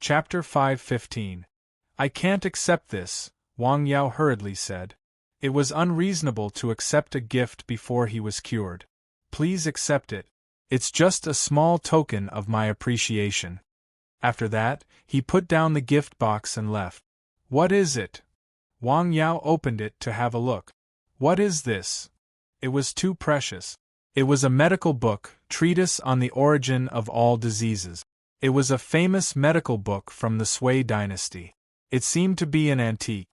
Chapter 5:15. I can't accept this, Wang Yao hurriedly said. It was unreasonable to accept a gift before he was cured. Please accept it. It's just a small token of my appreciation. After that, he put down the gift box and left. What is it? Wang Yao opened it to have a look. What is this? It was too precious. It was a medical book, treatise on the origin of all diseases. It was a famous medical book from the Sui dynasty. It seemed to be an antique.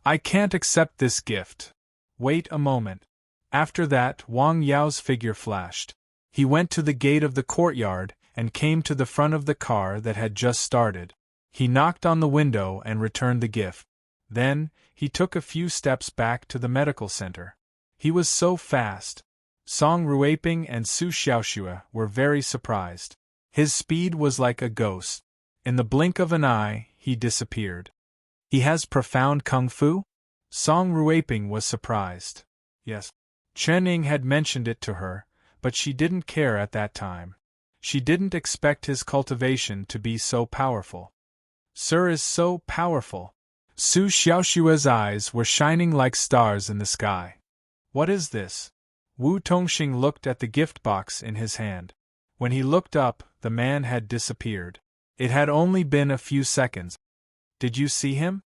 I can't accept this gift. Wait a moment. After that, Wang Yao's figure flashed. He went to the gate of the courtyard and came to the front of the car that had just started. He knocked on the window and returned the gift. Then, he took a few steps back to the medical center. He was so fast. Song Ruiping and Su Xiaoxue were very surprised. His speed was like a ghost. In the blink of an eye, he disappeared. He has profound kung fu? Song Ruiping was surprised. Yes. Chen Ying had mentioned it to her, but she didn't care at that time. She didn't expect his cultivation to be so powerful. Sir is so powerful. Su Xiaoxue's eyes were shining like stars in the sky. What is this? Wu Tongxing looked at the gift box in his hand. When he looked up, the man had disappeared. It had only been a few seconds. Did you see him?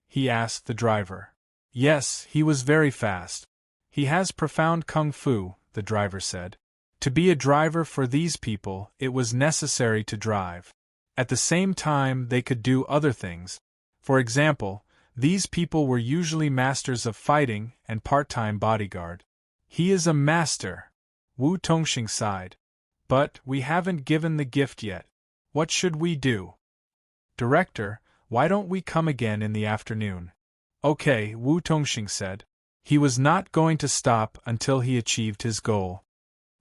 He asked the driver. Yes, he was very fast. He has profound kung fu, the driver said. To be a driver for these people, it was necessary to drive. At the same time, they could do other things. For example, these people were usually masters of fighting and part-time bodyguard. He is a master. Wu Tongxing sighed. But we haven't given the gift yet. What should we do? Director, why don't we come again in the afternoon? Okay, Wu Tongxing said. He was not going to stop until he achieved his goal.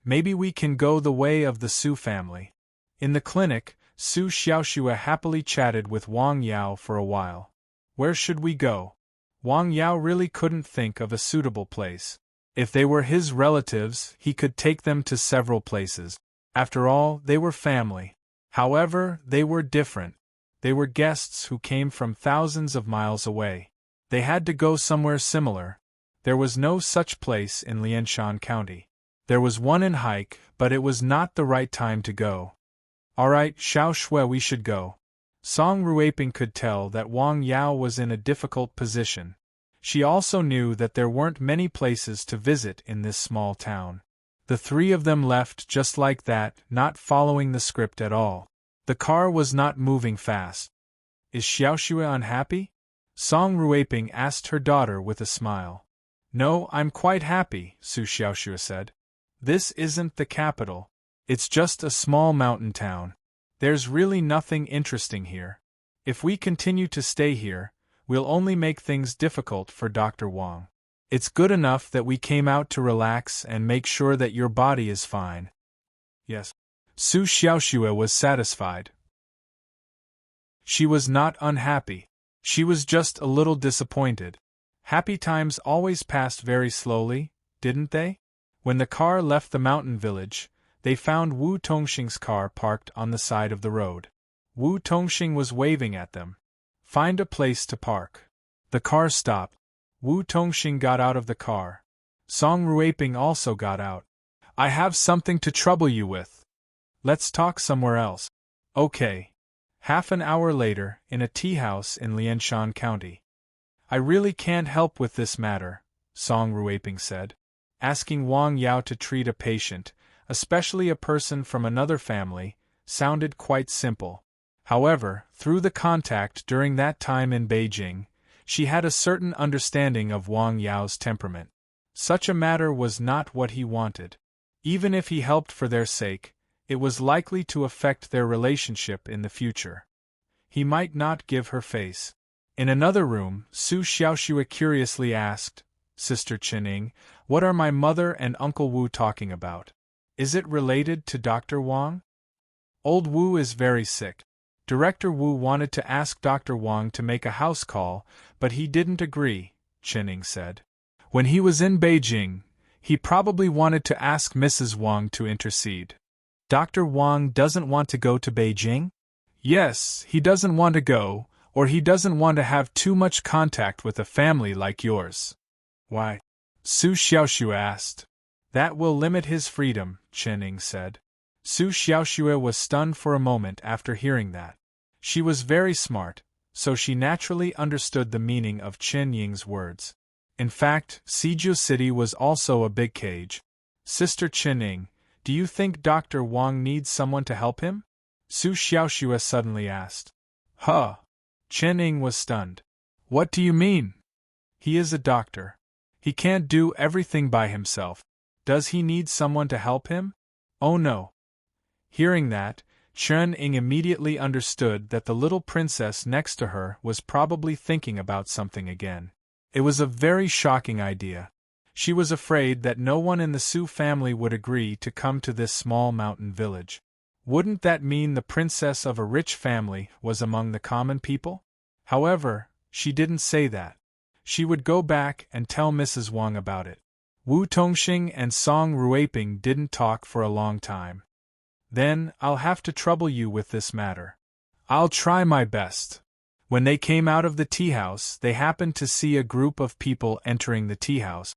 Maybe we can go the way of the Su family. In the clinic, Su Xiaoxue happily chatted with Wang Yao for a while. Where should we go? Wang Yao really couldn't think of a suitable place. If they were his relatives, he could take them to several places. After all, they were family. However, they were different. They were guests who came from thousands of miles away. They had to go somewhere similar. There was no such place in Lianshan County. There was one in Haik, but it was not the right time to go. All right, Xiao Shui, we should go. Song Ruiping could tell that Wang Yao was in a difficult position. She also knew that there weren't many places to visit in this small town. The three of them left just like that, not following the script at all. The car was not moving fast. Is Xiaoxue unhappy? Song Ruiping asked her daughter with a smile. No, I'm quite happy, Su Xiaoxue said. This isn't the capital. It's just a small mountain town. There's really nothing interesting here. If we continue to stay here, we'll only make things difficult for Dr. Wang. It's good enough that we came out to relax and make sure that your body is fine. Yes. Su Xiaoxue was satisfied. She was not unhappy. She was just a little disappointed. Happy times always passed very slowly, didn't they? When the car left the mountain village, they found Wu Tongxing's car parked on the side of the road. Wu Tongxing was waving at them. Find a place to park. The car stopped. Wu Tongxing got out of the car. Song Ruiping also got out. I have something to trouble you with. Let's talk somewhere else. Okay. Half an hour later, in a tea house in Lianshan County. I really can't help with this matter, Song Ruiping said. Asking Wang Yao to treat a patient, especially a person from another family, sounded quite simple. However, through the contact during that time in Beijing, she had a certain understanding of Wang Yao's temperament. Such a matter was not what he wanted. Even if he helped for their sake, it was likely to affect their relationship in the future. He might not give her face. In another room, Su Xiaoxue curiously asked, Sister Chen Ying, what are my mother and Uncle Wu talking about? Is it related to Dr. Wang? Old Wu is very sick. Director Wu wanted to ask Dr. Wang to make a house call, but he didn't agree, Chen Ying said. When he was in Beijing, he probably wanted to ask Mrs. Wang to intercede. Dr. Wang doesn't want to go to Beijing? Yes, he doesn't want to go, or he doesn't want to have too much contact with a family like yours. Why? Su Xiaoxue asked. That will limit his freedom, Chen Ying said. Su Xiaoxue was stunned for a moment after hearing that. She was very smart, so she naturally understood the meaning of Chen Ying's words. In fact, Siju City was also a big cage. Sister Chen Ying, do you think Dr. Wang needs someone to help him? Su Xiaoxue suddenly asked. Huh. Chen Ying was stunned. What do you mean? He is a doctor. He can't do everything by himself. Does he need someone to help him? Oh no. Hearing that, Chen Ying immediately understood that the little princess next to her was probably thinking about something again. It was a very shocking idea. She was afraid that no one in the Su family would agree to come to this small mountain village. Wouldn't that mean the princess of a rich family was among the common people? However, she didn't say that. She would go back and tell Mrs. Wang about it. Wu Tongxing and Song Ruiping didn't talk for a long time. Then, I'll have to trouble you with this matter. I'll try my best. When they came out of the tea house, they happened to see a group of people entering the tea house.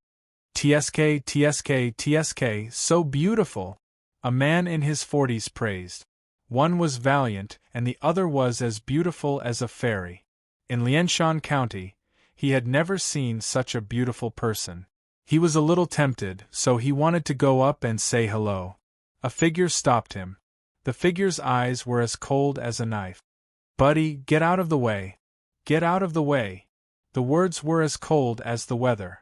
TSK, TSK, TSK, so beautiful! A man in his 40s praised. One was valiant, and the other was as beautiful as a fairy. In Lianshan County, he had never seen such a beautiful person. He was a little tempted, so he wanted to go up and say hello. A figure stopped him. The figure's eyes were as cold as a knife. Buddy, get out of the way. Get out of the way. The words were as cold as the weather.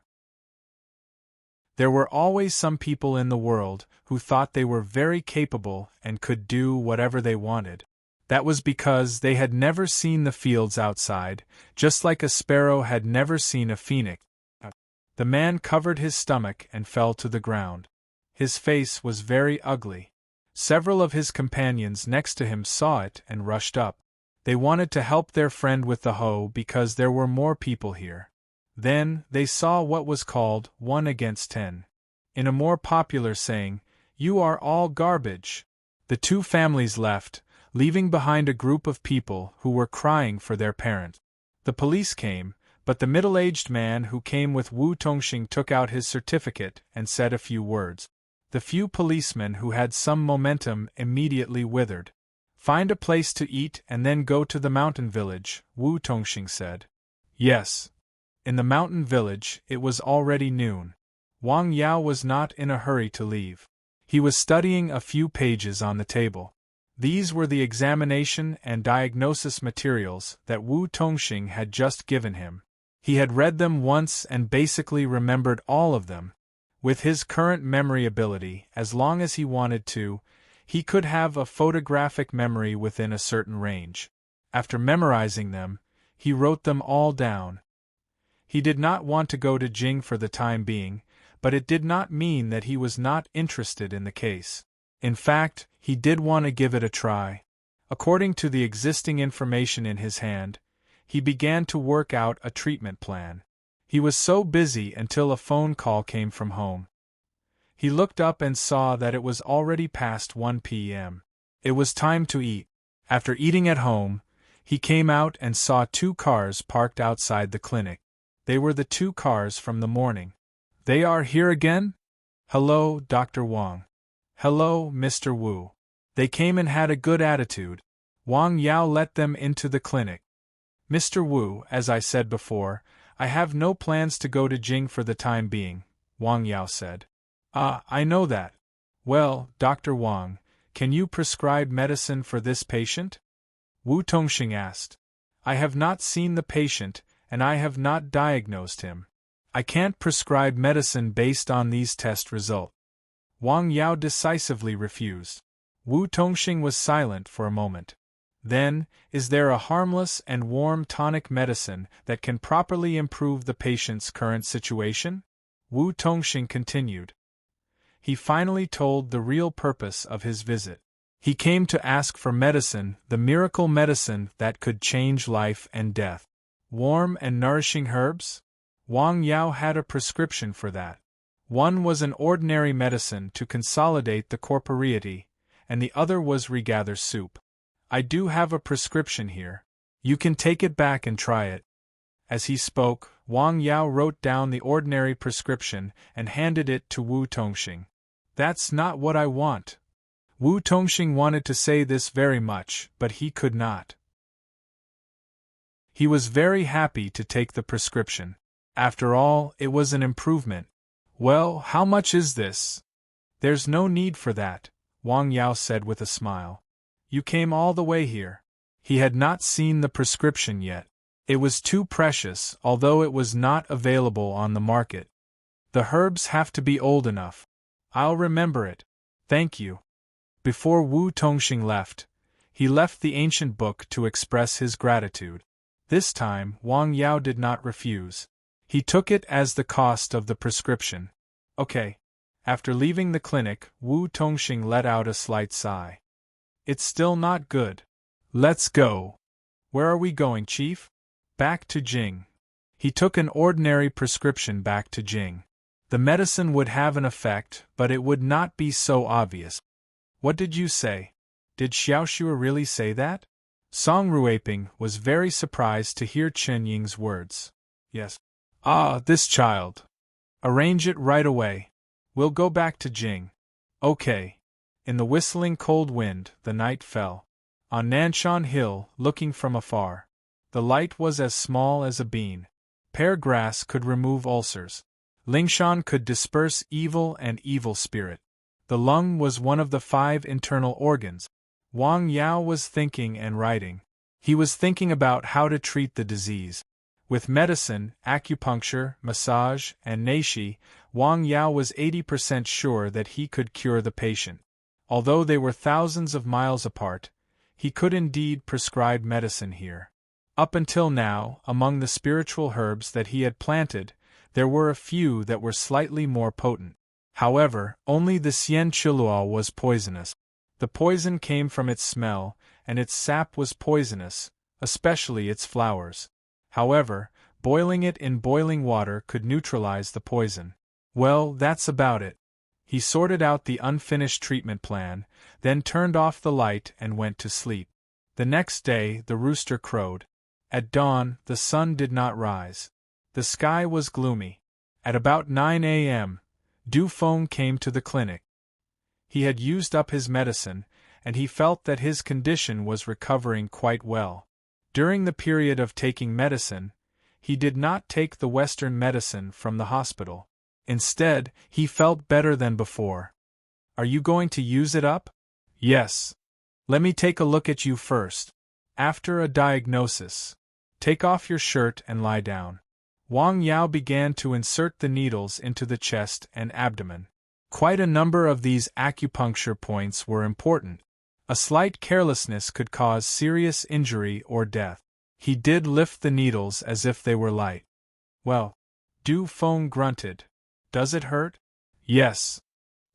There were always some people in the world who thought they were very capable and could do whatever they wanted. That was because they had never seen the fields outside, just like a sparrow had never seen a phoenix. The man covered his stomach and fell to the ground. His face was very ugly. Several of his companions next to him saw it and rushed up. They wanted to help their friend with the hoe because there were more people here. Then, they saw what was called 1 against 10. In a more popular saying, "You are all garbage." The two families left, leaving behind a group of people who were crying for their parent. The police came, but the middle-aged man who came with Wu Tongxing took out his certificate and said a few words. The few policemen who had some momentum immediately withered. "Find a place to eat and then go to the mountain village," Wu Tongxing said. Yes. In the mountain village, it was already noon. Wang Yao was not in a hurry to leave. He was studying a few pages on the table. These were the examination and diagnosis materials that Wu Tongxing had just given him. He had read them once and basically remembered all of them. With his current memory ability, as long as he wanted to, he could have a photographic memory within a certain range. After memorizing them, he wrote them all down. He did not want to go to Jing for the time being, but it did not mean that he was not interested in the case. In fact, he did want to give it a try. According to the existing information in his hand, he began to work out a treatment plan. He was so busy until a phone call came from home. He looked up and saw that it was already past 1 p.m. It was time to eat. After eating at home, he came out and saw 2 cars parked outside the clinic. They were the 2 cars from the morning. "They are here again? Hello, Dr. Wang. Hello, Mr. Wu." They came and had a good attitude. Wang Yao let them into the clinic. "Mr. Wu, as I said before, I have no plans to go to Jing for the time being," Wang Yao said. "Ah, I know that. Well, Dr. Wang, can you prescribe medicine for this patient?" Wu Tongxing asked. "I have not seen the patient, and I have not diagnosed him. I can't prescribe medicine based on these test results." Wang Yao decisively refused. Wu Tongxing was silent for a moment. "Then, is there a harmless and warm tonic medicine that can properly improve the patient's current situation?" Wu Tongxing continued. He finally told the real purpose of his visit. He came to ask for medicine, the miracle medicine that could change life and death. Warm and nourishing herbs? Wang Yao had a prescription for that. One was an ordinary medicine to consolidate the corporeity, and the other was regather soup. I do have a prescription here. You can take it back and try it. As he spoke, Wang Yao wrote down the ordinary prescription and handed it to Wu Tongxing. That's not what I want. Wu Tongxing wanted to say this very much, but he could not. He was very happy to take the prescription. After all, it was an improvement. Well, how much is this? There's no need for that, Wang Yao said with a smile. You came all the way here. He had not seen the prescription yet. It was too precious, although it was not available on the market. The herbs have to be old enough. I'll remember it. Thank you. Before Wu Tongxing left, he left the ancient book to express his gratitude. This time, Wang Yao did not refuse. He took it as the cost of the prescription. Okay. After leaving the clinic, Wu Tongxing let out a slight sigh. It's still not good. Let's go. Where are we going, Chief? Back to Jing. He took an ordinary prescription back to Jing. The medicine would have an effect, but it would not be so obvious. What did you say? Did Xiaoxue really say that? Song Ruiping was very surprised to hear Chen Ying's words. Yes. Ah, this child. Arrange it right away. We'll go back to Jing. Okay. In the whistling cold wind, the night fell. On Nanshan Hill, looking from afar, the light was as small as a bean. Pear grass could remove ulcers. Lingshan could disperse evil and evil spirit. The lung was one of the 5 internal organs. Wang Yao was thinking and writing. He was thinking about how to treat the disease. With medicine, acupuncture, massage, and neishi, Wang Yao was 80% sure that he could cure the patient. Although they were thousands of miles apart, he could indeed prescribe medicine here. Up until now, among the spiritual herbs that he had planted, there were a few that were slightly more potent. However, only the Xian Chiluo was poisonous. The poison came from its smell, and its sap was poisonous, especially its flowers. However, boiling it in boiling water could neutralize the poison. Well, that's about it. He sorted out the unfinished treatment plan, then turned off the light and went to sleep. The next day, the rooster crowed. At dawn, the sun did not rise. The sky was gloomy. At about 9 a.m., Du Feng came to the clinic. He had used up his medicine, and he felt that his condition was recovering quite well. During the period of taking medicine, he did not take the Western medicine from the hospital. Instead, he felt better than before. Are you going to use it up? Yes. Let me take a look at you first. After a diagnosis, take off your shirt and lie down. Wang Yao began to insert the needles into the chest and abdomen. Quite a number of these acupuncture points were important. A slight carelessness could cause serious injury or death. He did lift the needles as if they were light. Well, Du Feng grunted. Does it hurt? Yes.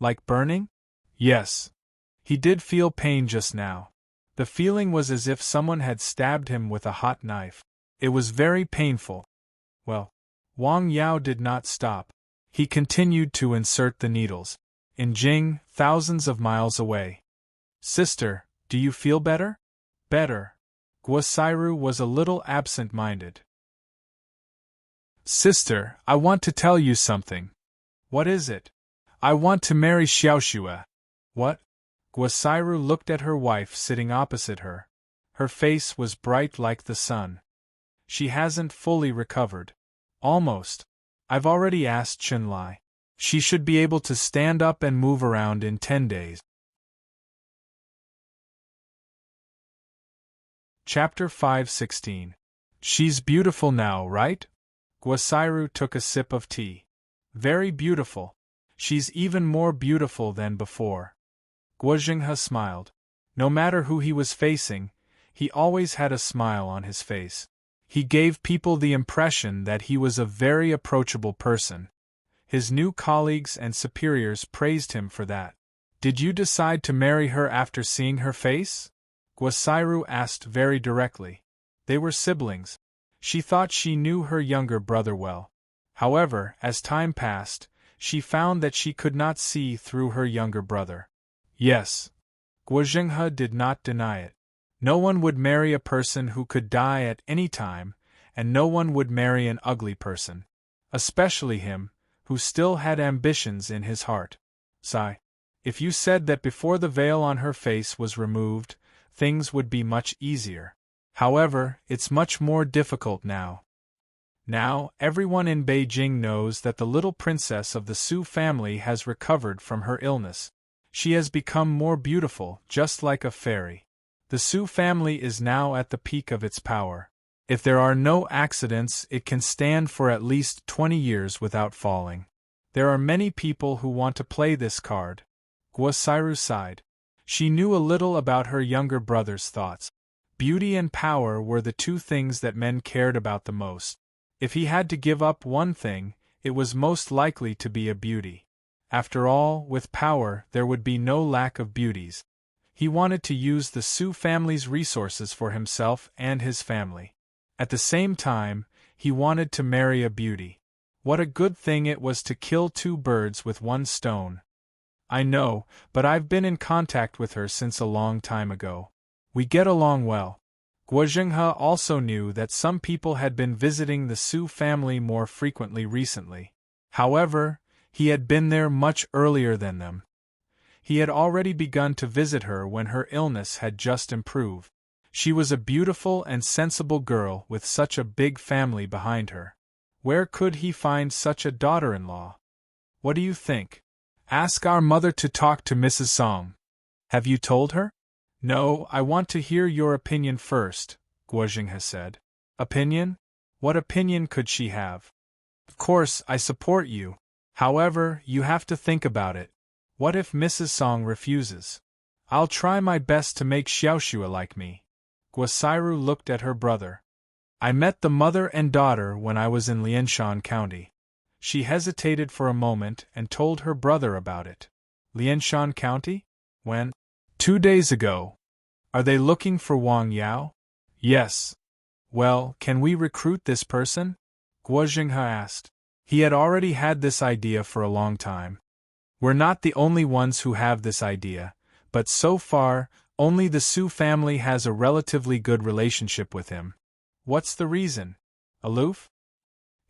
Like burning? Yes. He did feel pain just now. The feeling was as if someone had stabbed him with a hot knife. It was very painful. Well, Wang Yao did not stop. He continued to insert the needles. In Jing, thousands of miles away. Sister, do you feel better? Better. Guosairu was a little absent-minded. Sister, I want to tell you something. What is it? I want to marry Xiaoxue. What? Guosairu looked at her wife sitting opposite her. Her face was bright like the sun. She hasn't fully recovered. Almost. I've already asked Chenlai. She should be able to stand up and move around in 10 days. Chapter 5:16. She's beautiful now, right? Guosairu took a sip of tea. Very beautiful. She's even more beautiful than before. Guozhenghe smiled. No matter who he was facing, he always had a smile on his face. He gave people the impression that he was a very approachable person. His new colleagues and superiors praised him for that. Did you decide to marry her after seeing her face? Guosairu asked very directly. They were siblings. She thought she knew her younger brother well. However, as time passed, she found that she could not see through her younger brother. Yes. Guozhenghe did not deny it. No one would marry a person who could die at any time, and no one would marry an ugly person. Especially him, who still had ambitions in his heart. Sigh. If you said that before the veil on her face was removed, things would be much easier. However, it's much more difficult now. Now, everyone in Beijing knows that the little princess of the Su family has recovered from her illness. She has become more beautiful, just like a fairy. The Su family is now at the peak of its power. If there are no accidents, it can stand for at least 20 years without falling. There are many people who want to play this card. Guosairu sighed. She knew a little about her younger brother's thoughts. Beauty and power were the two things that men cared about the most. If he had to give up one thing, it was most likely to be a beauty. After all, with power, there would be no lack of beauties. He wanted to use the Su family's resources for himself and his family. At the same time, he wanted to marry a beauty. What a good thing it was to kill two birds with one stone. I know, but I've been in contact with her since a long time ago. We get along well. Guo Zhenghe also knew that some people had been visiting the Su family more frequently recently. However, he had been there much earlier than them. He had already begun to visit her when her illness had just improved. She was a beautiful and sensible girl with such a big family behind her. Where could he find such a daughter-in-law? What do you think? Ask our mother to talk to Mrs. Song. Have you told her? No, I want to hear your opinion first, Guo Zhenghe said. Opinion? What opinion could she have? Of course, I support you. However, you have to think about it. What if Mrs. Song refuses? I'll try my best to make Xiaoxua like me. Guosairu looked at her brother. I met the mother and daughter when I was in Lianshan County. She hesitated for a moment and told her brother about it. Lianshan County? When? 2 days ago. Are they looking for Wang Yao? Yes. Well, can we recruit this person? Guo Zhenghe asked. He had already had this idea for a long time. We're not the only ones who have this idea, but so far, only the Su family has a relatively good relationship with him. What's the reason? Aloof?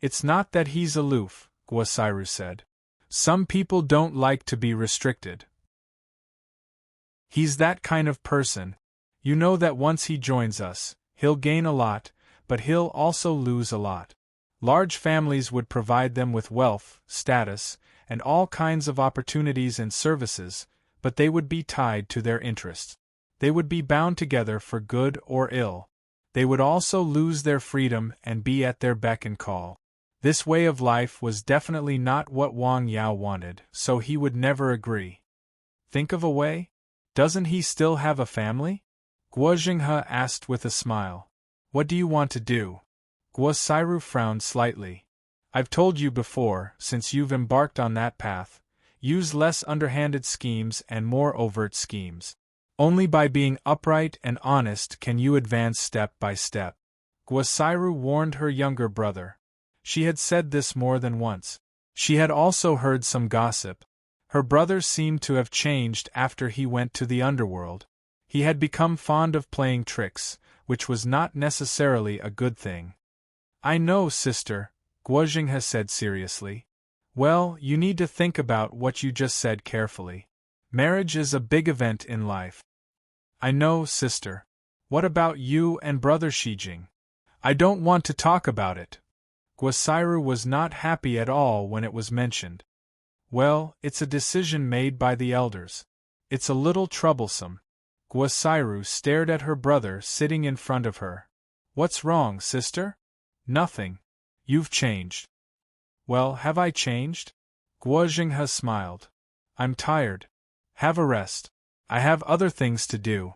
It's not that he's aloof, Guosairu said. Some people don't like to be restricted. He's that kind of person. You know that once he joins us, he'll gain a lot, but he'll also lose a lot. Large families would provide them with wealth, status, and all kinds of opportunities and services, but they would be tied to their interests. They would be bound together for good or ill. They would also lose their freedom and be at their beck and call. This way of life was definitely not what Wang Yao wanted, so he would never agree. Think of a way? Doesn't he still have a family? Guo Zhenghe asked with a smile. What do you want to do? Guosairu frowned slightly. I've told you before, since you've embarked on that path, use less underhanded schemes and more overt schemes. Only by being upright and honest can you advance step by step. Guosairu warned her younger brother. She had said this more than once. She had also heard some gossip. Her brother seemed to have changed after he went to the underworld. He had become fond of playing tricks, which was not necessarily a good thing. I know, sister, Guo Zhenghe said seriously. Well, you need to think about what you just said carefully. Marriage is a big event in life. I know, sister. What about you and brother Shijing? I don't want to talk about it. Guosairu was not happy at all when it was mentioned. Well, it's a decision made by the elders. It's a little troublesome. Guosairu stared at her brother sitting in front of her. What's wrong, sister? Nothing. You've changed. Well, have I changed? Guo Zhenghe smiled. I'm tired. Have a rest. I have other things to do.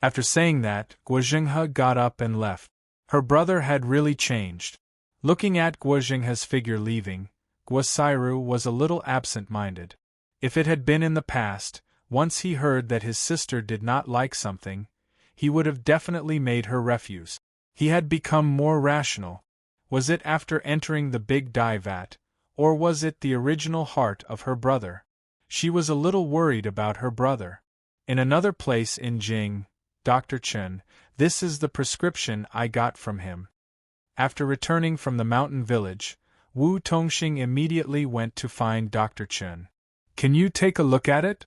After saying that, Guo Zhenghe got up and left. Her brother had really changed. Looking at Guo Zhenghe's figure leaving, Guosairu was a little absent-minded. If it had been in the past, once he heard that his sister did not like something, he would have definitely made her refuse. He had become more rational. Was it after entering the big dye vat, or was it the original heart of her brother? She was a little worried about her brother. In another place in Jing, Dr. Chen, this is the prescription I got from him. After returning from the mountain village, Wu Tongxing immediately went to find Dr. Chen. Can you take a look at it?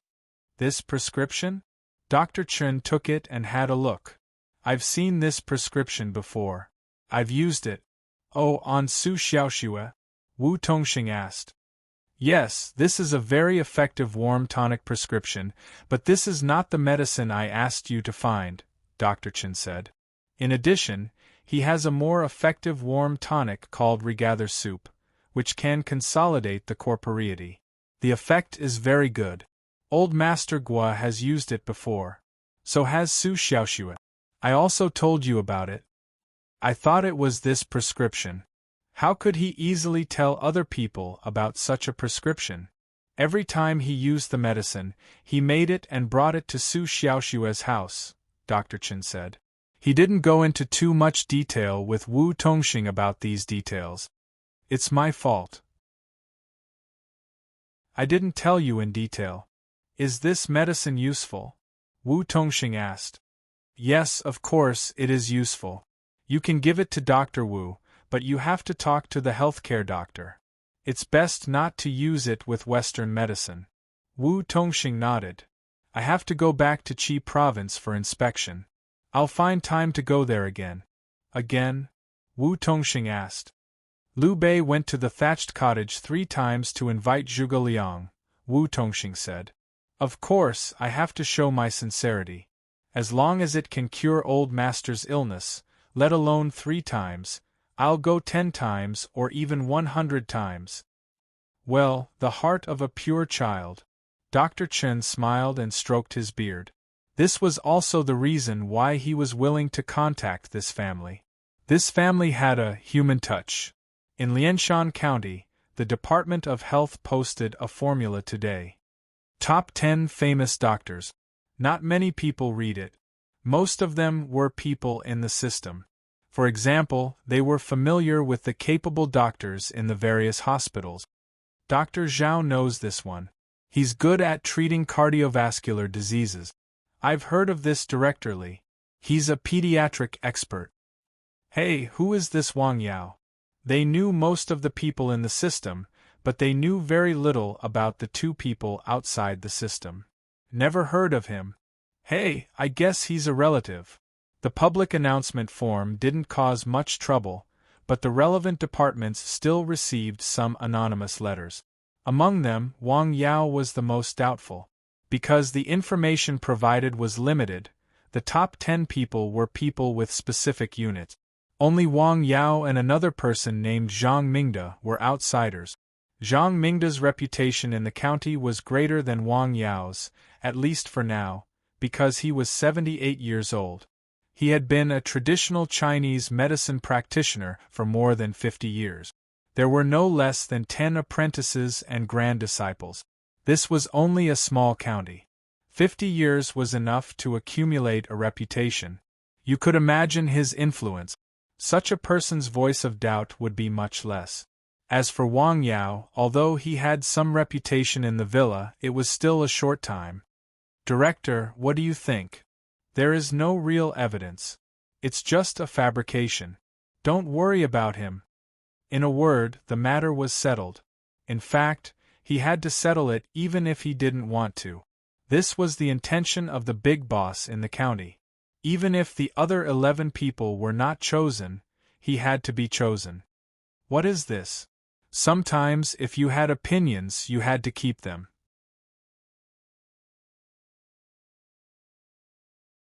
This prescription? Dr. Chen took it and had a look. I've seen this prescription before. I've used it. Oh, on Su Xiaoxue? Wu Tongxing asked. Yes, this is a very effective warm tonic prescription, but this is not the medicine I asked you to find, Dr. Chen said. In addition, he has a more effective warm tonic called Regather Soup, which can consolidate the corporeity. The effect is very good. Old Master Gua has used it before. So has Su Xiaoxue. I also told you about it. I thought it was this prescription. How could he easily tell other people about such a prescription? Every time he used the medicine, he made it and brought it to Su Xiaoxue's house, Dr. Chen said. He didn't go into too much detail with Wu Tongxing about these details. It's my fault. I didn't tell you in detail. Is this medicine useful? Wu Tongxing asked. Yes, of course, it is useful. You can give it to Dr. Wu, but you have to talk to the healthcare doctor. It's best not to use it with Western medicine. Wu Tongxing nodded. I have to go back to Qi province for inspection. I'll find time to go there again. Again? Wu Tongxing asked. Liu Bei went to the thatched cottage 3 times to invite Zhuge Liang, Wu Tongxing said. Of course, I have to show my sincerity. As long as it can cure old master's illness, let alone 3 times, I'll go 10 times or even 100 times. Well, the heart of a pure child. Dr. Chen smiled and stroked his beard. This was also the reason why he was willing to contact this family. This family had a human touch. In Lianshan County, the Department of Health posted a formula today. Top 10 famous doctors. Not many people read it. Most of them were people in the system. For example, they were familiar with the capable doctors in the various hospitals. Dr. Zhao knows this one. He's good at treating cardiovascular diseases. I've heard of this directorly. He's a pediatric expert. Hey, who is this Wang Yao? They knew most of the people in the system, but they knew very little about the 2 people outside the system. Never heard of him. Hey, I guess he's a relative. The public announcement form didn't cause much trouble, but the relevant departments still received some anonymous letters. Among them, Wang Yao was the most doubtful. Because the information provided was limited, the top 10 people were people with specific units. Only Wang Yao and another person named Zhang Mingde were outsiders. Zhang Mingde's reputation in the county was greater than Wang Yao's, at least for now, because he was 78 years old. He had been a traditional Chinese medicine practitioner for more than 50 years. There were no less than 10 apprentices and grand disciples. This was only a small county. 50 years was enough to accumulate a reputation. You could imagine his influence. Such a person's voice of doubt would be much less. As for Wang Yao, although he had some reputation in the villa, it was still a short time. Director, what do you think? There is no real evidence. It's just a fabrication. Don't worry about him. In a word, the matter was settled. In fact, he had to settle it even if he didn't want to. This was the intention of the big boss in the county. Even if the other 11 people were not chosen, he had to be chosen. What is this? Sometimes, if you had opinions, you had to keep them.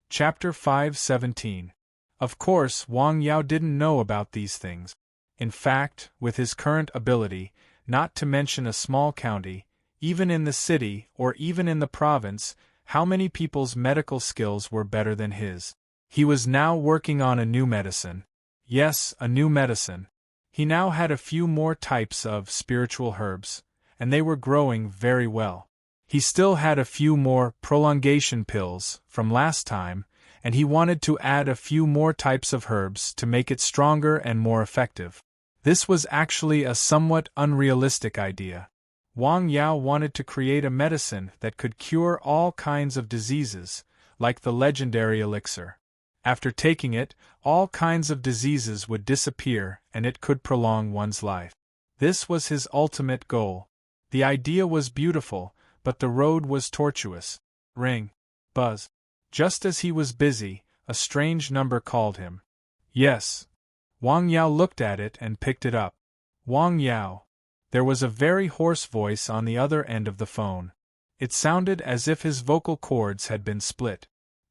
Chapter 5:17. Of course, Wang Yao didn't know about these things. In fact, with his current ability, not to mention a small county, even in the city or even in the province, how many people's medical skills were better than his? He was now working on a new medicine. Yes, a new medicine. He now had a few more types of spiritual herbs, and they were growing very well. He still had a few more prolongation pills from last time, and he wanted to add a few more types of herbs to make it stronger and more effective. This was actually a somewhat unrealistic idea. Wang Yao wanted to create a medicine that could cure all kinds of diseases, like the legendary elixir. After taking it, all kinds of diseases would disappear and it could prolong one's life. This was his ultimate goal. The idea was beautiful, but the road was tortuous. Ring. Buzz. Just as he was busy, a strange number called him. Yes. Wang Yao looked at it and picked it up. Wang Yao. There was a very hoarse voice on the other end of the phone. It sounded as if his vocal cords had been split.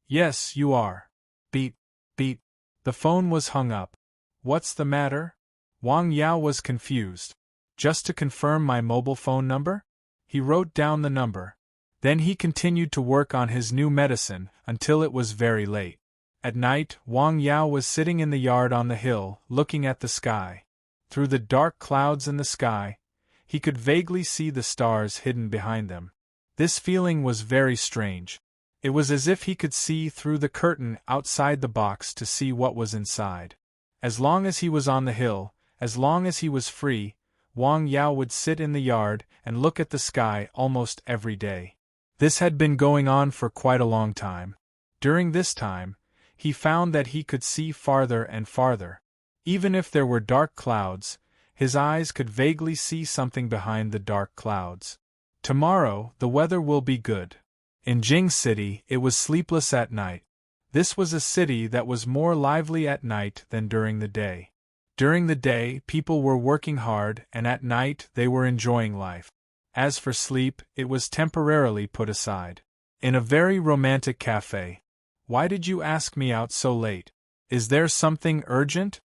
Yes, you are. Beep, beep. The phone was hung up. What's the matter? Wang Yao was confused. Just to confirm my mobile phone number? He wrote down the number. Then he continued to work on his new medicine until it was very late. At night, Wang Yao was sitting in the yard on the hill, looking at the sky. Through the dark clouds in the sky, he could vaguely see the stars hidden behind them. This feeling was very strange. It was as if he could see through the curtain outside the box to see what was inside. As long as he was on the hill, as long as he was free, Wang Yao would sit in the yard and look at the sky almost every day. This had been going on for quite a long time. During this time, he found that he could see farther and farther. Even if there were dark clouds, his eyes could vaguely see something behind the dark clouds. Tomorrow, the weather will be good. In Jing City, it was sleepless at night. This was a city that was more lively at night than during the day. During the day, people were working hard, and at night they were enjoying life. As for sleep, it was temporarily put aside. In a very romantic cafe. Why did you ask me out so late? Is there something urgent?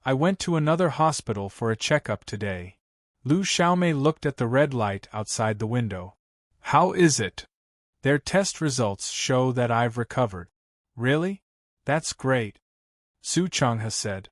I went to another hospital for a checkup today. Lu Xiaomei looked at the red light outside the window. How is it? Their test results show that I've recovered. Really? That's great. Su Changhe said.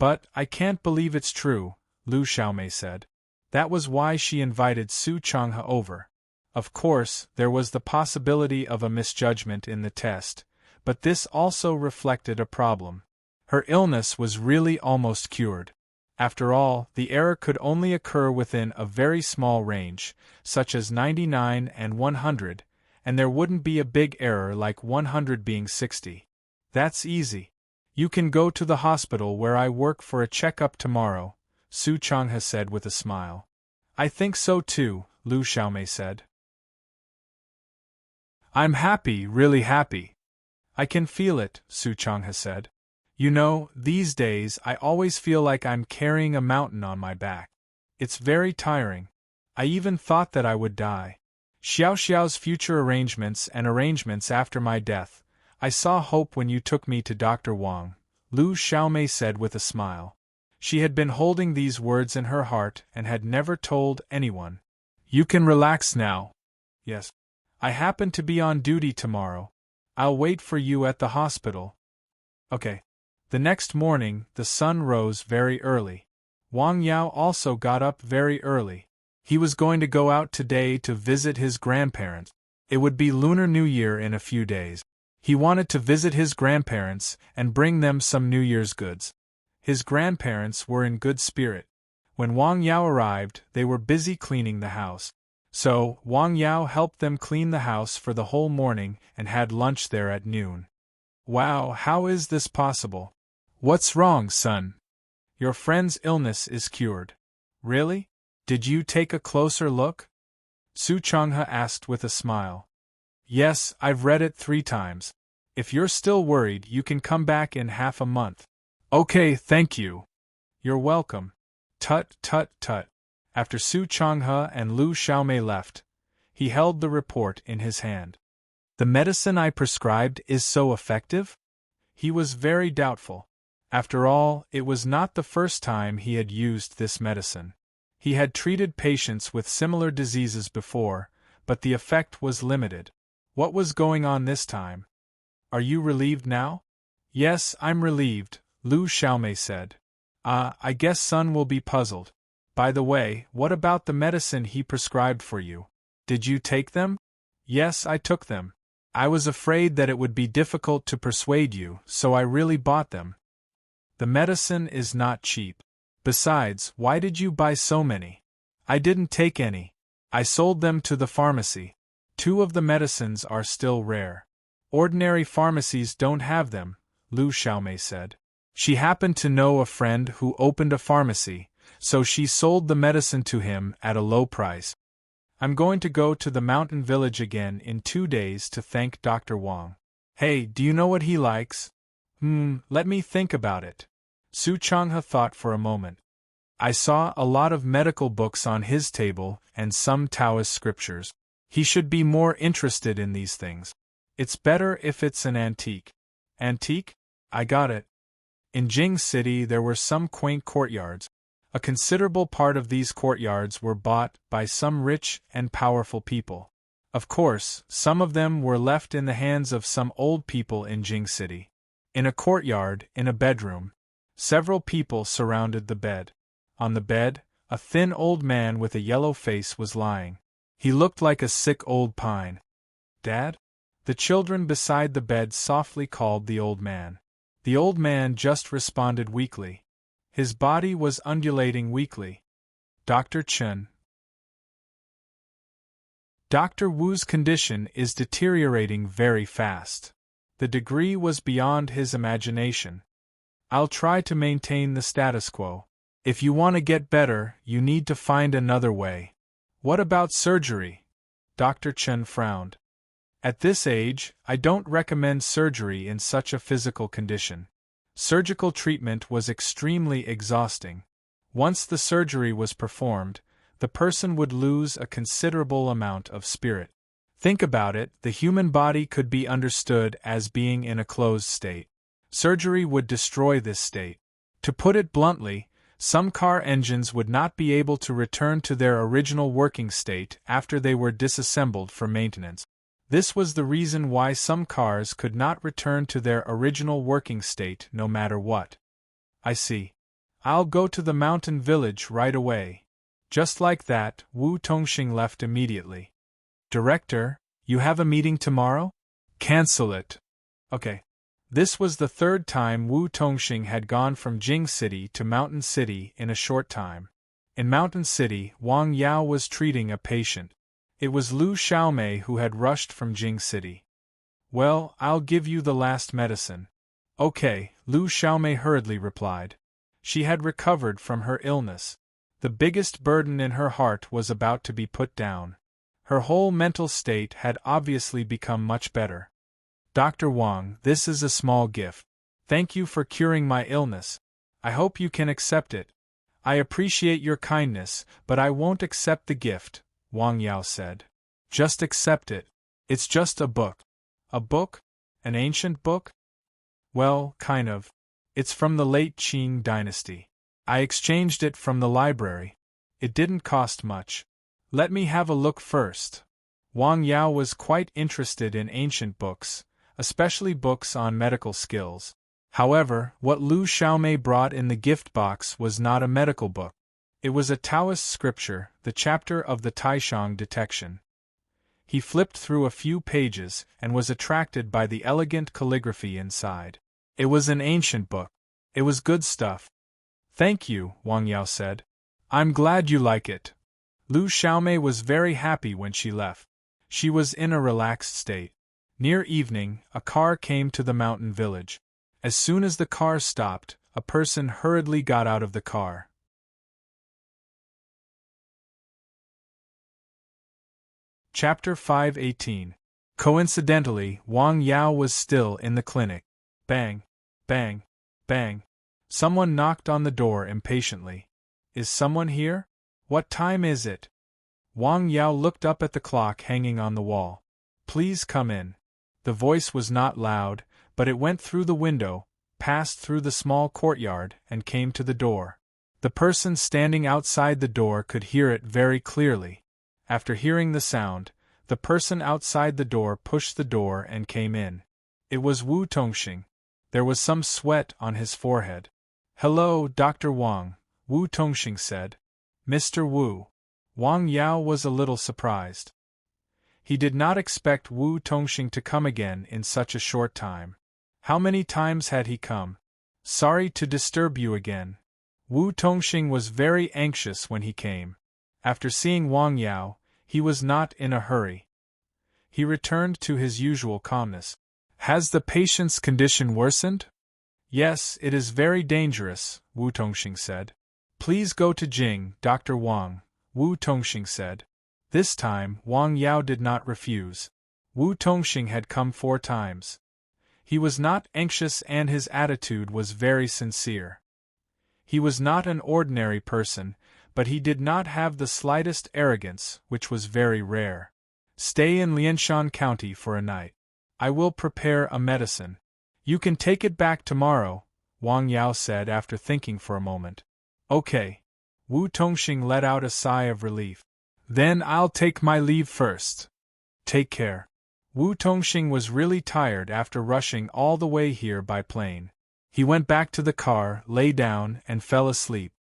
But I can't believe it's true, Lu Xiaomei said. That was why she invited Su Changhe over. Of course, there was the possibility of a misjudgment in the test, but this also reflected a problem. Her illness was really almost cured. After all, the error could only occur within a very small range, such as 99 and 100, and there wouldn't be a big error like 100 being 60. That's easy. You can go to the hospital where I work for a checkup tomorrow, Su Changhe said with a smile. I think so too, Lu Xiaomei said. I'm happy, really happy. I can feel it, Su Changhe said. You know, these days I always feel like I'm carrying a mountain on my back. It's very tiring. I even thought that I would die. Xiao Xiao's future arrangements and arrangements after my death. I saw hope when you took me to Dr. Wang, Lu Xiaomei said with a smile. She had been holding these words in her heart and had never told anyone. You can relax now. Yes. I happen to be on duty tomorrow. I'll wait for you at the hospital. Okay. The next morning, the sun rose very early. Wang Yao also got up very early. He was going to go out today to visit his grandparents. It would be Lunar New Year in a few days. He wanted to visit his grandparents and bring them some New Year's goods. His grandparents were in good spirit. When Wang Yao arrived, they were busy cleaning the house. So, Wang Yao helped them clean the house for the whole morning and had lunch there at noon. Wow, how is this possible? What's wrong, son? Your friend's illness is cured. Really? Did you take a closer look? Su Changhe asked with a smile. Yes, I've read it 3 times. If you're still worried, you can come back in half a month. Okay, thank you. You're welcome. Tut, tut, tut. After Su Changhe and Lu Xiaomei left, he held the report in his hand. The medicine I prescribed is so effective? He was very doubtful. After all, it was not the first time he had used this medicine. He had treated patients with similar diseases before, but the effect was limited. What was going on this time? Are you relieved now? Yes, I'm relieved, Lu Xiaomei said. I guess Sun will be puzzled. By the way, what about the medicine he prescribed for you? Did you take them? Yes, I took them. I was afraid that it would be difficult to persuade you, so I really bought them. The medicine is not cheap. Besides, why did you buy so many? I didn't take any. I sold them to the pharmacy. 2 of the medicines are still rare. Ordinary pharmacies don't have them, Lu Xiaomei said. She happened to know a friend who opened a pharmacy, so she sold the medicine to him at a low price. I'm going to go to the mountain village again in 2 days to thank Dr. Wang. Hey, do you know what he likes? Let me think about it. Su Changhe thought for a moment. I saw a lot of medical books on his table and some Taoist scriptures. He should be more interested in these things. It's better if it's an antique. Antique? I got it. In Jing City there were some quaint courtyards. A considerable part of these courtyards were bought by some rich and powerful people. Of course, some of them were left in the hands of some old people in Jing City. In a courtyard, in a bedroom, several people surrounded the bed. On the bed, a thin old man with a yellow face was lying. He looked like a sick old pine. Dad? The children beside the bed softly called the old man. The old man just responded weakly. His body was undulating weakly. Dr. Chen. Dr. Wu's condition is deteriorating very fast. The degree was beyond his imagination. I'll try to maintain the status quo. If you want to get better, you need to find another way. What about surgery? Dr. Chen frowned. At this age, I don't recommend surgery in such a physical condition. Surgical treatment was extremely exhausting. Once the surgery was performed, the person would lose a considerable amount of spirit. Think about it, the human body could be understood as being in a closed state. Surgery would destroy this state. To put it bluntly, some car engines would not be able to return to their original working state after they were disassembled for maintenance. This was the reason why some cars could not return to their original working state no matter what. I see. I'll go to the mountain village right away. Just like that, Wu Tongxing left immediately. Director, you have a meeting tomorrow? Cancel it. Okay. This was the third time Wu Tongxing had gone from Jing City to Mountain City in a short time. In Mountain City, Wang Yao was treating a patient. It was Lu Xiaomei who had rushed from Jing City. Well, I'll give you the last medicine. Okay, Lu Xiaomei hurriedly replied. She had recovered from her illness. The biggest burden in her heart was about to be put down. Her whole mental state had obviously become much better. Dr. Wang, this is a small gift. Thank you for curing my illness. I hope you can accept it. I appreciate your kindness, but I won't accept the gift, Wang Yao said. Just accept it. It's just a book. A book? An ancient book? Well, kind of. It's from the late Qing dynasty. I exchanged it from the library. It didn't cost much. Let me have a look first. Wang Yao was quite interested in ancient books, especially books on medical skills. However, what Lu Xiaomei brought in the gift box was not a medical book. It was a Taoist scripture, the chapter of the Taishang detection. He flipped through a few pages and was attracted by the elegant calligraphy inside. It was an ancient book. It was good stuff. Thank you, Wang Yao said. I'm glad you like it. Lu Xiaomei was very happy when she left. She was in a relaxed state. Near evening, a car came to the mountain village. As soon as the car stopped, a person hurriedly got out of the car. Chapter 518. Coincidentally, Wang Yao was still in the clinic. Bang, bang, bang. Someone knocked on the door impatiently. Is someone here? What time is it? Wang Yao looked up at the clock hanging on the wall. Please come in. The voice was not loud, but it went through the window, passed through the small courtyard, and came to the door. The person standing outside the door could hear it very clearly. After hearing the sound, the person outside the door pushed the door and came in. It was Wu Tongxing. There was some sweat on his forehead. Hello, Dr. Wang, Wu Tongxing said. Mr. Wu. Wang Yao was a little surprised. He did not expect Wu Tongxing to come again in such a short time. How many times had he come? Sorry to disturb you again. Wu Tongxing was very anxious when he came. After seeing Wang Yao, he was not in a hurry. He returned to his usual calmness. Has the patient's condition worsened? Yes, it is very dangerous, Wu Tongxing said. Please go to Jing, Dr. Wang, Wu Tongxing said. This time, Wang Yao did not refuse. Wu Tongxing had come 4 times. He was not anxious and his attitude was very sincere. He was not an ordinary person, but he did not have the slightest arrogance, which was very rare. Stay in Lianshan County for a night. I will prepare a medicine. You can take it back tomorrow, Wang Yao said after thinking for a moment. Okay. Wu Tongxing let out a sigh of relief. Then I'll take my leave first. Take care. Wu Tongxing was really tired after rushing all the way here by plane. He went back to the car, lay down, and fell asleep.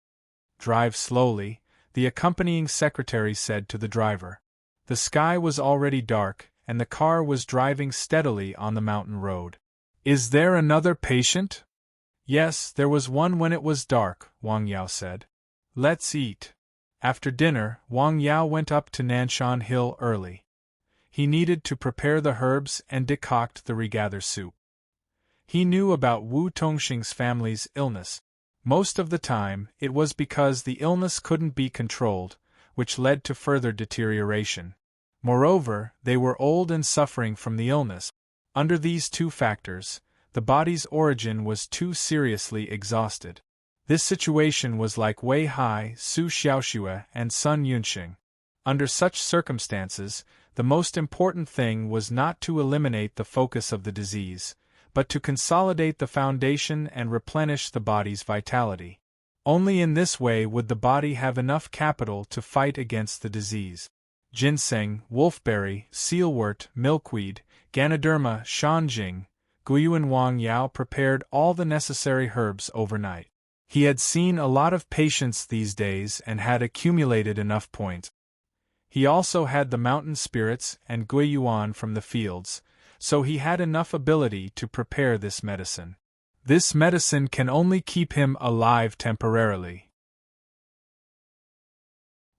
Drive slowly, the accompanying secretary said to the driver. The sky was already dark, and the car was driving steadily on the mountain road. Is there another patient? Yes, there was one when it was dark, Wang Yao said. Let's eat. After dinner, Wang Yao went up to Nanshan Hill early. He needed to prepare the herbs and decoct the regather soup. He knew about Wu Tongxing's family's illness. Most of the time, it was because the illness couldn't be controlled, which led to further deterioration. Moreover, they were old and suffering from the illness. Under these 2 factors, the body's origin was too seriously exhausted. This situation was like Wei Hai, Su Xiaoxue, and Sun Yunxing. Under such circumstances, the most important thing was not to eliminate the focus of the disease, but to consolidate the foundation and replenish the body's vitality. Only in this way would the body have enough capital to fight against the disease. Ginseng, wolfberry, sealwort, milkweed, Ganoderma, Shanjing, Guyu and Wang Yao prepared all the necessary herbs overnight. He had seen a lot of patients these days and had accumulated enough points. He also had the mountain spirits and guiyuan from the fields, so he had enough ability to prepare this medicine. This medicine can only keep him alive temporarily.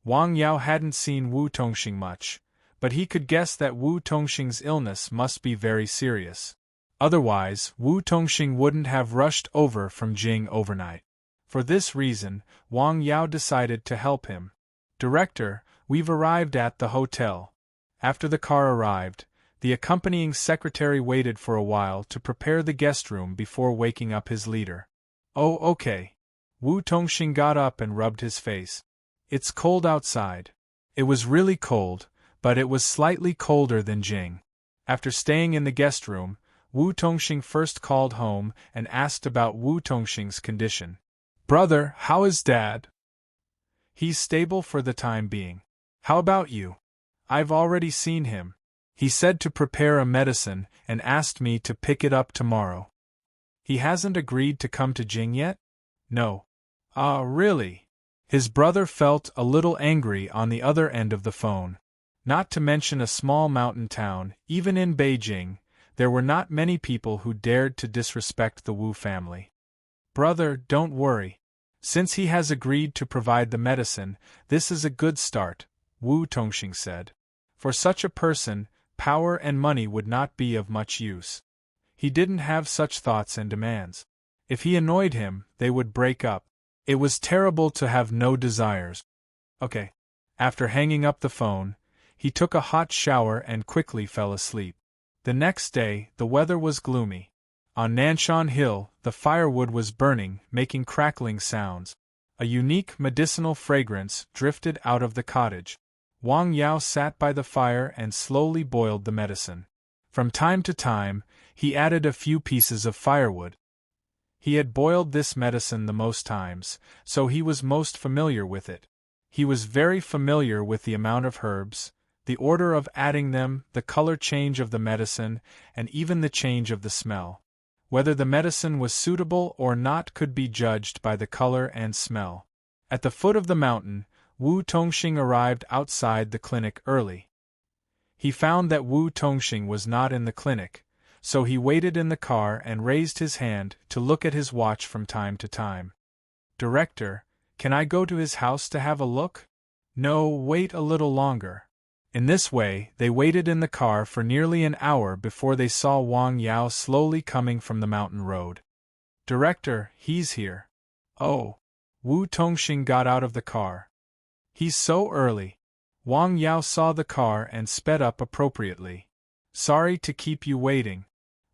Wang Yao hadn't seen Wu Tongxing much, but he could guess that Wu Tongxing's illness must be very serious. Otherwise, Wu Tongxing wouldn't have rushed over from Jing overnight. For this reason, Wang Yao decided to help him. Director, we've arrived at the hotel. After the car arrived, the accompanying secretary waited for a while to prepare the guest room before waking up his leader. Oh, okay. Wu Tongxing got up and rubbed his face. It's cold outside. It was really cold, but it was slightly colder than Jing. After staying in the guest room, Wu Tongxing first called home and asked about Wu Tongxing's condition. Brother, how is Dad? He's stable for the time being. How about you? I've already seen him. He said to prepare a medicine and asked me to pick it up tomorrow. He hasn't agreed to come to Jing yet? No. Ah, really? His brother felt a little angry on the other end of the phone. Not to mention a small mountain town, even in Beijing, there were not many people who dared to disrespect the Wu family. Brother, don't worry. Since he has agreed to provide the medicine, this is a good start, Wu Tongxing said. For such a person, power and money would not be of much use. He didn't have such thoughts and demands. If he annoyed him, they would break up. It was terrible to have no desires. Okay. After hanging up the phone, he took a hot shower and quickly fell asleep. The next day, the weather was gloomy. On Nanshan Hill, the firewood was burning, making crackling sounds. A unique medicinal fragrance drifted out of the cottage. Wang Yao sat by the fire and slowly boiled the medicine. From time to time, he added a few pieces of firewood. He had boiled this medicine the most times, so he was most familiar with it. He was very familiar with the amount of herbs, the order of adding them, the color change of the medicine, and even the change of the smell. Whether the medicine was suitable or not could be judged by the color and smell. At the foot of the mountain, Wu Tongxing arrived outside the clinic early. He found that Wu Tongxing was not in the clinic, so he waited in the car and raised his hand to look at his watch from time to time. Director, can I go to his house to have a look? No, wait a little longer. In this way, they waited in the car for nearly an hour before they saw Wang Yao slowly coming from the mountain road. Director, he's here. Oh. Wu Tongxing got out of the car. He's so early. Wang Yao saw the car and sped up appropriately. Sorry to keep you waiting.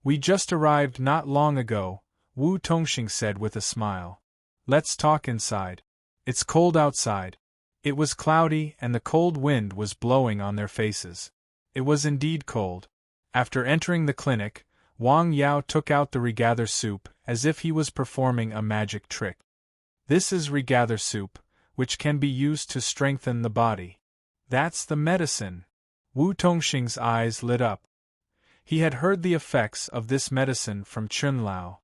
We just arrived not long ago, Wu Tongxing said with a smile. Let's talk inside. It's cold outside. It was cloudy and the cold wind was blowing on their faces. It was indeed cold. After entering the clinic, Wang Yao took out the regather soup as if he was performing a magic trick. This is regather soup, which can be used to strengthen the body. That's the medicine. Wu Tongxing's eyes lit up. He had heard the effects of this medicine from Chun Lao.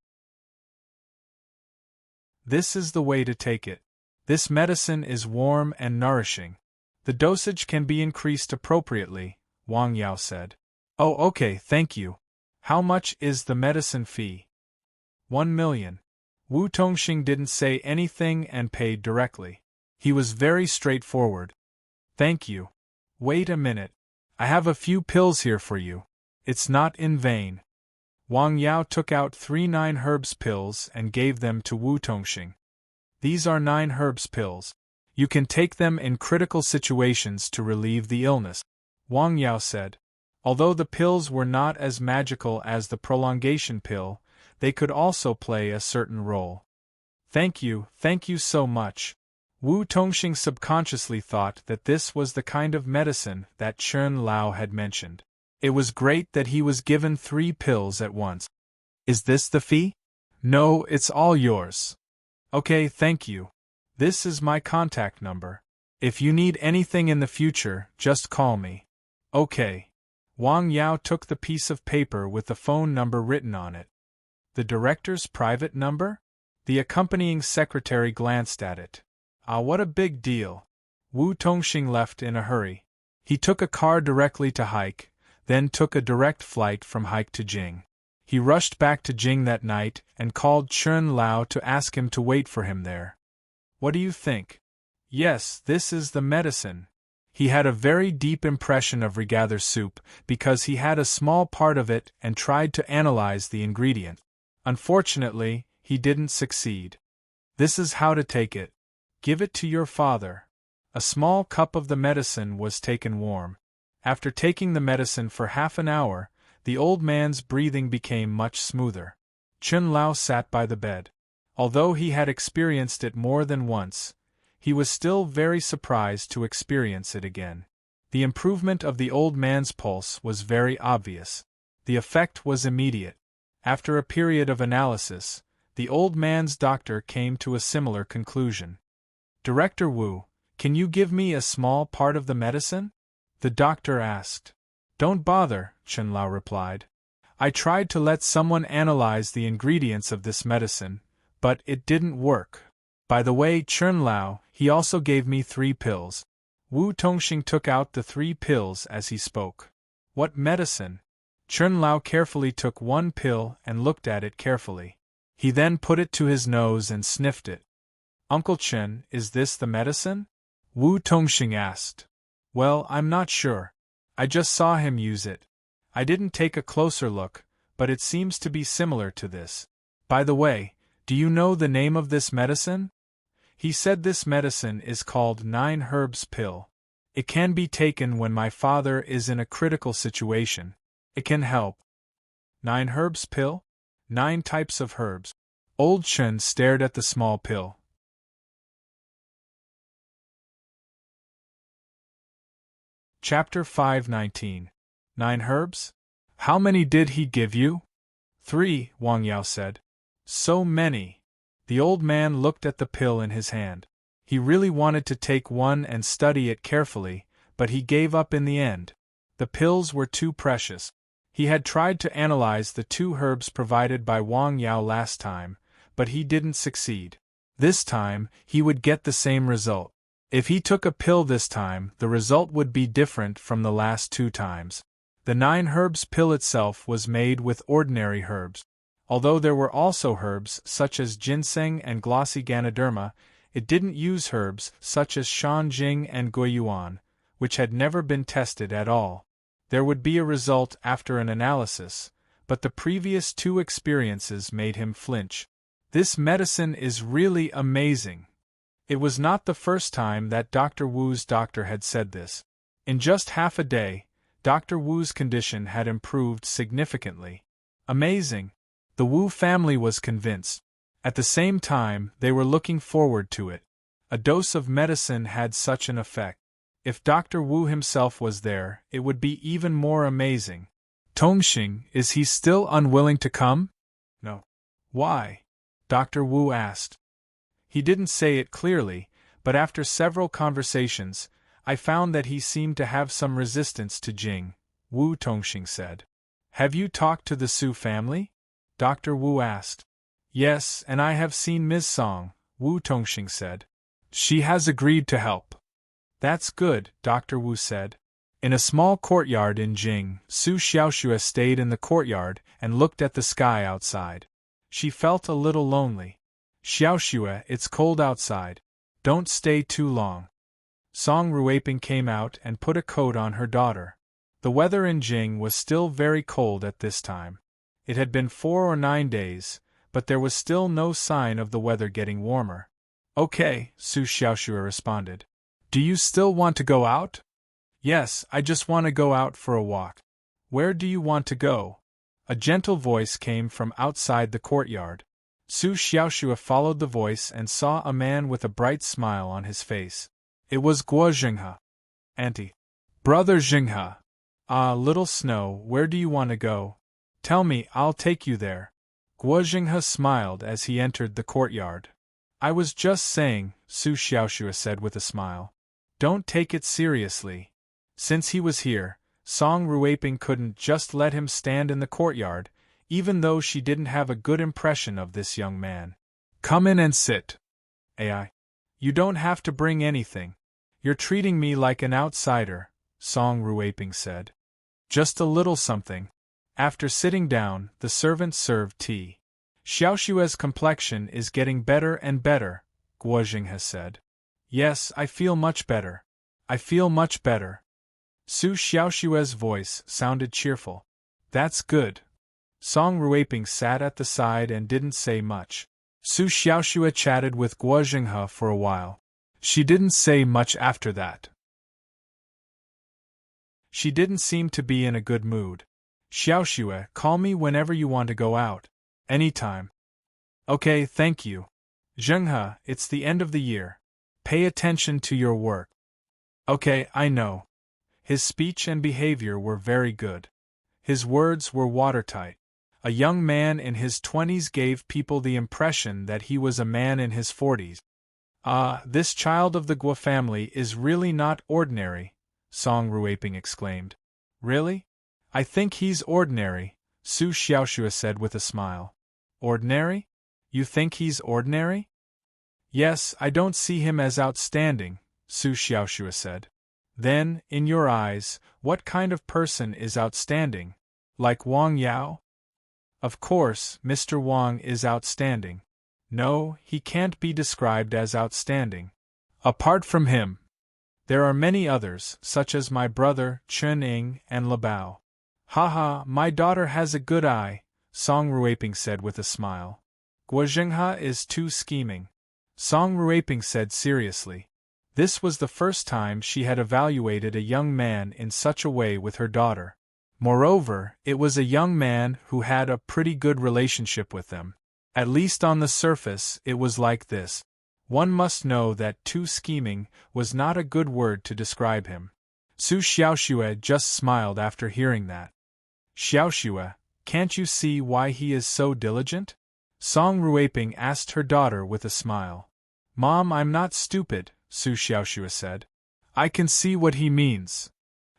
This is the way to take it. This medicine is warm and nourishing. The dosage can be increased appropriately, Wang Yao said. Oh, okay, thank you. How much is the medicine fee? 1 million. Wu Tongxing didn't say anything and paid directly. He was very straightforward. Thank you. Wait a minute. I have a few pills here for you. It's not in vain. Wang Yao took out 3 9 herbs pills and gave them to Wu Tongxing. These are 9 herbs pills. You can take them in critical situations to relieve the illness, Wang Yao said. Although the pills were not as magical as the prolongation pill, they could also play a certain role. Thank you so much. Wu Tongxing subconsciously thought that this was the kind of medicine that Chun Lao had mentioned. It was great that he was given 3 pills at once. Is this the fee? No, it's all yours. Okay, thank you. This is my contact number. If you need anything in the future, just call me. Okay. Wang Yao took the piece of paper with the phone number written on it. The director's private number? The accompanying secretary glanced at it. Ah, what a big deal. Wu Tongxing left in a hurry. He took a car directly to Haik, then took a direct flight from Haik to Jing. He rushed back to Jing that night and called Chun Lao to ask him to wait for him there. What do you think? Yes, this is the medicine. He had a very deep impression of regather soup because he had a small part of it and tried to analyze the ingredient. Unfortunately, he didn't succeed. This is how to take it. Give it to your father. A small cup of the medicine was taken warm. After taking the medicine for half an hour, the old man's breathing became much smoother. Chun Lao sat by the bed. Although he had experienced it more than once, he was still very surprised to experience it again. The improvement of the old man's pulse was very obvious. The effect was immediate. After a period of analysis, the old man's doctor came to a similar conclusion. Director Wu, can you give me a small part of the medicine? The doctor asked. Don't bother, Chun Lao replied. I tried to let someone analyze the ingredients of this medicine, but it didn't work. By the way, Chun Lao, he also gave me 3 pills. Wu Tongxing took out the 3 pills as he spoke. What medicine? Chun Lao carefully took 1 pill and looked at it carefully. He then put it to his nose and sniffed it. Uncle Chen, is this the medicine? Wu Tongxing asked. Well, I'm not sure. I just saw him use it. I didn't take a closer look, but it seems to be similar to this. By the way, do you know the name of this medicine? He said this medicine is called 9 herbs pill. It can be taken when my father is in a critical situation. It can help. 9 herbs pill? 9 types of herbs. Old Chen stared at the small pill. Chapter 519. 9 herbs? How many did he give you? 3, Wang Yao said. So many. The old man looked at the pill in his hand. He really wanted to take one and study it carefully, but he gave up in the end. The pills were too precious. He had tried to analyze the 2 herbs provided by Wang Yao last time, but he didn't succeed. This time, he would get the same result. If he took a pill this time, the result would be different from the last 2 times. The 9 herbs pill itself was made with ordinary herbs. Although there were also herbs such as ginseng and glossy ganoderma, it didn't use herbs such as shanjing and guiyuan, which had never been tested at all. There would be a result after an analysis, but the previous 2 experiences made him flinch. This medicine is really amazing. It was not the first time that Dr. Wu's doctor had said this. In just half a day, Dr. Wu's condition had improved significantly. Amazing. The Wu family was convinced. At the same time, they were looking forward to it. A dose of medicine had such an effect. If Dr. Wu himself was there, it would be even more amazing. Tongxing, is he still unwilling to come? No. Why? Dr. Wu asked. He didn't say it clearly, but after several conversations, I found that he seemed to have some resistance to Jing, Wu Tongxing said. Have you talked to the Su family? Dr. Wu asked. Yes, and I have seen Ms. Song, Wu Tongxing said. She has agreed to help. That's good, Dr. Wu said. In a small courtyard in Jing, Su Xiaoxue stayed in the courtyard and looked at the sky outside. She felt a little lonely. Xiaoxue, it's cold outside. Don't stay too long. Song Ruiping came out and put a coat on her daughter. The weather in Jing was still very cold at this time. It had been 4 or 9 days, but there was still no sign of the weather getting warmer. Okay, Su Xiaoxue responded. Do you still want to go out? Yes, I just want to go out for a walk. Where do you want to go? A gentle voice came from outside the courtyard. Su Xiaoxue followed the voice and saw a man with a bright smile on his face. It was Guo Jinghe. Auntie. Brother Jinghe. Ah, little Snow, where do you want to go? Tell me, I'll take you there. Guo Jinghe smiled as he entered the courtyard. I was just saying, Su Xiaoxue said with a smile. Don't take it seriously. Since he was here, Song Ruiping couldn't just let him stand in the courtyard, even though she didn't have a good impression of this young man. Come in and sit. Ai. You don't have to bring anything. You're treating me like an outsider, Song Ruiping said. Just a little something. After sitting down, the servant served tea. Xiaoxue's complexion is getting better and better, Guo Jinghe said. Yes, I feel much better. I feel much better. Su Xiaoxue's voice sounded cheerful. That's good. Song Ruiping sat at the side and didn't say much. Su Xiaoxue chatted with Guo Jinghe for a while. She didn't say much after that. She didn't seem to be in a good mood. Xiaoxue, call me whenever you want to go out. Anytime. Okay, thank you. Jinghe, it's the end of the year. Pay attention to your work. Okay, I know. His speech and behavior were very good. His words were watertight. A young man in his 20s gave people the impression that he was a man in his 40s. Ah, this child of the Guo family is really not ordinary, Song Ruiping exclaimed. Really? I think he's ordinary, Su Xiaoxue said with a smile. Ordinary? You think he's ordinary? Yes, I don't see him as outstanding, Su Xiaoxue said. Then, in your eyes, what kind of person is outstanding? Like Wang Yao? Of course, Mr. Wang is outstanding. No, he can't be described as outstanding. Apart from him, there are many others, such as my brother, Chen Ying, and Labao. Haha, my daughter has a good eye, Song Ruiping said with a smile. Guo Jinghe is too scheming. Song Ruiping said seriously. This was the first time she had evaluated a young man in such a way with her daughter. Moreover, it was a young man who had a pretty good relationship with them. At least on the surface, it was like this. One must know that too scheming was not a good word to describe him. Su Xiaoxue just smiled after hearing that. Xiaoxue, can't you see why he is so diligent? Song Ruiping asked her daughter with a smile. Mom, I'm not stupid, Su Xiaoxue said. I can see what he means.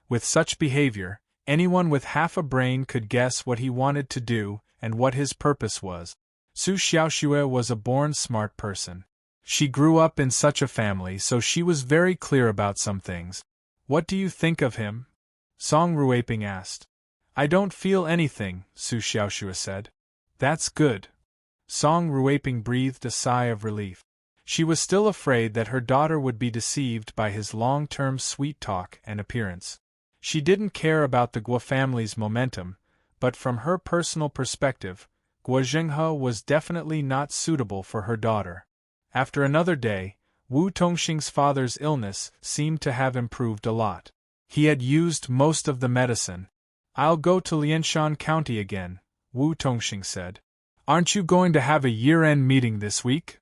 With such behavior, anyone with half a brain could guess what he wanted to do and what his purpose was. Su Xiaoxue was a born smart person. She grew up in such a family, so she was very clear about some things. What do you think of him? Song Ruiping asked. I don't feel anything, Su Xiaoxue said. That's good. Song Ruiping breathed a sigh of relief. She was still afraid that her daughter would be deceived by his long-term sweet talk and appearance. She didn't care about the Guo family's momentum, but from her personal perspective, Guo Zhenghe was definitely not suitable for her daughter. After another day, Wu Tongxing's father's illness seemed to have improved a lot. He had used most of the medicine. "I'll go to Lianshan County again," Wu Tongxing said. "Aren't you going to have a year-end meeting this week?"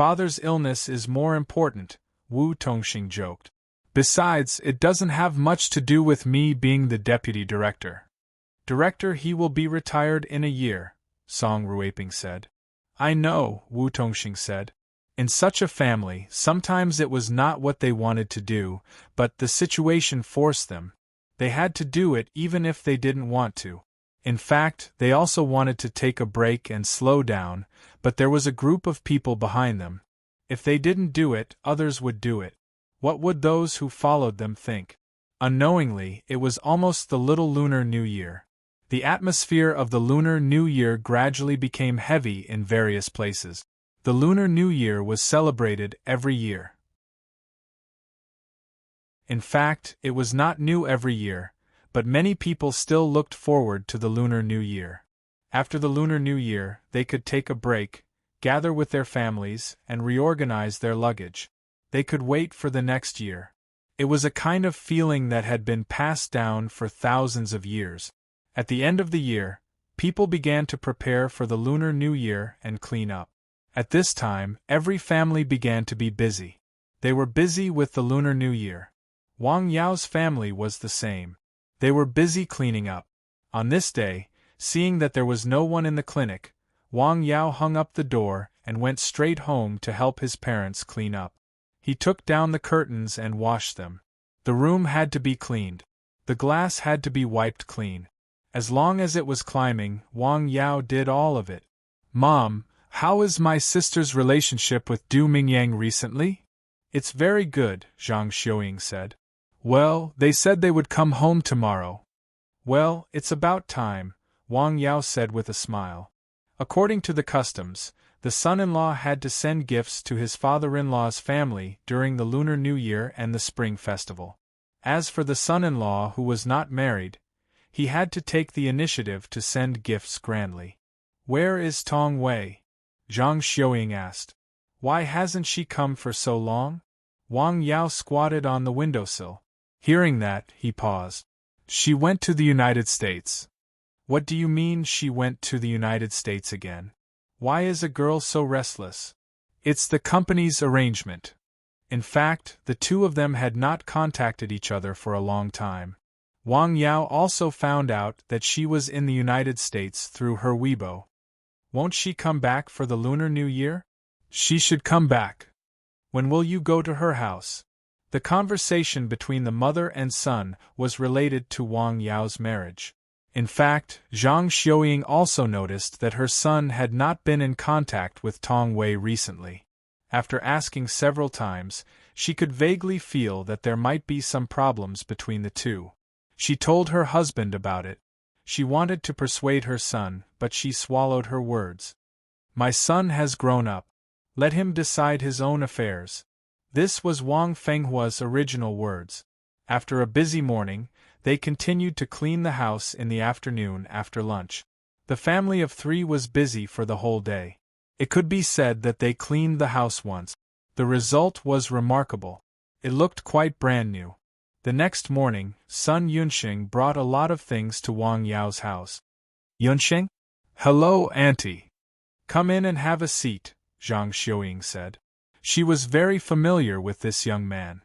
"Father's illness is more important," Wu Tongxing joked. "Besides, it doesn't have much to do with me being the deputy director." "Director, he will be retired in a year," Song Ruiping said. "I know," Wu Tongxing said. In such a family, sometimes it was not what they wanted to do, but the situation forced them. They had to do it even if they didn't want to. In fact, they also wanted to take a break and slow down, but there was a group of people behind them. If they didn't do it, others would do it. What would those who followed them think? Unknowingly, it was almost the little Lunar New Year. The atmosphere of the Lunar New Year gradually became heavy in various places. The Lunar New Year was celebrated every year. In fact, it was not new every year, but many people still looked forward to the Lunar New Year. After the Lunar New Year, they could take a break, gather with their families, and reorganize their luggage. They could wait for the next year. It was a kind of feeling that had been passed down for thousands of years. At the end of the year, people began to prepare for the Lunar New Year and clean up. At this time, every family began to be busy. They were busy with the Lunar New Year. Wang Yao's family was the same. They were busy cleaning up. On this day, seeing that there was no one in the clinic, Wang Yao hung up the door and went straight home to help his parents clean up. He took down the curtains and washed them. The room had to be cleaned. The glass had to be wiped clean. As long as it was climbing, Wang Yao did all of it. "Mom, how is my sister's relationship with Du Mingyang recently?" "It's very good," Zhang Xiuying said. "Well, they said they would come home tomorrow." "Well, it's about time," Wang Yao said with a smile. According to the customs, the son-in-law had to send gifts to his father-in-law's family during the Lunar New Year and the Spring Festival. As for the son-in-law who was not married, he had to take the initiative to send gifts grandly. "Where is Tong Wei?" Zhang Xiuying asked. "Why hasn't she come for so long?" Wang Yao squatted on the windowsill. Hearing that, he paused. "She went to the United States." "What do you mean she went to the United States again? Why is a girl so restless?" "It's the company's arrangement." In fact, the two of them had not contacted each other for a long time. Wang Yao also found out that she was in the United States through her Weibo. "Won't she come back for the Lunar New Year?" "She should come back." "When will you go to her house?" The conversation between the mother and son was related to Wang Yao's marriage. In fact, Zhang Xiuying also noticed that her son had not been in contact with Tong Wei recently. After asking several times, she could vaguely feel that there might be some problems between the two. She told her husband about it. She wanted to persuade her son, but she swallowed her words. "My son has grown up. Let him decide his own affairs." This was Wang Fenghua's original words. After a busy morning, they continued to clean the house in the afternoon after lunch. The family of three was busy for the whole day. It could be said that they cleaned the house once. The result was remarkable. It looked quite brand new. The next morning, son Yunxing brought a lot of things to Wang Yao's house. "Yunxing? Hello, Auntie. Come in and have a seat," Zhang Xiuying said. She was very familiar with this young man.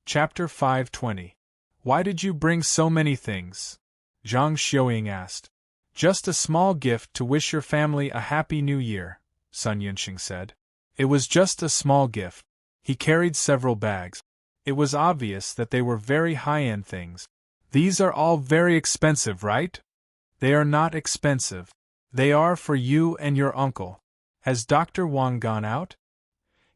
Chapter 520. Why did you bring so many things? Zhang Xiuying asked. "Just a small gift to wish your family a happy new year," Sun Yunxing said. It was just a small gift. He carried several bags. It was obvious that they were very high-end things. "These are all very expensive, right?" "They are not expensive. They are for you and your uncle." "Has Dr. Wang gone out?"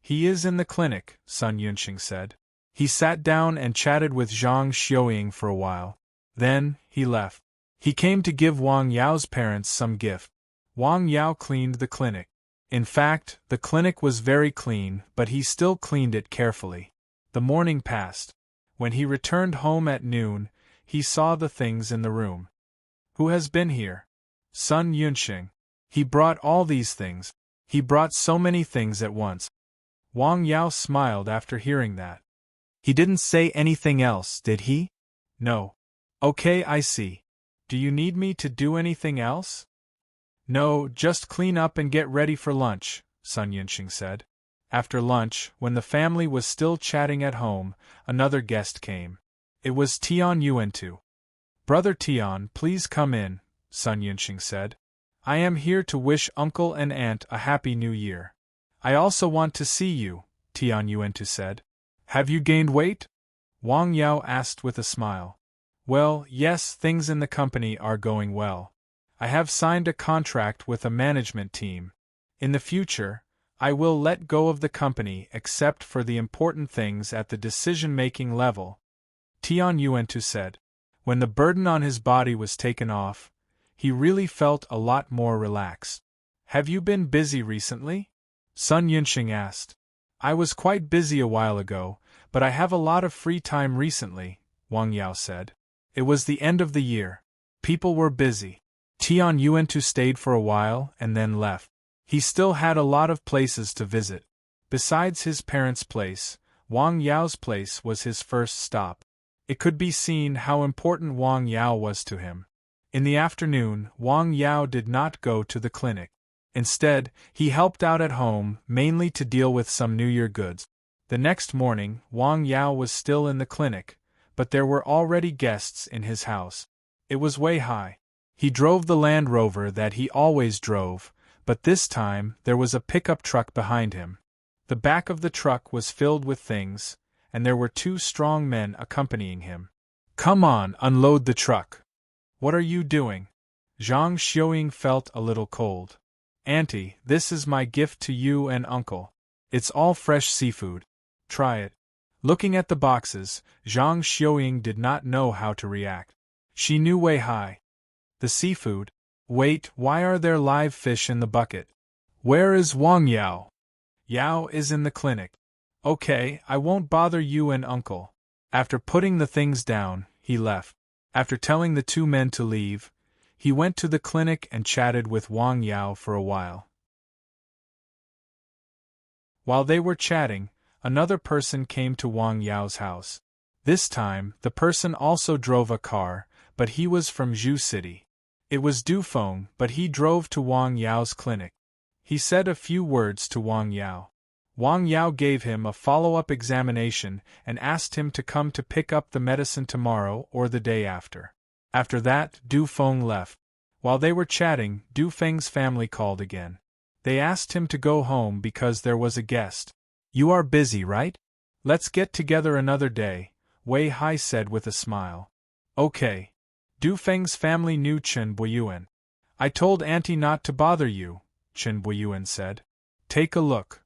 "He is in the clinic," Sun Yunxing said. He sat down and chatted with Zhang Xiuying for a while. Then, he left. He came to give Wang Yao's parents some gift. Wang Yao cleaned the clinic. In fact, the clinic was very clean, but he still cleaned it carefully. The morning passed. When he returned home at noon, he saw the things in the room. Who has been here? Sun Yunxing. He brought all these things. He brought so many things at once. Wang Yao smiled after hearing that. He didn't say anything else, did he? No. Okay, I see. Do you need me to do anything else? No, just clean up and get ready for lunch, Sun Yunxing said. After lunch, when the family was still chatting at home, another guest came. It was Tian Yuantu. Brother Tian, please come in, Sun Yunxing said. I am here to wish uncle and aunt a happy new year. I also want to see you, Tian Yuantu said. Have you gained weight? Wang Yao asked with a smile. Well, yes, things in the company are going well. I have signed a contract with a management team. In the future, I will let go of the company except for the important things at the decision-making level, Tian Yuantu said. When the burden on his body was taken off, he really felt a lot more relaxed. Have you been busy recently? Sun Yunxing asked. I was quite busy a while ago, but I have a lot of free time recently, Wang Yao said. It was the end of the year. People were busy. Tian Yuantu stayed for a while and then left. He still had a lot of places to visit. Besides his parents' place, Wang Yao's place was his first stop. It could be seen how important Wang Yao was to him. In the afternoon, Wang Yao did not go to the clinic. Instead, he helped out at home, mainly to deal with some New Year goods. The next morning, Wang Yao was still in the clinic, but there were already guests in his house. It was Wei Hai. He drove the Land Rover that he always drove, but this time there was a pickup truck behind him. The back of the truck was filled with things, and there were two strong men accompanying him. Come on, unload the truck. What are you doing? Zhang Xiuying felt a little cold. Auntie, this is my gift to you and uncle. It's all fresh seafood. Try it. Looking at the boxes, Zhang Xiuying did not know how to react. She knew Wei Hai. The seafood? Wait, why are there live fish in the bucket? Where is Wang Yao? Yao is in the clinic. Okay, I won't bother you and uncle. After putting the things down, he left. After telling the two men to leave, he went to the clinic and chatted with Wang Yao for a while. While they were chatting, another person came to Wang Yao's house. This time, the person also drove a car, but he was from Zhu City. It was Du Feng, but he drove to Wang Yao's clinic. He said a few words to Wang Yao. Wang Yao gave him a follow-up examination and asked him to come to pick up the medicine tomorrow or the day after. After that, Du Feng left. While they were chatting, Du Feng's family called again. They asked him to go home because there was a guest. You are busy, right? Let's get together another day, Wei Hai said with a smile. Okay. Du Feng's family knew Chen Buiyuan. I told Auntie not to bother you, Chen Buiyuan said. Take a look.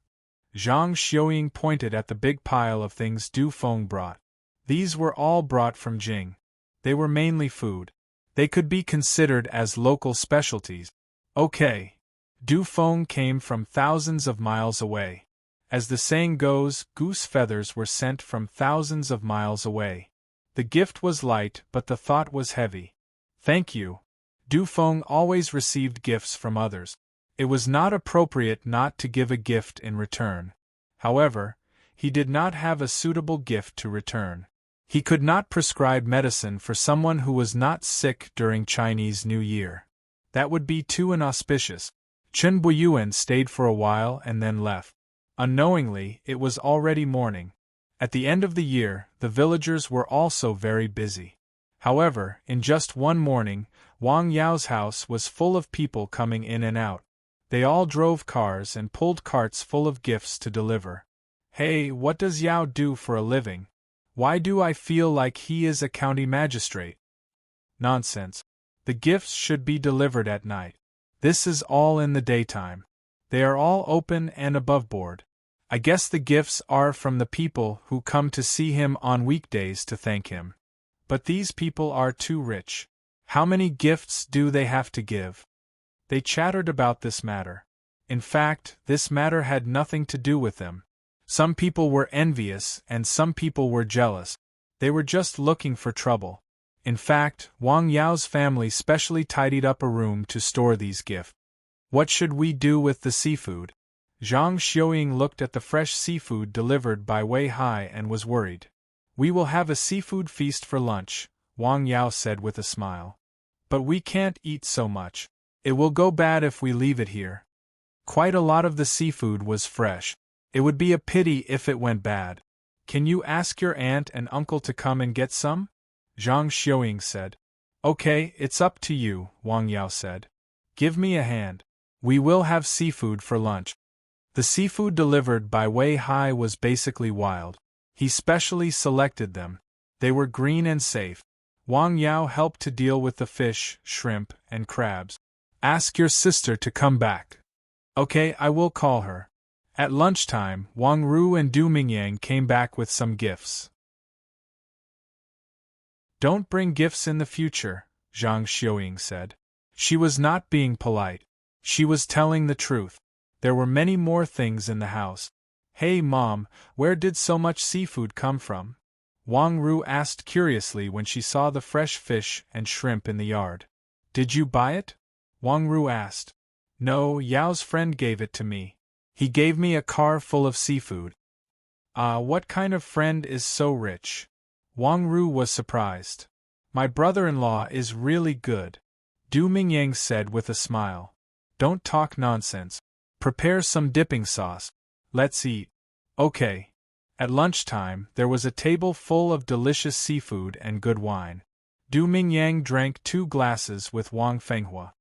Zhang Xiuying pointed at the big pile of things Du Feng brought. These were all brought from Jing. They were mainly food. They could be considered as local specialties. Okay. Du Feng came from thousands of miles away. As the saying goes, goose feathers were sent from thousands of miles away. The gift was light, but the thought was heavy. Thank you. Du Feng always received gifts from others. It was not appropriate not to give a gift in return. However, he did not have a suitable gift to return. He could not prescribe medicine for someone who was not sick during Chinese New Year. That would be too inauspicious. Chen Buiyuan stayed for a while and then left. Unknowingly, it was already morning. At the end of the year, the villagers were also very busy. However, in just one morning, Wang Yao's house was full of people coming in and out. They all drove cars and pulled carts full of gifts to deliver. Hey, what does Yao do for a living? Why do I feel like he is a county magistrate? Nonsense. The gifts should be delivered at night. This is all in the daytime. They are all open and above board. I guess the gifts are from the people who come to see him on weekdays to thank him. But these people are too rich. How many gifts do they have to give? They chattered about this matter. In fact, this matter had nothing to do with them. Some people were envious and some people were jealous. They were just looking for trouble. In fact, Wang Yao's family specially tidied up a room to store these gifts. What should we do with the seafood? Zhang Xiuying looked at the fresh seafood delivered by Wei Hai and was worried. We will have a seafood feast for lunch, Wang Yao said with a smile. But we can't eat so much. It will go bad if we leave it here. Quite a lot of the seafood was fresh. It would be a pity if it went bad. Can you ask your aunt and uncle to come and get some? Zhang Xiuying said. Okay, it's up to you, Wang Yao said. Give me a hand. We will have seafood for lunch. The seafood delivered by Wei Hai was basically wild. He specially selected them. They were green and safe. Wang Yao helped to deal with the fish, shrimp, and crabs. Ask your sister to come back. Okay, I will call her. At lunchtime, Wang Ru and Du Mingyang came back with some gifts. Don't bring gifts in the future, Zhang Xiuying said. She was not being polite. She was telling the truth. There were many more things in the house. Hey Mom, where did so much seafood come from? Wang Ru asked curiously when she saw the fresh fish and shrimp in the yard. Did you buy it? Wang Ru asked. No, Yao's friend gave it to me. He gave me a car full of seafood. What kind of friend is so rich? Wang Ru was surprised. My brother-in-law is really good, Du Mingyang said with a smile. Don't talk nonsense. Prepare some dipping sauce. Let's eat. Okay. At lunchtime, there was a table full of delicious seafood and good wine. Du Mingyang drank 2 glasses with Wang Fenghua.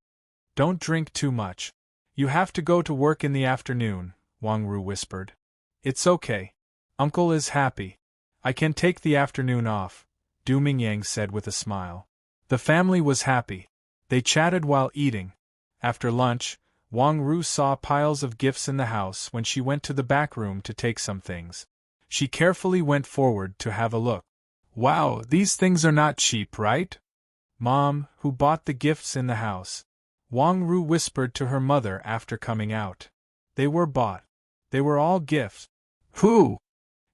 Don't drink too much. You have to go to work in the afternoon, Wang Ru whispered. It's okay. Uncle is happy. I can take the afternoon off, Du Mingyang said with a smile. The family was happy. They chatted while eating. After lunch, Wang Ru saw piles of gifts in the house when she went to the back room to take some things. She carefully went forward to have a look. Wow, these things are not cheap, right? Mom, who bought the gifts in the house? Wang Ru whispered to her mother after coming out. They were bought. They were all gifts. Who?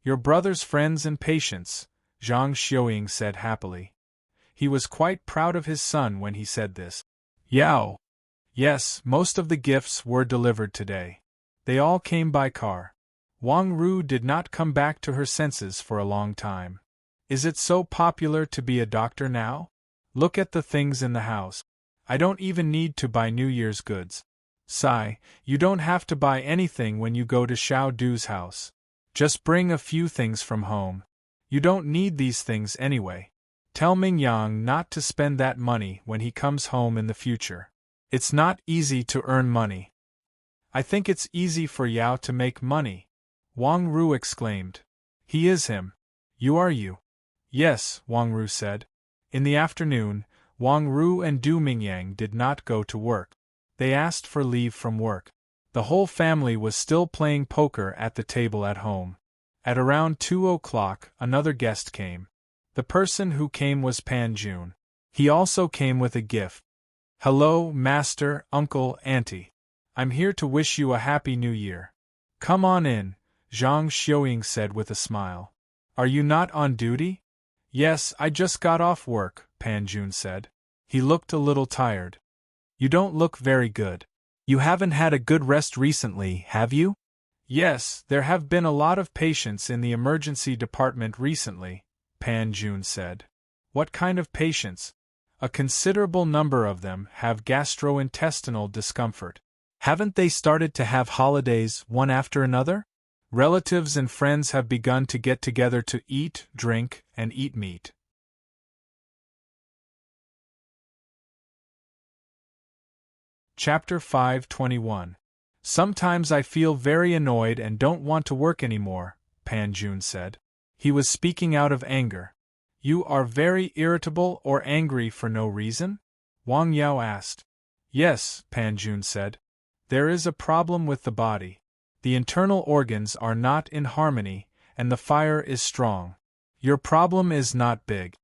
Your brother's friends and patients, Zhang Xiuying said happily. He was quite proud of his son when he said this. Yao. Yes, most of the gifts were delivered today. They all came by car. Wang Ru did not come back to her senses for a long time. Is it so popular to be a doctor now? Look at the things in the house. I don't even need to buy New Year's goods. Sai, you don't have to buy anything when you go to Xiao Du's house. Just bring a few things from home. You don't need these things anyway. Tell Mingyang not to spend that money when he comes home in the future. It's not easy to earn money. I think it's easy for Yao to make money, Wang Ru exclaimed. He is him. You are you. Yes, Wang Ru said. In the afternoon, Wang Ru and Du Mingyang did not go to work. They asked for leave from work. The whole family was still playing poker at the table at home. At around 2 o'clock, another guest came. The person who came was Pan Jun. He also came with a gift. Hello, Master, Uncle, Auntie. I'm here to wish you a Happy New Year. Come on in, Zhang Xiuying said with a smile. Are you not on duty? Yes, I just got off work, Pan Jun said. He looked a little tired. You don't look very good. You haven't had a good rest recently, have you? Yes, there have been a lot of patients in the emergency department recently, Pan Jun said. What kind of patients? A considerable number of them have gastrointestinal discomfort. Haven't they started to have holidays one after another? Relatives and friends have begun to get together to eat, drink, and eat meat. Chapter 521. Sometimes I feel very annoyed and don't want to work anymore, Pan Jun said. He was speaking out of anger. You are very irritable or angry for no reason? Wang Yao asked. Yes, Pan Jun said. There is a problem with the body. The internal organs are not in harmony, and the fire is strong. Your problem is not big.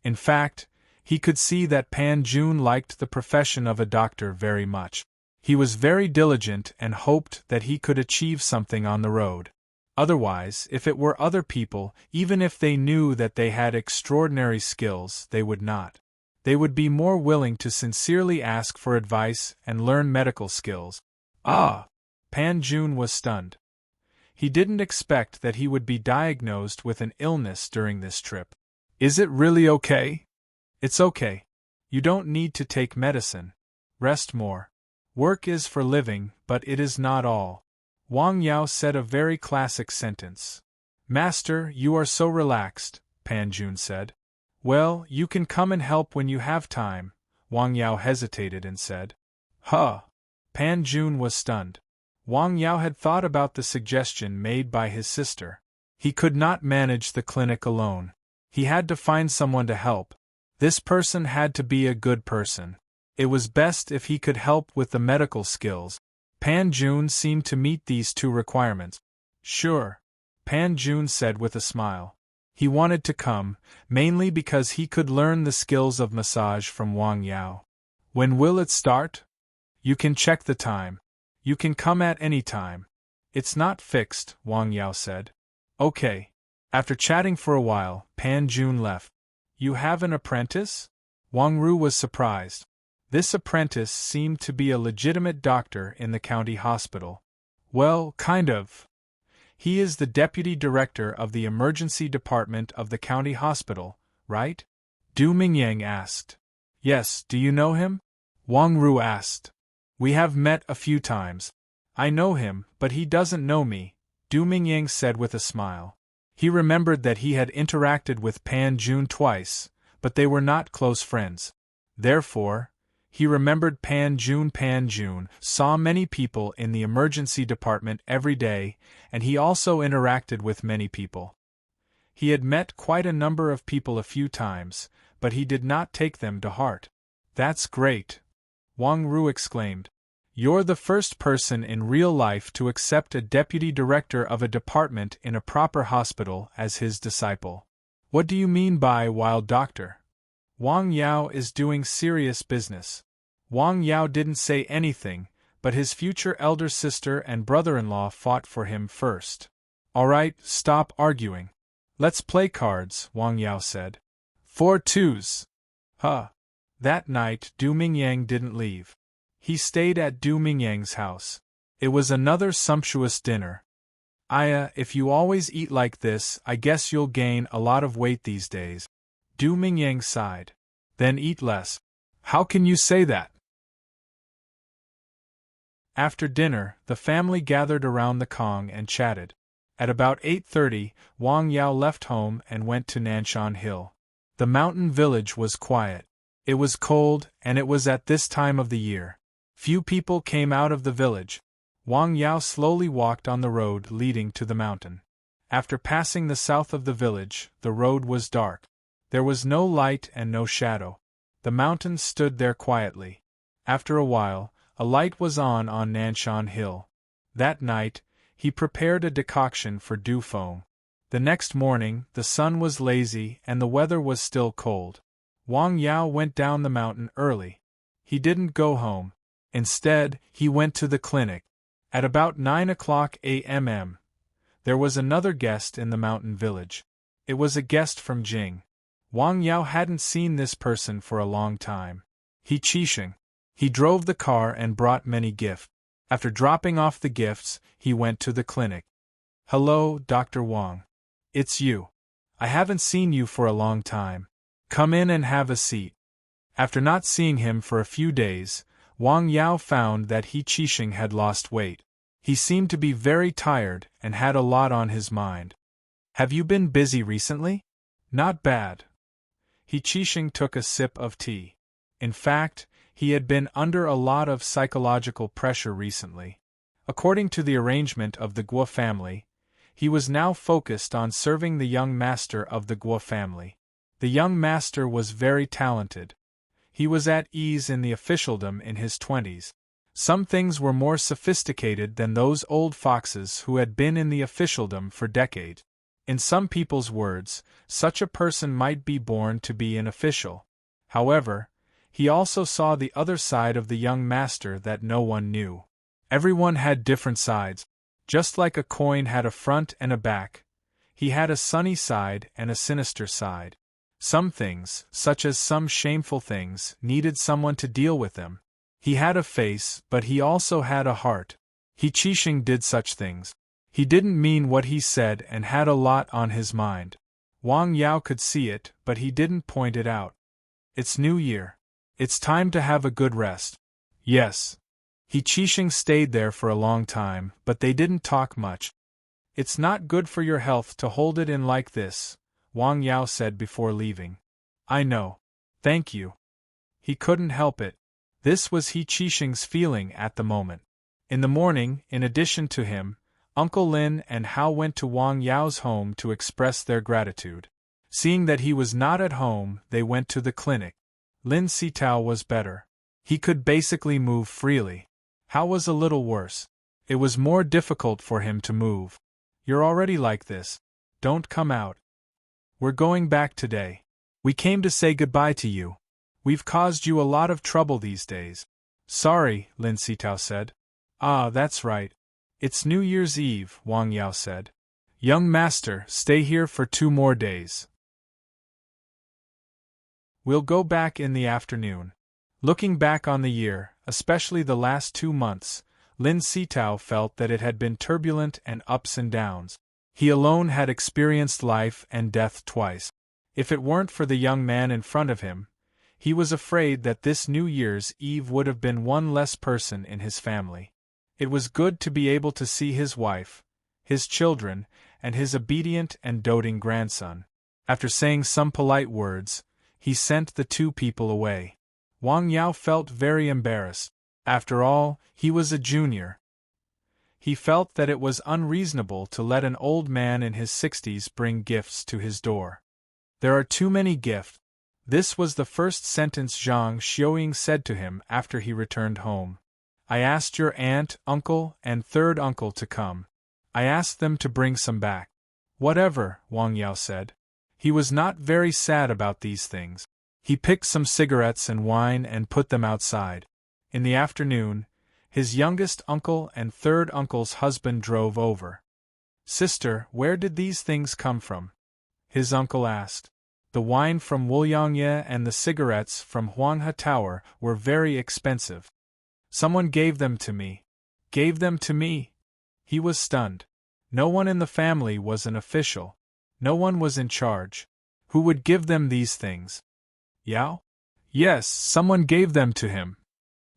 In fact, He could see that Pan Jun liked the profession of a doctor very much. He was very diligent and hoped that he could achieve something on the road. Otherwise, if it were other people, even if they knew that they had extraordinary skills, they would not. They would be more willing to sincerely ask for advice and learn medical skills. Ah! Pan Jun was stunned. He didn't expect that he would be diagnosed with an illness during this trip. Is it really okay? It's okay. You don't need to take medicine. Rest more. Work is for living, but it is not all. Wang Yao said a very classic sentence. Master, you are so relaxed, Pan Jun said. Well, you can come and help when you have time, Wang Yao hesitated and said. Huh! Pan Jun was stunned. Wang Yao had thought about the suggestion made by his sister. He could not manage the clinic alone. He had to find someone to help. This person had to be a good person. It was best if he could help with the medical skills. Pan Jun seemed to meet these two requirements. Sure, Pan Jun said with a smile. He wanted to come, mainly because he could learn the skills of massage from Wang Yao. When will it start? You can check the time. You can come at any time. It's not fixed, Wang Yao said. Okay. After chatting for a while, Pan Jun left. You have an apprentice? Wang Ru was surprised. This apprentice seemed to be a legitimate doctor in the county hospital. Well, kind of. He is the deputy director of the emergency department of the county hospital, right? Du Mingyang asked. Yes, do you know him? Wang Ru asked. We have met a few times. I know him, but he doesn't know me, Du Mingyang said with a smile. He remembered that he had interacted with Pan Jun twice, but they were not close friends. Therefore, he remembered Pan Jun. Pan Jun saw many people in the emergency department every day, and he also interacted with many people. He had met quite a number of people a few times, but he did not take them to heart. That's great! Wang Ru exclaimed. You're the first person in real life to accept a deputy director of a department in a proper hospital as his disciple. What do you mean by wild doctor? Wang Yao is doing serious business. Wang Yao didn't say anything, but his future elder sister and brother-in-law fought for him first. All right, stop arguing. Let's play cards, Wang Yao said. 4 twos. Huh. That night, Du Mingyang didn't leave. He stayed at Du Mingyang's house. It was another sumptuous dinner. Aya, if you always eat like this, I guess you'll gain a lot of weight these days. Du Mingyang sighed. Then eat less. How can you say that? After dinner, the family gathered around the Kong and chatted. At about 8:30, Wang Yao left home and went to Nanshan Hill. The mountain village was quiet. It was cold, and it was at this time of the year. Few people came out of the village. Wang Yao slowly walked on the road leading to the mountain. After passing the south of the village, the road was dark. There was no light and no shadow. The mountains stood there quietly. After a while, a light was on Nanshan Hill. That night, he prepared a decoction for Du Feng. The next morning, the sun was lazy and the weather was still cold. Wang Yao went down the mountain early. He didn't go home. Instead, he went to the clinic. At about 9:00 a.m., there was another guest in the mountain village. It was a guest from Jing. Wang Yao hadn't seen this person for a long time. He Qixing. He drove the car and brought many gifts. After dropping off the gifts, he went to the clinic. Hello, Dr. Wang. It's you. I haven't seen you for a long time. Come in and have a seat. After not seeing him for a few days, Wang Yao found that He Qixing had lost weight. He seemed to be very tired and had a lot on his mind. Have you been busy recently? Not bad. He Qixing took a sip of tea. In fact, he had been under a lot of psychological pressure recently. According to the arrangement of the Guo family, he was now focused on serving the young master of the Guo family. The young master was very talented. He was at ease in the officialdom in his 20s. Some things were more sophisticated than those old foxes who had been in the officialdom for decades. In some people's words, such a person might be born to be an official. However, he also saw the other side of the young master that no one knew. Everyone had different sides. Just like a coin had a front and a back, he had a sunny side and a sinister side. Some things, such as some shameful things, needed someone to deal with them. He had a face, but he also had a heart. He Qixing did such things. He didn't mean what he said and had a lot on his mind. Wang Yao could see it, but he didn't point it out. It's New Year. It's time to have a good rest. Yes. He Qixing stayed there for a long time, but they didn't talk much. It's not good for your health to hold it in like this, Wang Yao said before leaving. I know. Thank you. He couldn't help it. This was He Qixing's feeling at the moment. In the morning, in addition to him, Uncle Lin and Hao went to Wang Yao's home to express their gratitude. Seeing that he was not at home, they went to the clinic. Lin Sitao was better. He could basically move freely. Hao was a little worse. It was more difficult for him to move. You're already like this. Don't come out. We're going back today. We came to say goodbye to you. We've caused you a lot of trouble these days. Sorry, Lin Sitao said. Ah, that's right. It's New Year's Eve, Wang Yao said. Young master, stay here for 2 more days. We'll go back in the afternoon. Looking back on the year, especially the last 2 months, Lin Sitao felt that it had been turbulent and ups and downs. He alone had experienced life and death twice. If it weren't for the young man in front of him, he was afraid that this New Year's Eve would have been one less person in his family. It was good to be able to see his wife, his children, and his obedient and doting grandson. After saying some polite words, he sent the 2 people away. Wang Yao felt very embarrassed. After all, he was a junior. He felt that it was unreasonable to let an old man in his 60s bring gifts to his door. There are too many gifts. This was the first sentence Zhang Xiuying said to him after he returned home. I asked your aunt, uncle, and third uncle to come. I asked them to bring some back. Whatever, Wang Yao said. He was not very sad about these things. He picked some cigarettes and wine and put them outside. In the afternoon, his youngest uncle and third uncle's husband drove over. Sister, where did these things come from? His uncle asked. The wine from Wuliangye and the cigarettes from Huanghe Tower were very expensive. Someone gave them to me. Gave them to me? He was stunned. No one in the family was an official. No one was in charge. Who would give them these things? Yao? Yes, someone gave them to him.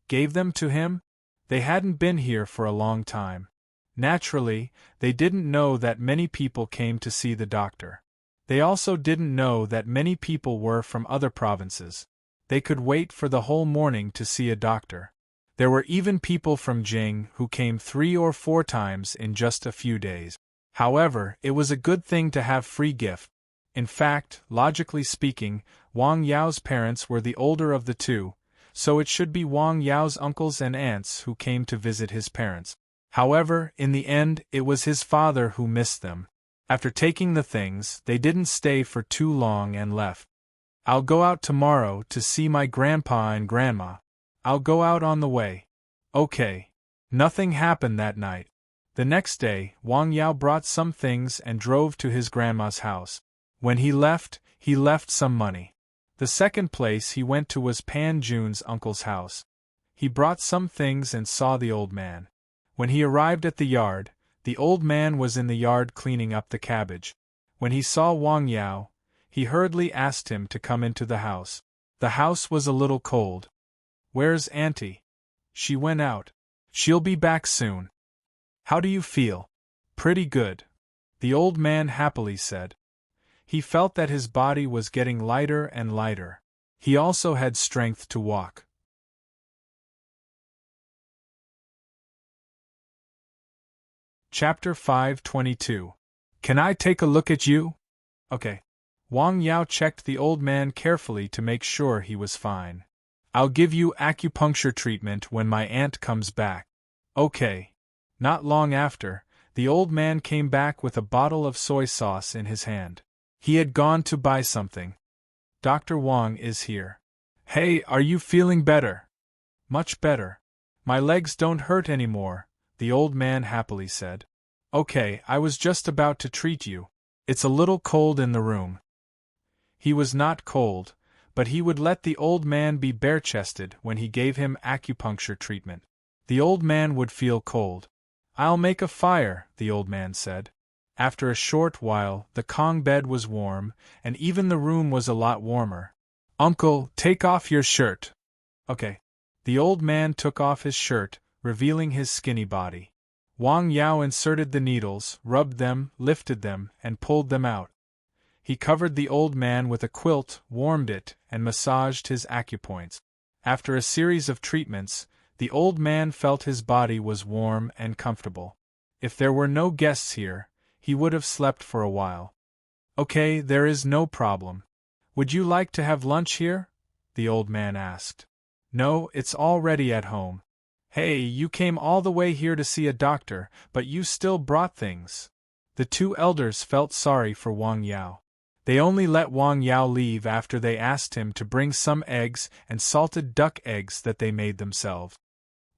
Gave them to him? They hadn't been here for a long time. Naturally, they didn't know that many people came to see the doctor. They also didn't know that many people were from other provinces. They could wait for the whole morning to see a doctor. There were even people from Jing who came 3 or 4 times in just a few days. However, it was a good thing to have free gift. In fact, logically speaking, Wang Yao's parents were the older of the 2, so it should be Wang Yao's uncles and aunts who came to visit his parents. However, in the end, it was his father who missed them. After taking the things, they didn't stay for too long and left. I'll go out tomorrow to see my grandpa and grandma. I'll go out on the way. Okay. Nothing happened that night. The next day, Wang Yao brought some things and drove to his grandma's house. When he left some money. The second place he went to was Pan Jun's uncle's house. He brought some things and saw the old man. When he arrived at the yard, the old man was in the yard cleaning up the cabbage. When he saw Wang Yao, he hurriedly asked him to come into the house. The house was a little cold. Where's Auntie? She went out. She'll be back soon. How do you feel? Pretty good. The old man happily said. He felt that his body was getting lighter and lighter. He also had strength to walk. Chapter 522. Can I take a look at you? Okay. Wang Yao checked the old man carefully to make sure he was fine. I'll give you acupuncture treatment when my aunt comes back. Okay. Not long after, the old man came back with a bottle of soy sauce in his hand. He had gone to buy something. Dr. Wang is here. Hey, are you feeling better? Much better. My legs don't hurt anymore, the old man happily said. Okay, I was just about to treat you. It's a little cold in the room. He was not cold, but he would let the old man be bare-chested when he gave him acupuncture treatment. The old man would feel cold. I'll make a fire, the old man said. After a short while, the Kong bed was warm, and even the room was a lot warmer. Uncle, take off your shirt. Okay. The old man took off his shirt, revealing his skinny body. Wang Yao inserted the needles, rubbed them, lifted them, and pulled them out. He covered the old man with a quilt, warmed it, and massaged his acupoints. After a series of treatments, the old man felt his body was warm and comfortable. If there were no guests here, he would have slept for a while. Okay, there is no problem. Would you like to have lunch here? The old man asked. No, it's all ready at home. Hey, you came all the way here to see a doctor, but you still brought things. The two elders felt sorry for Wang Yao. They only let Wang Yao leave after they asked him to bring some eggs and salted duck eggs that they made themselves.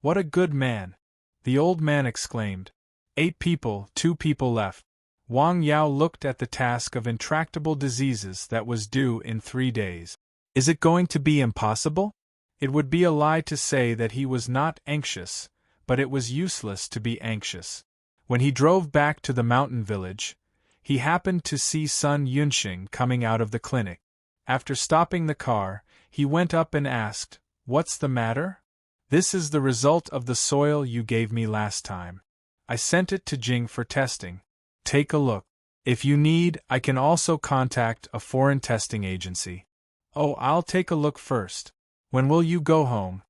What a good man! The old man exclaimed. 8 people, 2 people left. Wang Yao looked at the task of intractable diseases that was due in 3 days. Is it going to be impossible? It would be a lie to say that he was not anxious, but it was useless to be anxious. When he drove back to the mountain village, he happened to see Sun Yunxing coming out of the clinic. After stopping the car, he went up and asked, "What's the matter?" "This is the result of the soil you gave me last time. I sent it to Jing for testing. Take a look. If you need, I can also contact a foreign testing agency." "Oh, I'll take a look first. When will you go home?"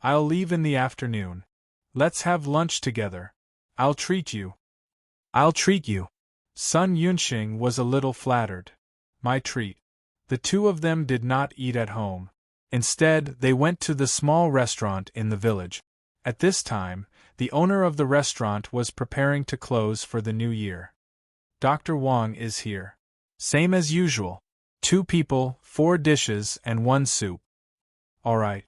"I'll leave in the afternoon. Let's have lunch together. I'll treat you." "I'll treat you." Sun Yunxing was a little flattered. My treat. The two of them did not eat at home. Instead, they went to the small restaurant in the village. At this time, the owner of the restaurant was preparing to close for the new year. "Dr. Wang is here." "Same as usual. 2 people, 4 dishes, and 1 soup." "All right."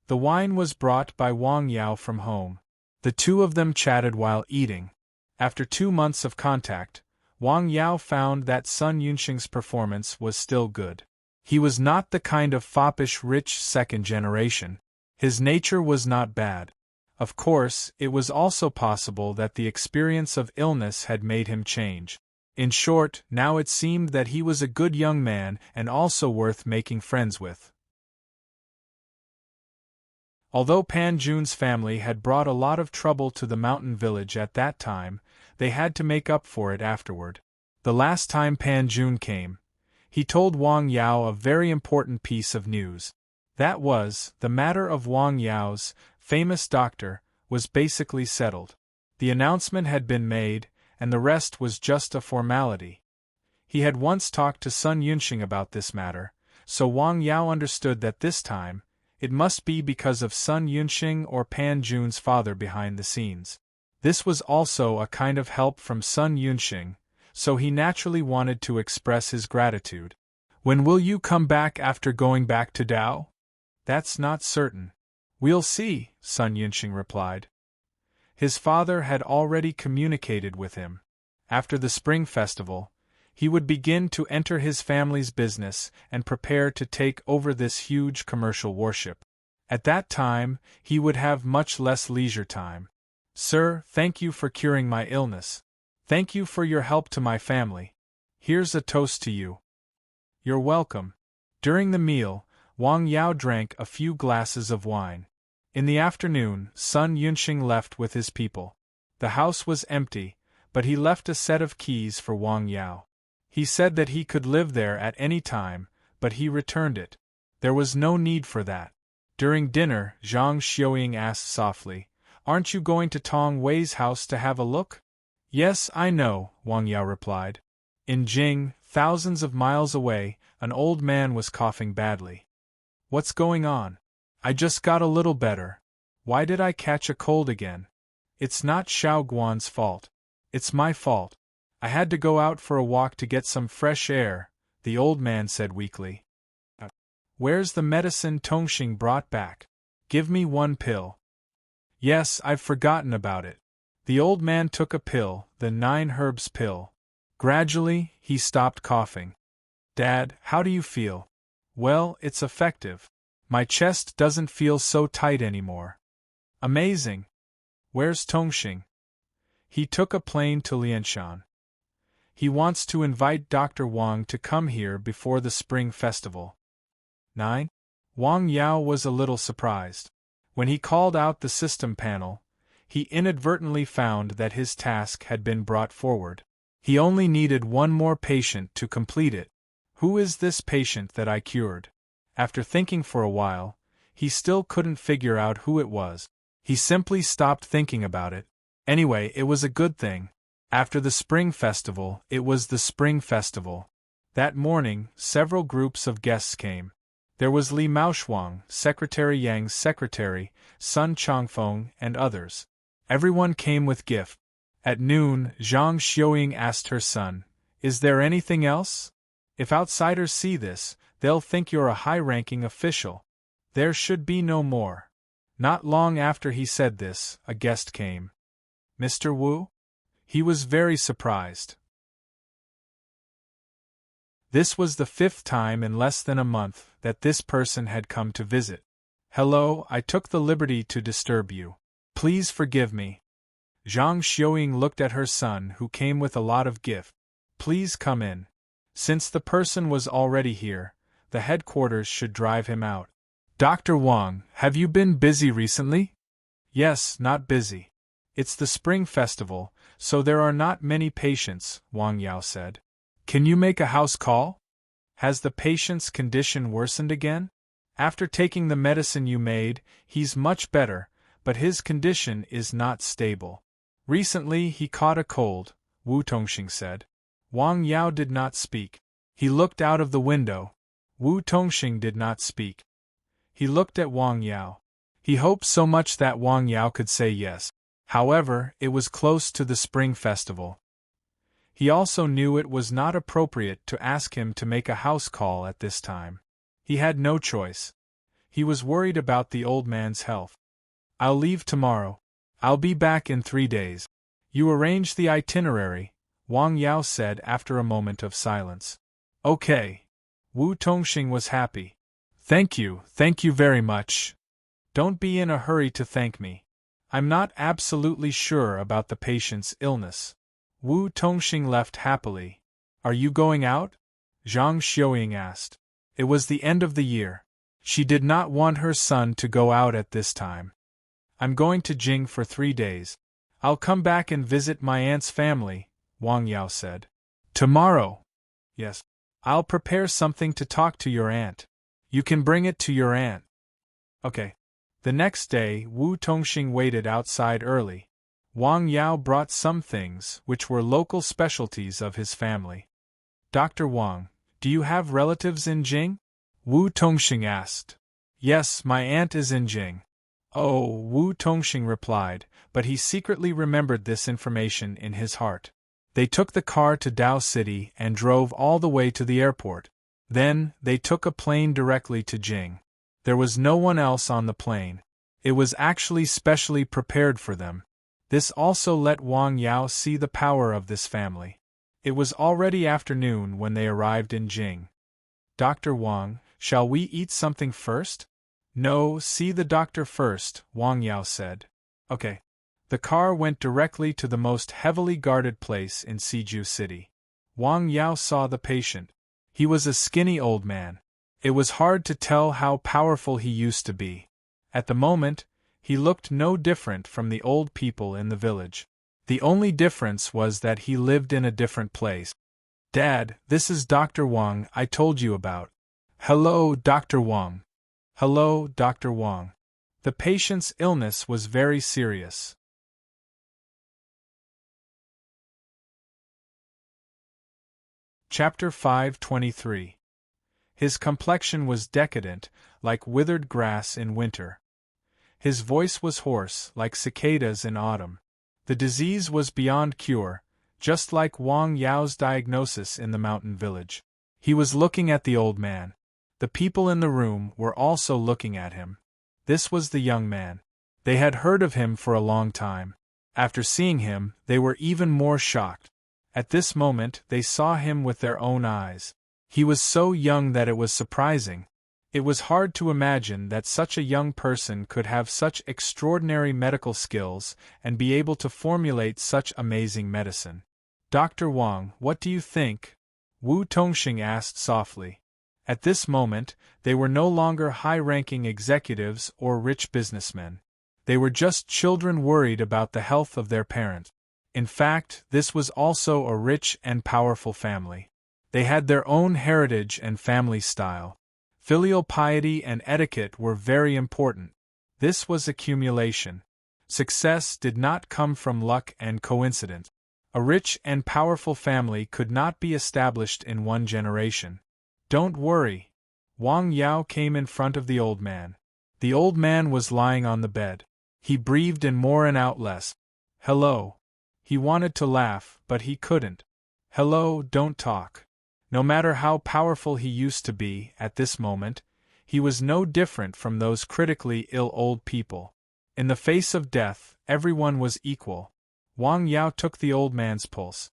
The wine was brought by Wang Yao from home. The two of them chatted while eating. After 2 months of contact, Wang Yao found that Sun Yunxing's performance was still good. He was not the kind of foppish rich second generation. His nature was not bad. Of course, it was also possible that the experience of illness had made him change. In short, now it seemed that he was a good young man and also worth making friends with. Although Pan Jun's family had brought a lot of trouble to the mountain village at that time, they had to make up for it afterward. The last time Pan Jun came, he told Wang Yao a very important piece of news. That was, the matter of Wang Yao's famous doctor was basically settled. The announcement had been made, and the rest was just a formality. He had once talked to Sun Yunxing about this matter, so Wang Yao understood that this time, it must be because of Sun Yunxing or Pan Jun's father behind the scenes. This was also a kind of help from Sun Yunxing, so he naturally wanted to express his gratitude. "When will you come back after going back to Dao?" "That's not certain. We'll see," Sun Yunxing replied. His father had already communicated with him. After the Spring Festival, he would begin to enter his family's business and prepare to take over this huge commercial warship. At that time, he would have much less leisure time. "Sir, thank you for curing my illness. Thank you for your help to my family. Here's a toast to you." "You're welcome." During the meal, Wang Yao drank a few glasses of wine. In the afternoon, Sun Yunxing left with his people. The house was empty, but he left a set of keys for Wang Yao. He said that he could live there at any time, but he returned it. There was no need for that. During dinner, Zhang Xiuying asked softly, "Aren't you going to Tong Wei's house to have a look?" "Yes, I know," Wang Yao replied. In Jing, thousands of miles away, an old man was coughing badly. "What's going on?" "I just got a little better. Why did I catch a cold again?" "It's not Xiao Guan's fault. It's my fault. I had to go out for a walk to get some fresh air," the old man said weakly. Where's the medicine Tongxing brought back? Give me one pill. Yes, I've forgotten about it. The old man took a pill, the 9 herbs pill. Gradually, he stopped coughing. Dad, how do you feel? Well, it's effective. My chest doesn't feel so tight anymore. Amazing. Where's Tongxing? He took a plane to Lianshan. He wants to invite Dr. Wang to come here before the spring festival. 9. Wang Yao was a little surprised. When he called out the system panel, he inadvertently found that his task had been brought forward. He only needed one more patient to complete it. Who is this patient that I cured? After thinking for a while, he still couldn't figure out who it was. He simply stopped thinking about it. Anyway, it was a good thing. After the spring festival, it was the spring festival. That morning, several groups of guests came. There was Li Maoshuang, Secretary Yang's secretary, Sun Changfeng, and others. Everyone came with gift. At noon, Zhang Xiuying asked her son, "Is there anything else? If outsiders see this, they'll think you're a high-ranking official. There should be no more." Not long after he said this, a guest came. Mr. Wu? He was very surprised. This was the 5th time in less than a month that this person had come to visit. "Hello, I took the liberty to disturb you. Please forgive me." Zhang Xiuying looked at her son, who came with a lot of gift. "Please come in." Since the person was already here, the headquarters should drive him out. "Dr. Wang, have you been busy recently?" "Yes, not busy. It's the spring festival, so there are not many patients," Wang Yao said. "Can you make a house call? Has the patient's condition worsened again? After taking the medicine you made, he's much better, but his condition is not stable. Recently he caught a cold," Wu Tongxing said. Wang Yao did not speak. He looked out of the window. Wu Tongxing did not speak. He looked at Wang Yao. He hoped so much that Wang Yao could say yes. However, it was close to the spring festival. He also knew it was not appropriate to ask him to make a house call at this time. He had no choice. He was worried about the old man's health. "I'll leave tomorrow. I'll be back in 3 days. You arrange the itinerary," Wang Yao said after a moment of silence. "Okay." Wu Tongxing was happy. Thank you very much. Don't be in a hurry to thank me. I'm not absolutely sure about the patient's illness." Wu Tongxing left happily. "Are you going out?" Zhang Xiuying asked. It was the end of the year. She did not want her son to go out at this time. "I'm going to Jing for 3 days. I'll come back and visit my aunt's family," Wang Yao said. "Tomorrow?" "Yes. I'll prepare something to talk to your aunt. You can bring it to your aunt." "Okay." The next day, Wu Tongxing waited outside early. Wang Yao brought some things which were local specialties of his family. "Dr. Wang, do you have relatives in Jing?" Wu Tongxing asked. "Yes, my aunt is in Jing." "Oh," Wu Tongxing replied, but he secretly remembered this information in his heart. They took the car to Dao City and drove all the way to the airport. Then, they took a plane directly to Jing. There was no one else on the plane. It was actually specially prepared for them. This also let Wang Yao see the power of this family. It was already afternoon when they arrived in Jing. "Dr. Wang, shall we eat something first?" "No, see the doctor first," Wang Yao said. "Okay." The car went directly to the most heavily guarded place in Siju City. Wang Yao saw the patient. He was a skinny old man. It was hard to tell how powerful he used to be. At the moment, he looked no different from the old people in the village. The only difference was that he lived in a different place. "Dad, this is Dr. Wang I told you about." "Hello, Dr. Wang." "Hello, Dr. Wang." The patient's illness was very serious. Chapter 523. His complexion was decadent, like withered grass in winter. His voice was hoarse, like cicadas in autumn. The disease was beyond cure, just like Wang Yao's diagnosis in the mountain village. He was looking at the old man. The people in the room were also looking at him. This was the young man. They had heard of him for a long time. After seeing him, they were even more shocked. At this moment, they saw him with their own eyes. He was so young that it was surprising. It was hard to imagine that such a young person could have such extraordinary medical skills and be able to formulate such amazing medicine. "Dr. Wang, what do you think?" Wu Tongxing asked softly. At this moment, they were no longer high-ranking executives or rich businessmen. They were just children worried about the health of their parent. In fact, this was also a rich and powerful family. They had their own heritage and family style. Filial piety and etiquette were very important. This was accumulation. Success did not come from luck and coincidence. A rich and powerful family could not be established in one generation. "Don't worry." Wang Yao came in front of the old man. The old man was lying on the bed. He breathed in more and out less. "Hello." He wanted to laugh, but he couldn't. "Hello, don't talk." No matter how powerful he used to be, at this moment, he was no different from those critically ill old people. In the face of death, everyone was equal. Wang Yao took the old man's pulse.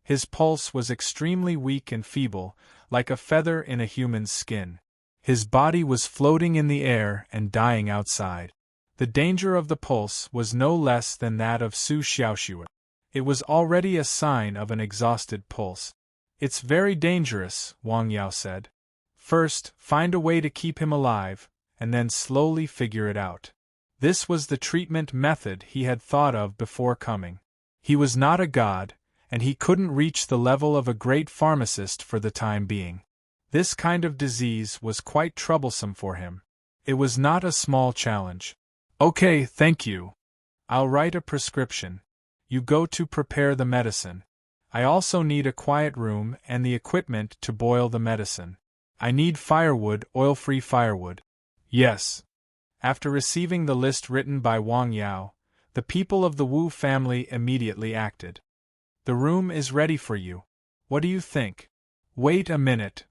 His pulse was extremely weak and feeble, like a feather in a human's skin. His body was floating in the air and dying outside. The danger of the pulse was no less than that of Su Xiaoxue. It was already a sign of an exhausted pulse. "It's very dangerous," Wang Yao said. "First, find a way to keep him alive, and then slowly figure it out." This was the treatment method he had thought of before coming. He was not a god, and he couldn't reach the level of a great pharmacist for the time being. This kind of disease was quite troublesome for him. It was not a small challenge. "Okay, thank you. I'll write a prescription. You go to prepare the medicine. I also need a quiet room and the equipment to boil the medicine. I need firewood, oil-free firewood." "Yes." After receiving the list written by Wang Yao, the people of the Wu family immediately acted. "The room is ready for you. What do you think?" "Wait a minute."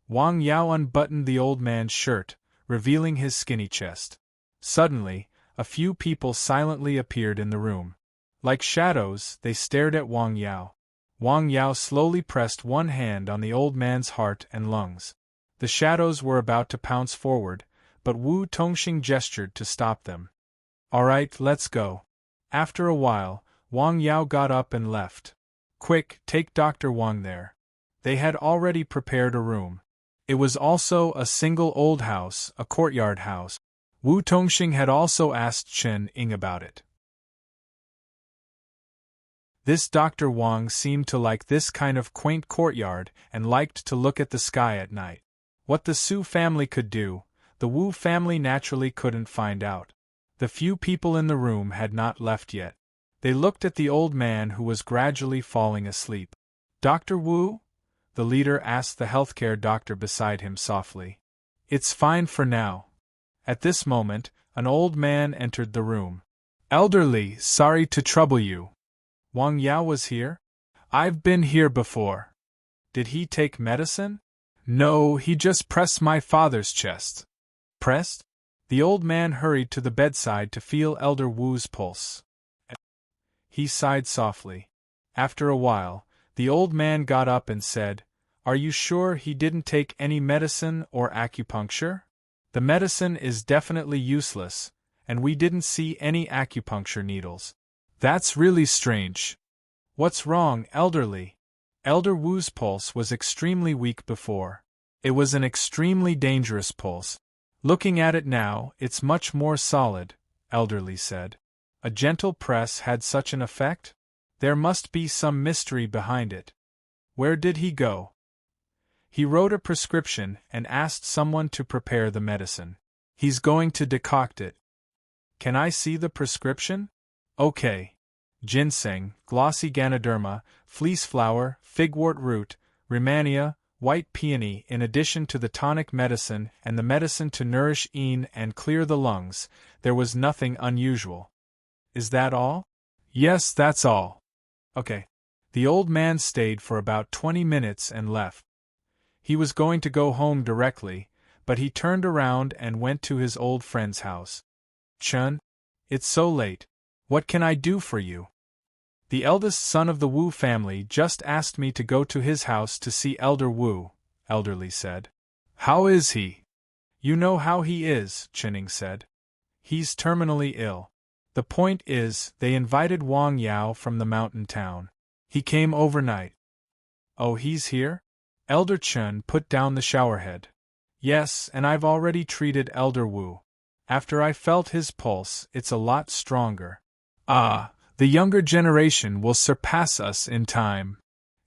Wang Yao unbuttoned the old man's shirt, revealing his skinny chest. Suddenly, a few people silently appeared in the room. Like shadows, they stared at Wang Yao. Wang Yao slowly pressed one hand on the old man's heart and lungs. The shadows were about to pounce forward, but Wu Tongxing gestured to stop them. "All right, let's go." After a while, Wang Yao got up and left. "Quick, take Dr. Wang there." They had already prepared a room. It was also a single old house, a courtyard house. Wu Tongxing had also asked Chen Ying about it. This Dr. Wang seemed to like this kind of quaint courtyard and liked to look at the sky at night. What the Su family could do, the Wu family naturally couldn't find out. The few people in the room had not left yet. They looked at the old man who was gradually falling asleep. "Dr. Wu?" the leader asked the healthcare doctor beside him softly. "It's fine for now." At this moment, an old man entered the room. "Elderly, sorry to trouble you." Wang Yao was here? "I've been here before." "Did he take medicine?" "No, he just pressed my father's chest." "Pressed?" The old man hurried to the bedside to feel Elder Wu's pulse. He sighed softly. After a while, the old man got up and said, "Are you sure he didn't take any medicine or acupuncture? The medicine is definitely useless, and we didn't see any acupuncture needles." "That's really strange." "What's wrong, elderly?" Elder Wu's pulse was extremely weak before. It was an extremely dangerous pulse. "Looking at it now, it's much more solid," elderly said. "A gentle press had such an effect? There must be some mystery behind it. Where did he go?" "He wrote a prescription and asked someone to prepare the medicine. He's going to decoct it." "Can I see the prescription?" "Okay. Ginseng, glossy Ganoderma, fleece flower, figwort root, Rehmannia, white peony in addition to the tonic medicine and the medicine to nourish and clear the lungs. There was nothing unusual." "Is that all?" "Yes, that's all." "Okay." The old man stayed for about 20 minutes and left. He was going to go home directly, but he turned around and went to his old friend's house. Chun, it's so late. What can I do for you? The eldest son of the Wu family just asked me to go to his house to see Elder Wu, Elderly said. How is he? You know how he is, Chinning said. He's terminally ill. The point is, they invited Wang Yao from the mountain town. He came overnight. Oh, he's here? Elder Chun put down the showerhead. Yes, and I've already treated Elder Wu. After I felt his pulse, it's a lot stronger. Ah, the younger generation will surpass us in time.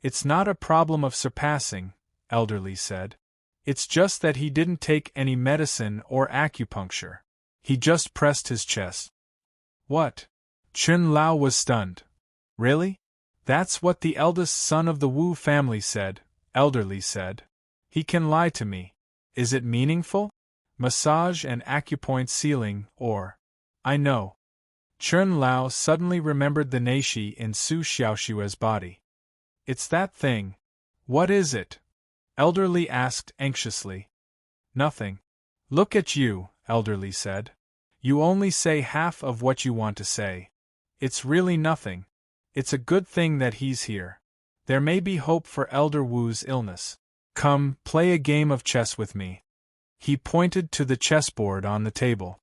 It's not a problem of surpassing, Elderly said. It's just that he didn't take any medicine or acupuncture. He just pressed his chest. What? Chun Lao was stunned. Really? That's what the eldest son of the Wu family said, Elderly said. He can lie to me. Is it meaningful? Massage and acupoint sealing, or… I know. Chun Lao suddenly remembered the neishi in Su Xiaoshua's body. It's that thing. What is it? Elderly asked anxiously. Nothing. Look at you, Elderly said. You only say half of what you want to say. It's really nothing. It's a good thing that he's here. There may be hope for Elder Wu's illness. Come, play a game of chess with me. He pointed to the chessboard on the table.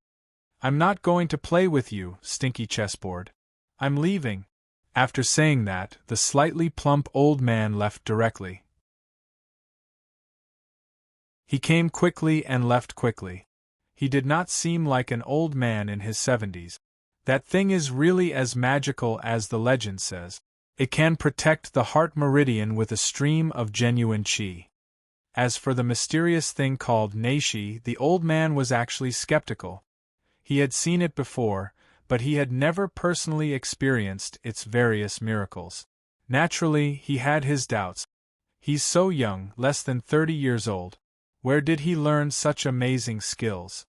I'm not going to play with you, stinky chessboard. I'm leaving. After saying that, the slightly plump old man left directly. He came quickly and left quickly. He did not seem like an old man in his 70s. That thing is really as magical as the legend says. It can protect the heart meridian with a stream of genuine qi. As for the mysterious thing called neishi, the old man was actually skeptical. He had seen it before, but he had never personally experienced its various miracles. Naturally, he had his doubts. He's so young, less than 30 years old. Where did he learn such amazing skills?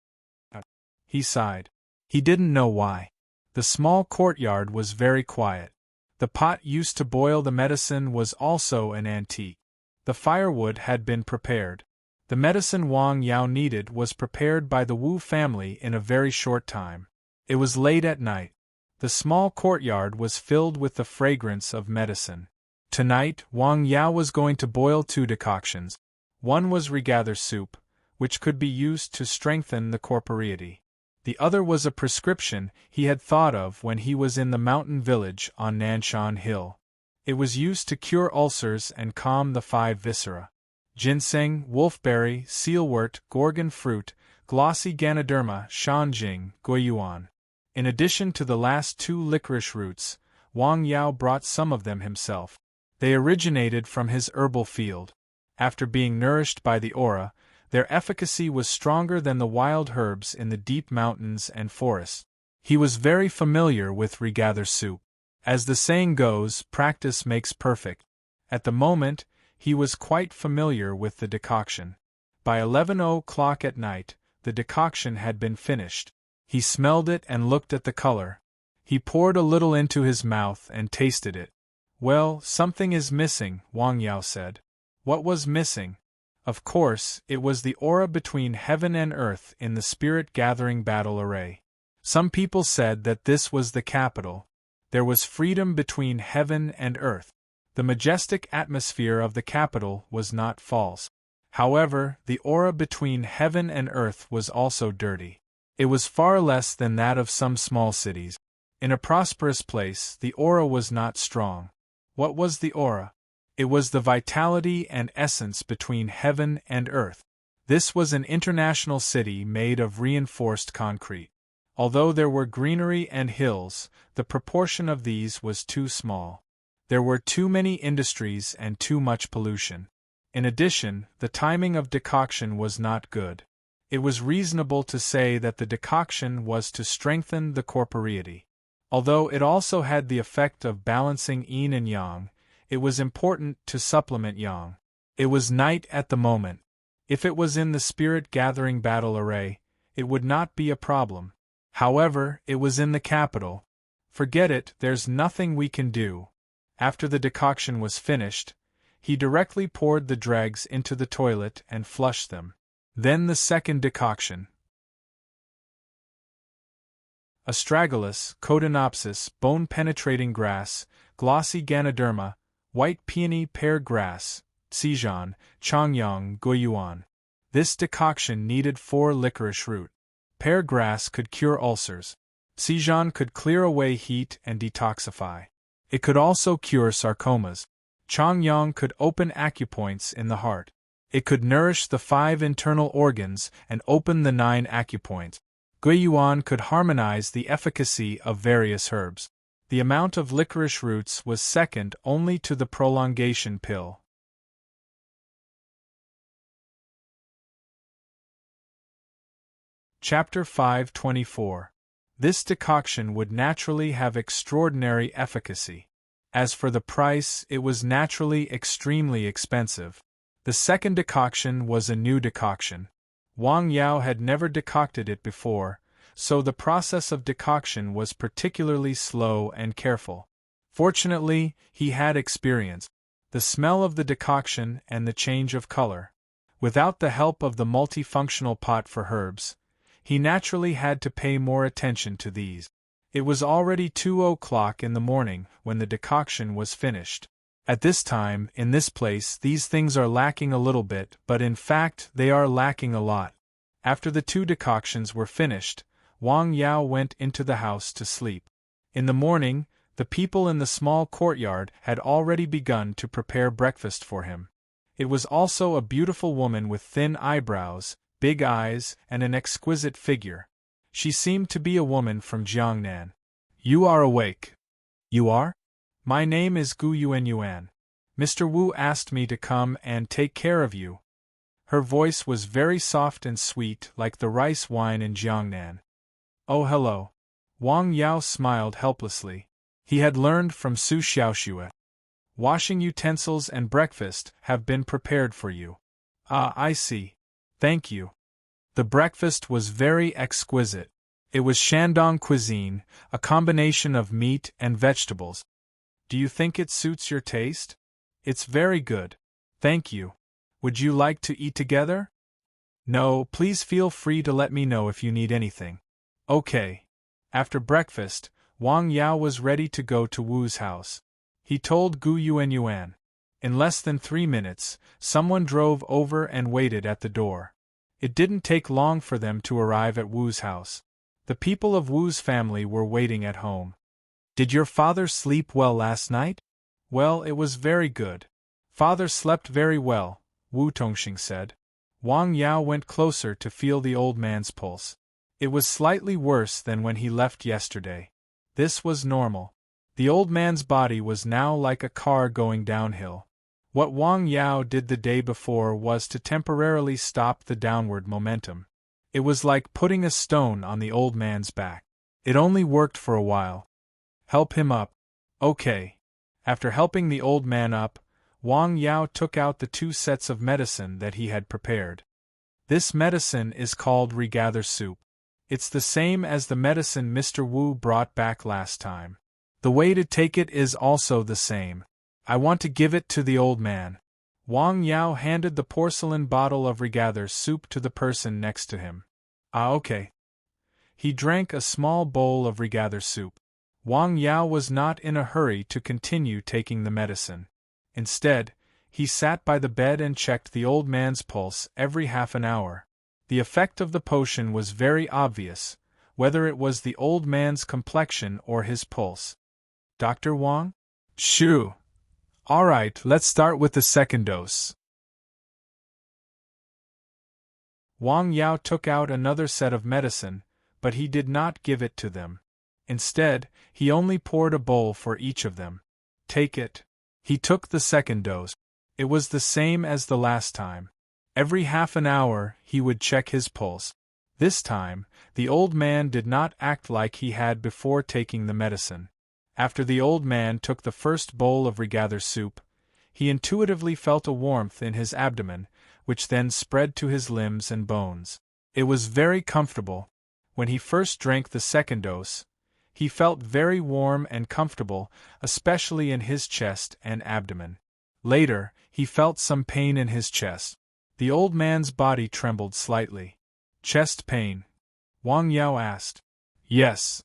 He sighed. He didn't know why. The small courtyard was very quiet. The pot used to boil the medicine was also an antique. The firewood had been prepared. The medicine Wang Yao needed was prepared by the Wu family in a very short time. It was late at night. The small courtyard was filled with the fragrance of medicine. Tonight, Wang Yao was going to boil 2 decoctions. One was regather soup, which could be used to strengthen the corporeity. The other was a prescription he had thought of when he was in the mountain village on Nanshan Hill. It was used to cure ulcers and calm the 5 viscera. Ginseng, wolfberry, sealwort, gorgon fruit, glossy ganoderma, shanjing, guiyuan. In addition to the last 2 licorice roots, Wang Yao brought some of them himself. They originated from his herbal field. After being nourished by the aura, their efficacy was stronger than the wild herbs in the deep mountains and forests. He was very familiar with regather soup. As the saying goes, practice makes perfect. At the moment, he was quite familiar with the decoction. By 11 o'clock at night, the decoction had been finished. He smelled it and looked at the color. He poured a little into his mouth and tasted it. Well, something is missing, Wang Yao said. What was missing? Of course, it was the aura between heaven and earth in the spirit-gathering battle array. Some people said that this was the capital. There was freedom between heaven and earth. The majestic atmosphere of the capital was not false. However, the aura between heaven and earth was also dirty. It was far less than that of some small cities. In a prosperous place, the aura was not strong. What was the aura? It was the vitality and essence between heaven and earth. This was an international city made of reinforced concrete. Although there were greenery and hills, the proportion of these was too small. There were too many industries and too much pollution. In addition, the timing of decoction was not good. It was reasonable to say that the decoction was to strengthen the corporeity. Although it also had the effect of balancing yin and yang, it was important to supplement yang. It was night at the moment. If it was in the spirit-gathering battle array, it would not be a problem. However, it was in the capital. Forget it, there's nothing we can do. After the decoction was finished, He directly poured the dregs into the toilet and flushed them. Then the second decoction. Astragalus, Cotinopsis, bone-penetrating grass, glossy Ganoderma, white peony pear grass, Sijan, Changyang, Guiyuan. This decoction needed 4 licorice root. Pear grass could cure ulcers. Sijan could clear away heat and detoxify. It could also cure sarcomas. Changyang could open acupoints in the heart. It could nourish the 5 internal organs and open the 9 acupoints. Guiyuan could harmonize the efficacy of various herbs. The amount of licorice roots was second only to the prolongation pill. Chapter 524. This decoction would naturally have extraordinary efficacy. As for the price, it was naturally extremely expensive. The second decoction was a new decoction. Wang Yao had never decocted it before, so the process of decoction was particularly slow and careful. Fortunately, he had experience. The smell of the decoction and the change of color. Without the help of the multifunctional pot for herbs, he naturally had to pay more attention to these. It was already 2 o'clock in the morning when the decoction was finished. At this time, in this place, these things are lacking a little bit, but in fact, they are lacking a lot. After the 2 decoctions were finished, Wang Yao went into the house to sleep. In the morning, the people in the small courtyard had already begun to prepare breakfast for him. It was also a beautiful woman with thin eyebrows, big eyes, and an exquisite figure. She seemed to be a woman from Jiangnan. "You are awake." "You are? My name is Gu Yuan. Mr. Wu asked me to come and take care of you." Her voice was very soft and sweet like the rice wine in Jiangnan. "Oh, hello." Wang Yao smiled helplessly. He had learned from Su Xiaoxue. "Washing utensils and breakfast have been prepared for you." "Ah, I see. Thank you." The breakfast was very exquisite. It was Shandong cuisine, a combination of meat and vegetables. "Do you think it suits your taste?" "It's very good. Thank you. Would you like to eat together?" "No, please feel free to let me know if you need anything." "Okay." After breakfast, Wang Yao was ready to go to Wu's house. He told Gu Yuan. In less than 3 minutes, someone drove over and waited at the door. It didn't take long for them to arrive at Wu's house. The people of Wu's family were waiting at home. "Did your father sleep well last night?" "Well, it was very good. Father slept very well," Wu Tongxing said. Wang Yao went closer to feel the old man's pulse. It was slightly worse than when he left yesterday. This was normal. The old man's body was now like a car going downhill. What Wang Yao did the day before was to temporarily stop the downward momentum. It was like putting a stone on the old man's back. It only worked for a while. "Help him up." "Okay." After helping the old man up, Wang Yao took out the 2 sets of medicine that he had prepared. This medicine is called regather soup. It's the same as the medicine Mr. Wu brought back last time. The way to take it is also the same. I want to give it to the old man. Wang Yao handed the porcelain bottle of regather soup to the person next to him. "Ah, okay." He drank a small bowl of regather soup. Wang Yao was not in a hurry to continue taking the medicine. Instead, he sat by the bed and checked the old man's pulse every half an hour. The effect of the potion was very obvious, whether it was the old man's complexion or his pulse. "Dr. Wang?" "Shoo. All right, let's start with the second dose." Wang Yao took out another set of medicine, but he did not give it to them. Instead, he only poured a bowl for each of them. "Take it." He took the second dose. It was the same as the last time. Every half an hour, he would check his pulse. This time, the old man did not act like he had before taking the medicine. After the old man took the first bowl of regather soup, he intuitively felt a warmth in his abdomen, which then spread to his limbs and bones. It was very comfortable. When he first drank the second dose, he felt very warm and comfortable, especially in his chest and abdomen. Later, he felt some pain in his chest. The old man's body trembled slightly. Chest pain? Wang Yao asked. Yes.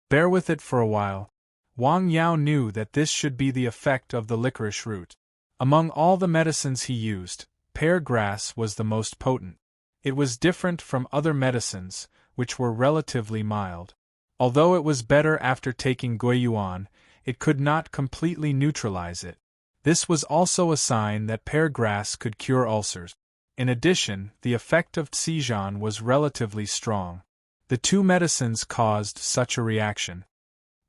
Bear with it for a while. Wang Yao knew that this should be the effect of the licorice root. Among all the medicines he used, pear grass was the most potent. It was different from other medicines, which were relatively mild. Although it was better after taking guiyuan, it could not completely neutralize it. This was also a sign that pear grass could cure ulcers. In addition, the effect of Tsijan was relatively strong. The two medicines caused such a reaction.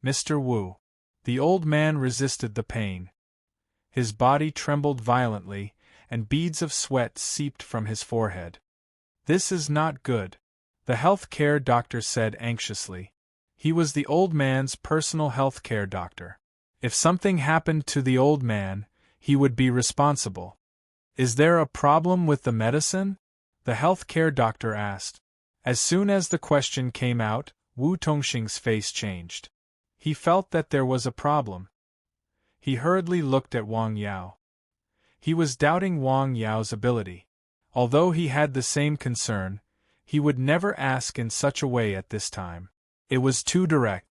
Mr. Wu. The old man resisted the pain. His body trembled violently, and beads of sweat seeped from his forehead. This is not good, the health care doctor said anxiously. He was the old man's personal health care doctor. If something happened to the old man, he would be responsible. Is there a problem with the medicine? The health care doctor asked. As soon as the question came out, Wu Tongxing's face changed. He felt that there was a problem. He hurriedly looked at Wang Yao. He was doubting Wang Yao's ability. Although he had the same concern, he would never ask in such a way at this time. It was too direct.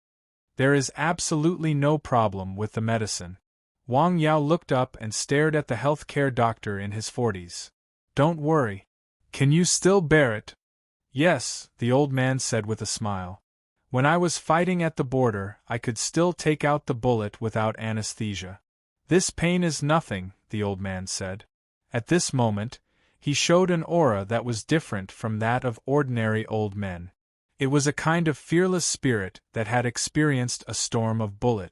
There is absolutely no problem with the medicine. Wang Yao looked up and stared at the health care doctor in his 40s. Don't worry. Can you still bear it? Yes, the old man said with a smile. When I was fighting at the border, I could still take out the bullet without anesthesia. This pain is nothing, the old man said. At this moment, he showed an aura that was different from that of ordinary old men. It was a kind of fearless spirit that had experienced a storm of bullet.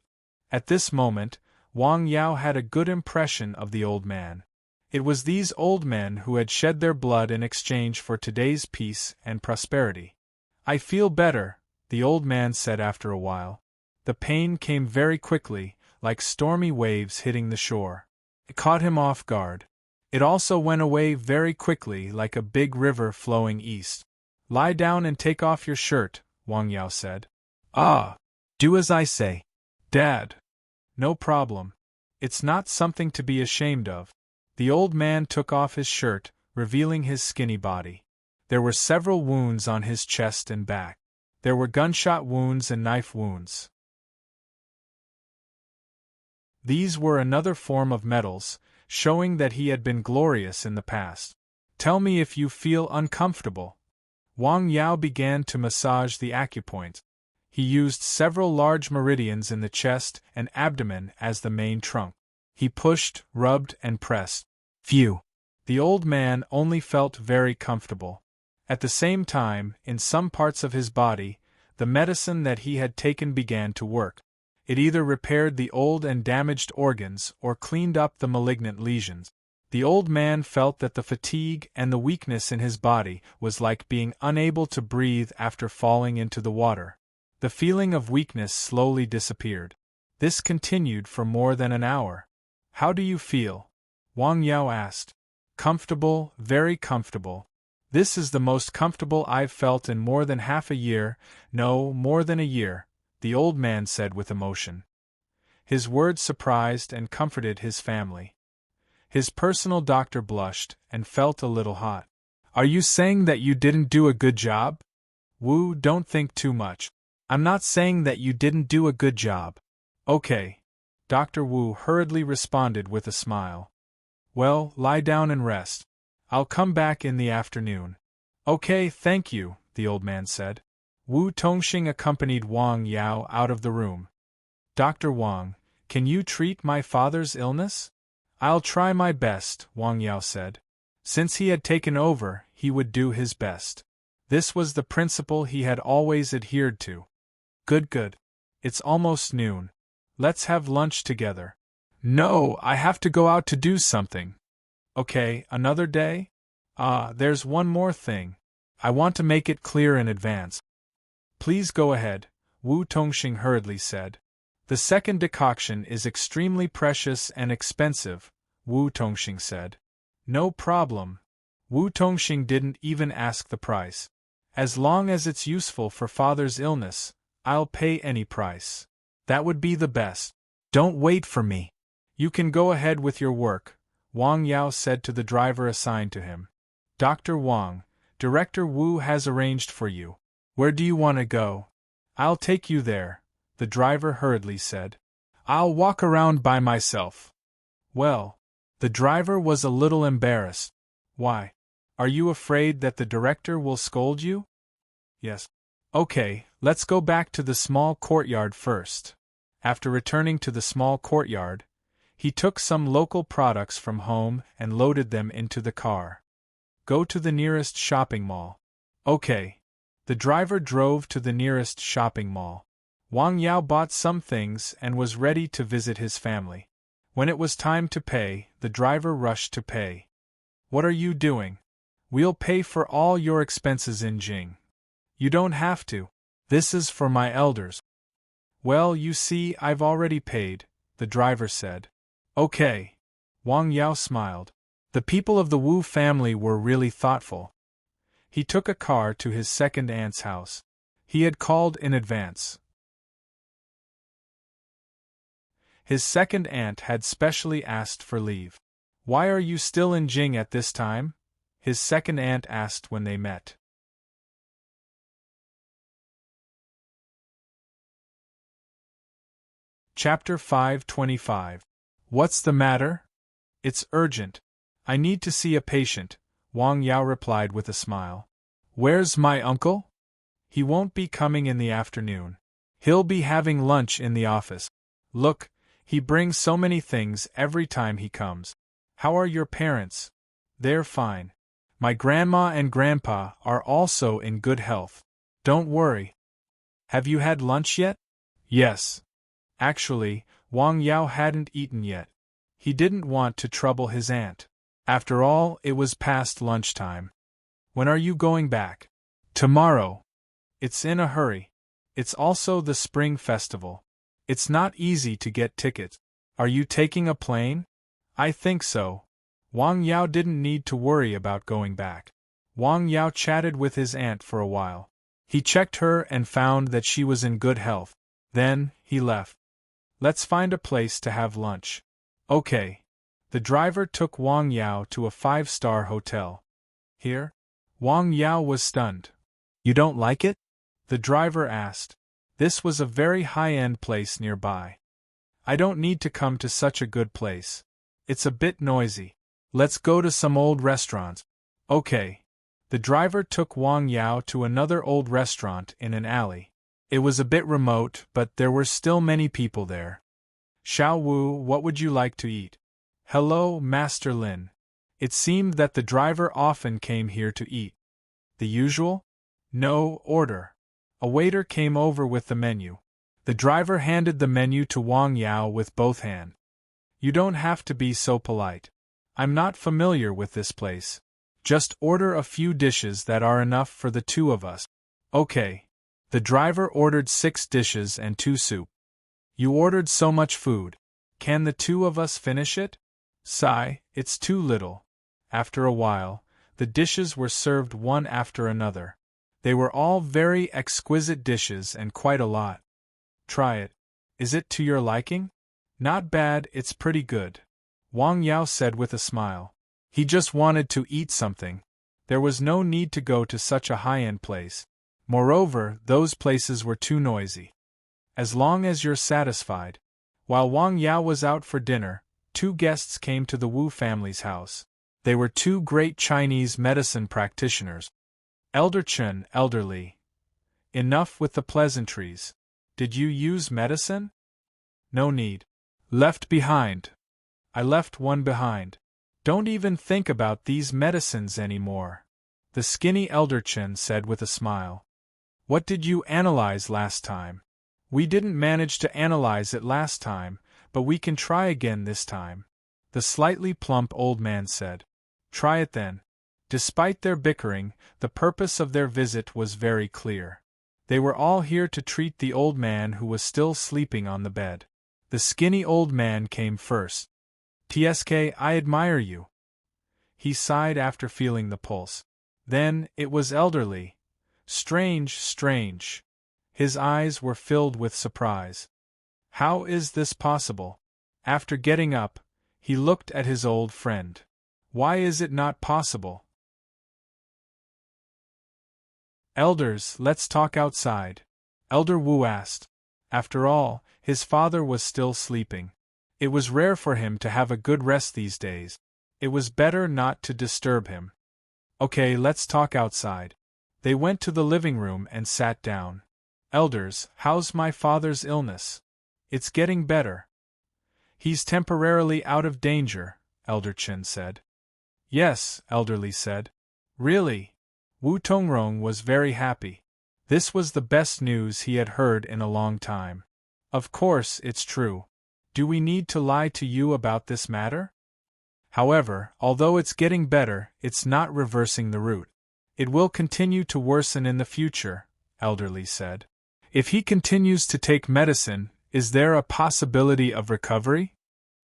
At this moment, Wang Yao had a good impression of the old man. It was these old men who had shed their blood in exchange for today's peace and prosperity. I feel better, the old man said after a while. The pain came very quickly, like stormy waves hitting the shore. It caught him off guard. It also went away very quickly like a big river flowing east. Lie down and take off your shirt, Wang Yao said. Ah! Do as I say. Dad. No problem. It's not something to be ashamed of. The old man took off his shirt, revealing his skinny body. There were several wounds on his chest and back. There were gunshot wounds and knife wounds. These were another form of medals, showing that he had been glorious in the past. Tell me if you feel uncomfortable. Wang Yao began to massage the acupoint. He used several large meridians in the chest and abdomen as the main trunk. He pushed, rubbed, and pressed. Phew! The old man only felt very comfortable. At the same time, in some parts of his body, the medicine that he had taken began to work. It either repaired the old and damaged organs or cleaned up the malignant lesions. The old man felt that the fatigue and the weakness in his body was like being unable to breathe after falling into the water. The feeling of weakness slowly disappeared. This continued for more than an hour. How do you feel? Wang Yao asked. Comfortable, very comfortable. This is the most comfortable I've felt in more than half a year, no, more than a year, the old man said with emotion. His words surprised and comforted his family. His personal doctor blushed and felt a little hot. Are you saying that you didn't do a good job? Wu, don't think too much. I'm not saying that you didn't do a good job. Okay. Dr. Wu hurriedly responded with a smile. Well, lie down and rest. I'll come back in the afternoon. Okay, thank you, the old man said. Wu Tongxing accompanied Wang Yao out of the room. Dr. Wang, can you treat my father's illness? I'll try my best, Wang Yao said. Since he had taken over, he would do his best. This was the principle he had always adhered to. Good. It's almost noon. Let's have lunch together. No, I have to go out to do something. Okay, another day? There's one more thing. I want to make it clear in advance. Please go ahead, Wu Tongxing hurriedly said. The second decoction is extremely precious and expensive, Wu Tongxing said. No problem. Wu Tongxing didn't even ask the price. As long as it's useful for father's illness, I'll pay any price. That would be the best. Don't wait for me. You can go ahead with your work, Wang Yao said to the driver assigned to him. Dr. Wang, Director Wu has arranged for you. Where do you want to go? I'll take you there, the driver hurriedly said. I'll walk around by myself. Well, the driver was a little embarrassed. Why? Are you afraid that the director will scold you? Yes. Okay, let's go back to the small courtyard first. After returning to the small courtyard, he took some local products from home and loaded them into the car. Go to the nearest shopping mall. Okay. The driver drove to the nearest shopping mall. Wang Yao bought some things and was ready to visit his family. When it was time to pay, the driver rushed to pay. What are you doing? We'll pay for all your expenses in Jing. You don't have to. This is for my elders. Well, you see, I've already paid, the driver said. Okay. Wang Yao smiled. The people of the Wu family were really thoughtful. He took a car to his second aunt's house. He had called in advance. His second aunt had specially asked for leave. Why are you still in Jing at this time? His second aunt asked when they met. Chapter 525. What's the matter? It's urgent. I need to see a patient, Wang Yao replied with a smile. Where's my uncle? He won't be coming in the afternoon. He'll be having lunch in the office. Look, he brings so many things every time he comes. How are your parents? They're fine. My grandma and grandpa are also in good health. Don't worry. Have you had lunch yet? Yes. Actually, Wang Yao hadn't eaten yet. He didn't want to trouble his aunt. After all, it was past lunchtime. When are you going back? Tomorrow. It's in a hurry. It's also the Spring Festival. It's not easy to get tickets. Are you taking a plane? I think so. Wang Yao didn't need to worry about going back. Wang Yao chatted with his aunt for a while. He checked her and found that she was in good health. Then, he left. Let's find a place to have lunch. Okay. The driver took Wang Yao to a 5-star hotel. Here? Wang Yao was stunned. You don't like it? The driver asked. This was a very high-end place nearby. I don't need to come to such a good place. It's a bit noisy. Let's go to some old restaurants. Okay. The driver took Wang Yao to another old restaurant in an alley. It was a bit remote, but there were still many people there. Xiao Wu, what would you like to eat? Hello, Master Lin. It seemed that the driver often came here to eat. The usual? No, order. A waiter came over with the menu. The driver handed the menu to Wang Yao with both hands. You don't have to be so polite. I'm not familiar with this place. Just order a few dishes that are enough for the two of us. Okay. The driver ordered 6 dishes and 2 soup. You ordered so much food. Can the two of us finish it? Sigh, it's too little. After a while, the dishes were served one after another. They were all very exquisite dishes and quite a lot. Try it. Is it to your liking? Not bad, it's pretty good. Wang Yao said with a smile. He just wanted to eat something. There was no need to go to such a high-end place. Moreover, those places were too noisy. As long as you're satisfied. While Wang Yao was out for dinner, 2 guests came to the Wu family's house. They were 2 great Chinese medicine practitioners. Elder Chen, elderly. Enough with the pleasantries. Did you use medicine? No need. Left behind. I left one behind. Don't even think about these medicines anymore. The skinny Elder Chen said with a smile. What did you analyze last time? We didn't manage to analyze it last time, but we can try again this time. The slightly plump old man said. Try it then. Despite their bickering, the purpose of their visit was very clear. They were all here to treat the old man who was still sleeping on the bed. The skinny old man came first. TSK, I admire you. He sighed after feeling the pulse. Then, it was elderly. Strange, strange. His eyes were filled with surprise. How is this possible? After getting up, he looked at his old friend. Why is it not possible? Elders, let's talk outside, Elder Wu asked. After all, his father was still sleeping. It was rare for him to have a good rest these days. It was better not to disturb him. Okay, let's talk outside. They went to the living room and sat down. Elders, how's my father's illness? It's getting better. He's temporarily out of danger, Elder Chen said. Yes, Elderly said. Really? Wu Tongrong was very happy. This was the best news he had heard in a long time. Of course, it's true. Do we need to lie to you about this matter? However, although it's getting better, it's not reversing the root. It will continue to worsen in the future, Elderly said. If he continues to take medicine, is there a possibility of recovery?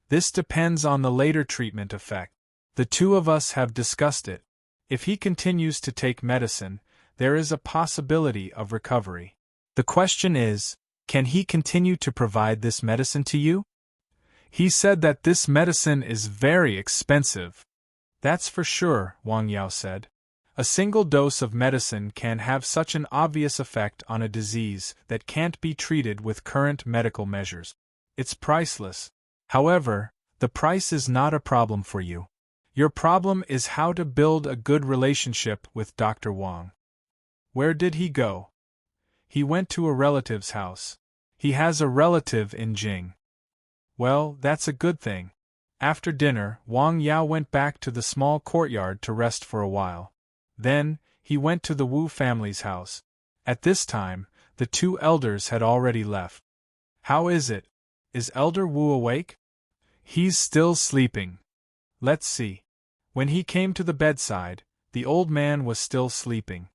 This depends on the later treatment effect. The two of us have discussed it. If he continues to take medicine, there is a possibility of recovery. The question is, can he continue to provide this medicine to you? He said that this medicine is very expensive. That's for sure, Wang Yao said. A single dose of medicine can have such an obvious effect on a disease that can't be treated with current medical measures. It's priceless. However, the price is not a problem for you. Your problem is how to build a good relationship with Dr. Wang. Where did he go? He went to a relative's house. He has a relative in Jing. Well, that's a good thing. After dinner, Wang Yao went back to the small courtyard to rest for a while. Then, he went to the Wu family's house. At this time, the two elders had already left. How is it? Is Elder Wu awake? He's still sleeping. Let's see. When he came to the bedside, the old man was still sleeping.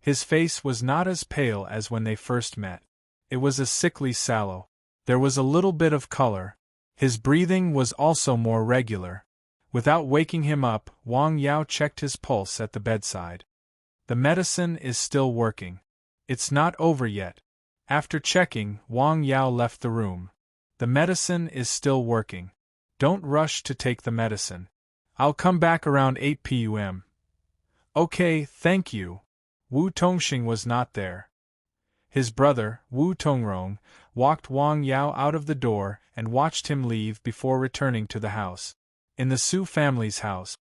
His face was not as pale as when they first met. It was a sickly sallow. There was a little bit of color. His breathing was also more regular. Without waking him up, Wang Yao checked his pulse at the bedside. The medicine is still working. It's not over yet. After checking, Wang Yao left the room. The medicine is still working. Don't rush to take the medicine. I'll come back around 8 p.m. Okay, thank you. Wu Tongxing was not there. His brother, Wu Tongrong, walked Wang Yao out of the door and watched him leave before returning to the house. In the Su family's house.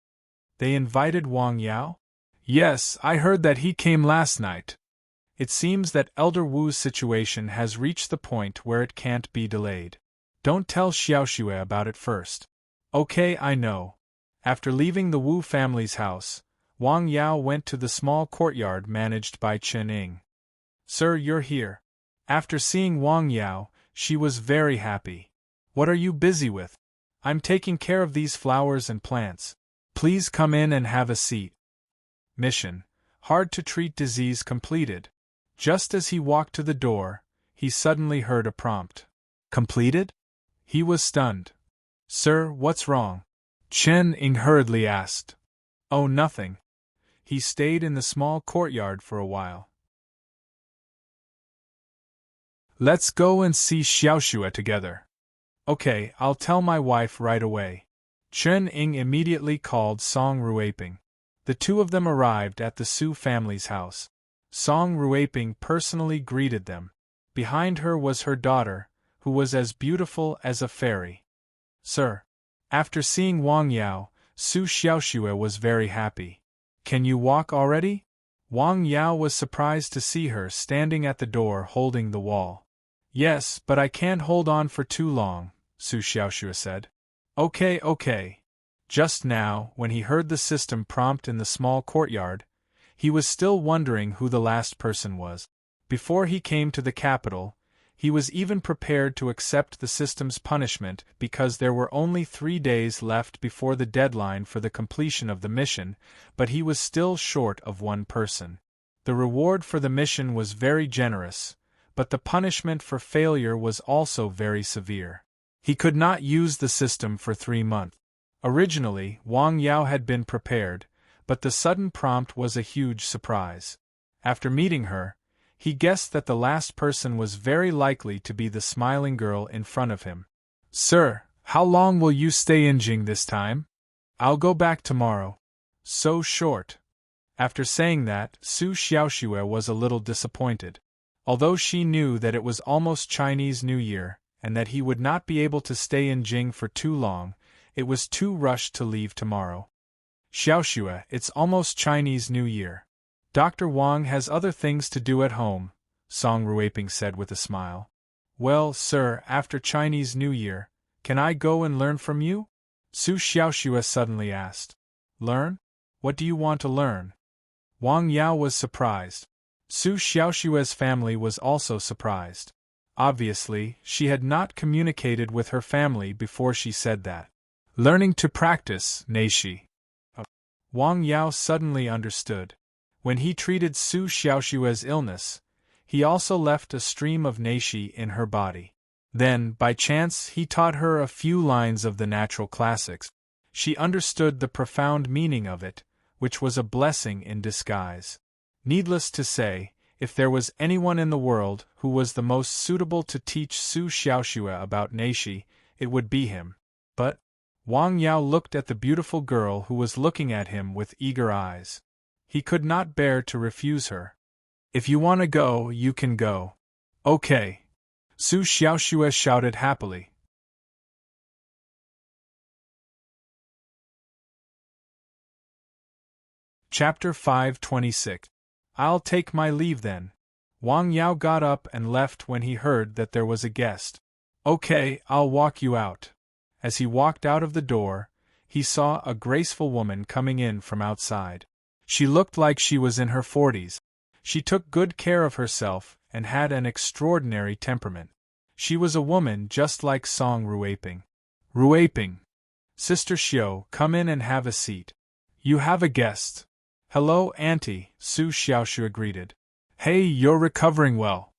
They invited Wang Yao? Yes, I heard that he came last night. It seems that Elder Wu's situation has reached the point where it can't be delayed. Don't tell Xiaoxue about it first. Okay, I know. After leaving the Wu family's house, Wang Yao went to the small courtyard managed by Chen Ying. Sir, you're here. After seeing Wang Yao, she was very happy. What are you busy with? I'm taking care of these flowers and plants. Please come in and have a seat. Mission: hard to treat disease completed. Just as he walked to the door, he suddenly heard a prompt. Completed? He was stunned. Sir, what's wrong? Chen Ying hurriedly asked. Oh, nothing. He stayed in the small courtyard for a while. Let's go and see Xiaoxue together. Okay, I'll tell my wife right away. Chen Ying immediately called Song Ruiping. The two of them arrived at the Su family's house. Song Ruiping personally greeted them. Behind her was her daughter, who was as beautiful as a fairy. Sir. After seeing Wang Yao, Su Xiaoxue was very happy. Can you walk already? Wang Yao was surprised to see her standing at the door holding the wall. Yes, but I can't hold on for too long, Su Xiaoxue said. Okay. Just now, when he heard the system prompt in the small courtyard, he was still wondering who the last person was. Before he came to the capital, he was even prepared to accept the system's punishment because there were only 3 days left before the deadline for the completion of the mission, but he was still short of one person. The reward for the mission was very generous, but the punishment for failure was also very severe. He could not use the system for 3 months. Originally, Wang Yao had been prepared, but the sudden prompt was a huge surprise. After meeting her, he guessed that the last person was very likely to be the smiling girl in front of him. Sir, How long will you stay in Jing this time? I'll go back tomorrow. So short. After saying that, Su Xiaoxue was a little disappointed. Although she knew that it was almost Chinese New Year, and that he would not be able to stay in Jing for too long, it was too rushed to leave tomorrow. Xiaoxue, it's almost Chinese New Year. Dr. Wang has other things to do at home, Song Ruiping said with a smile. Well, sir, after Chinese New Year, can I go and learn from you? Su Xiaoxue suddenly asked. Learn? What do you want to learn? Wang Yao was surprised. Su Xiaoxue's family was also surprised. Obviously, she had not communicated with her family before she said that. Learning to practice, Neishi. Wang Yao suddenly understood. When he treated Su Xiaoxue's illness, he also left a stream of Neishi in her body. Then, by chance, he taught her a few lines of the natural classics. She understood the profound meaning of it, which was a blessing in disguise. Needless to say, if there was anyone in the world who was the most suitable to teach Su Xiaoxue about Neishi, it would be him. But Wang Yao looked at the beautiful girl who was looking at him with eager eyes. He could not bear to refuse her. If you want to go, you can go. Okay. Su Xiaoxue shouted happily. Chapter 526. I'll take my leave then. Wang Yao got up and left when he heard that there was a guest. Okay, I'll walk you out. As he walked out of the door, he saw a graceful woman coming in from outside. She looked like she was in her 40s. She took good care of herself and had an extraordinary temperament. She was a woman just like Song Ruiping. Ruiping. Sister Xiao, come in and have a seat. You have a guest. Hello, Auntie, Su Xiaoxue greeted. Hey, you're recovering well.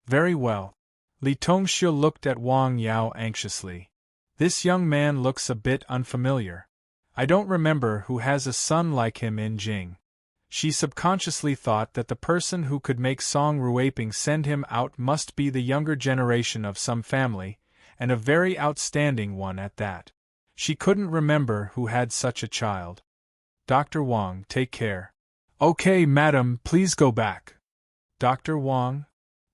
Very well. Li Tongxiu looked at Wang Yao anxiously. This young man looks a bit unfamiliar. I don't remember who has a son like him in Jing. She subconsciously thought that the person who could make Song Ruiping send him out must be the younger generation of some family, and a very outstanding one at that. She couldn't remember who had such a child. Dr. Wang, take care. Okay, madam, please go back. Dr. Wang?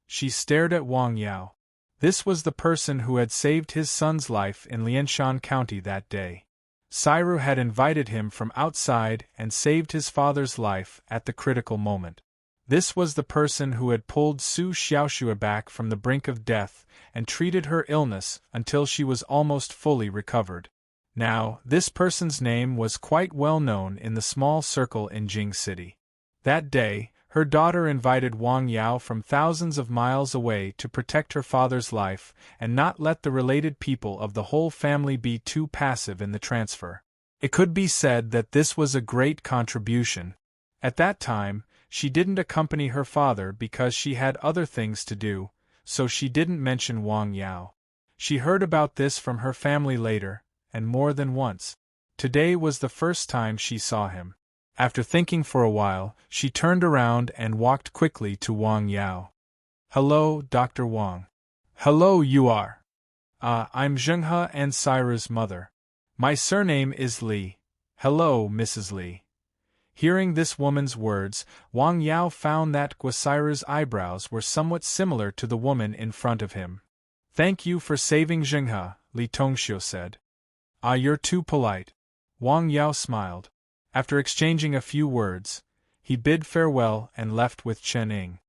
She stared at Wang Yao. This was the person who had saved his son's life in Lianshan County that day. Sairu had invited him from outside and saved his father's life at the critical moment. This was the person who had pulled Su Xiaoxue back from the brink of death and treated her illness until she was almost fully recovered. Now, this person's name was quite well known in the small circle in Jing City. That day, her daughter invited Wang Yao from thousands of miles away to protect her father's life and not let the related people of the whole family be too passive in the transfer. It could be said that this was a great contribution. At that time, she didn't accompany her father because she had other things to do, so she didn't mention Wang Yao. She heard about this from her family later, and more than once. Today was the first time she saw him. After thinking for a while, she turned around and walked quickly to Wang Yao. Hello, Dr. Wang. Hello, you are. I'm Zhenghe and Sairu's mother. My surname is Li. Hello, Mrs. Li. Hearing this woman's words, Wang Yao found that Guasairu's eyebrows were somewhat similar to the woman in front of him. Thank you for saving Zhenghe, Li Tongxiu said. You're too polite. Wang Yao smiled. After exchanging a few words, he bid farewell and left with Chen Ying.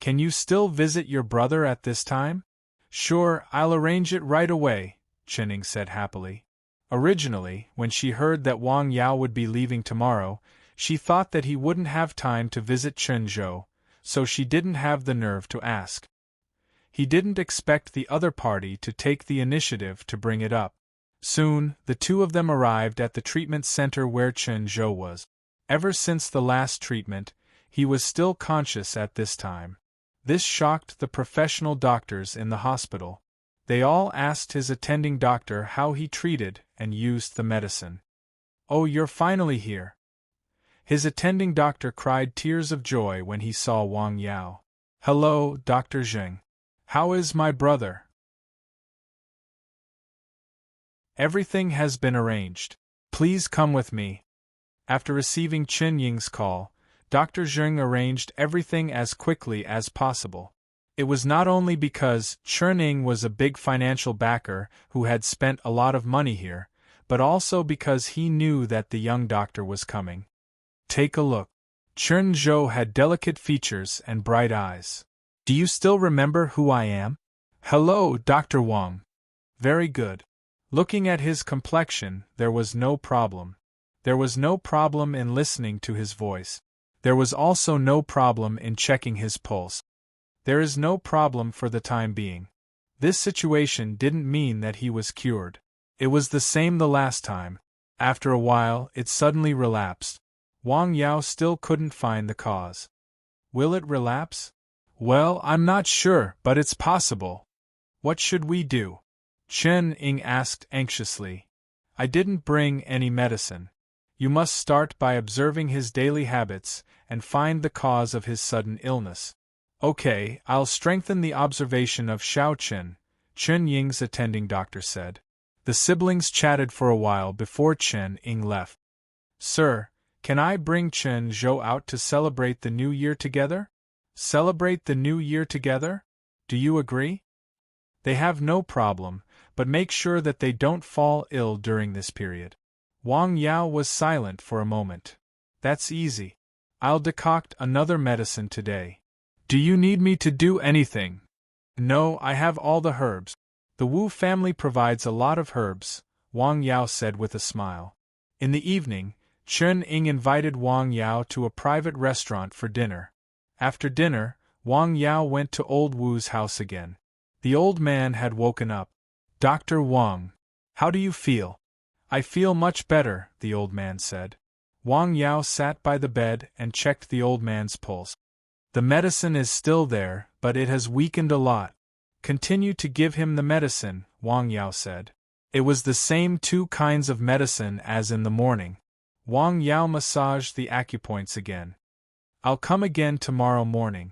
Can you still visit your brother at this time? Sure, I'll arrange it right away, Chen Ying said happily. Originally, when she heard that Wang Yao would be leaving tomorrow, she thought that he wouldn't have time to visit Chenzhou, so she didn't have the nerve to ask. He didn't expect the other party to take the initiative to bring it up. Soon, the two of them arrived at the treatment center where Chenzhou was. Ever since the last treatment, he was still conscious at this time. This shocked the professional doctors in the hospital. They all asked his attending doctor how he treated and used the medicine. Oh, you're finally here. His attending doctor cried tears of joy when he saw Wang Yao. Hello, Dr. Zheng. How is my brother? Everything has been arranged. Please come with me. After receiving Chen Ying's call, Dr. Zheng arranged everything as quickly as possible. It was not only because Chen Ying was a big financial backer who had spent a lot of money here, but also because he knew that the young doctor was coming. Take a look. Chen Zhou had delicate features and bright eyes. Do you still remember who I am? Hello, Dr. Wang. Very good. Looking at his complexion, there was no problem. There was no problem in listening to his voice. There was also no problem in checking his pulse. There is no problem for the time being. This situation didn't mean that he was cured. It was the same the last time. After a while, it suddenly relapsed. Wang Yao still couldn't find the cause. Will it relapse? Well, I'm not sure, but it's possible. What should we do? Chen Ying asked anxiously. I didn't bring any medicine. You must start by observing his daily habits and find the cause of his sudden illness. Okay, I'll strengthen the observation of Xiao Chen, Chen Ying's attending doctor said. The siblings chatted for a while before Chen Ying left. Sir, can I bring Chen Zhou out to celebrate the New Year together? Celebrate the New Year together? Do you agree? They have no problem, but make sure that they don't fall ill during this period. Wang Yao was silent for a moment. That's easy. I'll decoct another medicine today. Do you need me to do anything? No, I have all the herbs. The Wu family provides a lot of herbs, Wang Yao said with a smile. In the evening, Chen Ying invited Wang Yao to a private restaurant for dinner. After dinner, Wang Yao went to old Wu's house again. The old man had woken up. Dr. Wang, how do you feel? I feel much better, the old man said. Wang Yao sat by the bed and checked the old man's pulse. The medicine is still there, but it has weakened a lot. Continue to give him the medicine, Wang Yao said. It was the same 2 kinds of medicine as in the morning. Wang Yao massaged the acupoints again. I'll come again tomorrow morning.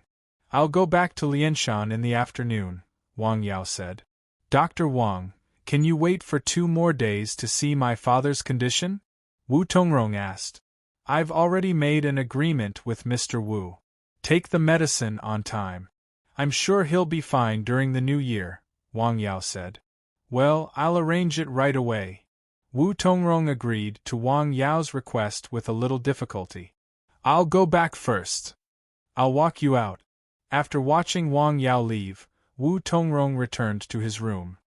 I'll go back to Lianshan in the afternoon, Wang Yao said. Dr. Wang, can you wait for 2 more days to see my father's condition? Wu Tongrong asked. I've already made an agreement with Mr. Wu. Take the medicine on time. I'm sure he'll be fine during the new year, Wang Yao said. Well, I'll arrange it right away. Wu Tongrong agreed to Wang Yao's request with a little difficulty. I'll go back first. I'll walk you out. After watching Wang Yao leave, Wu Tongrong returned to his room.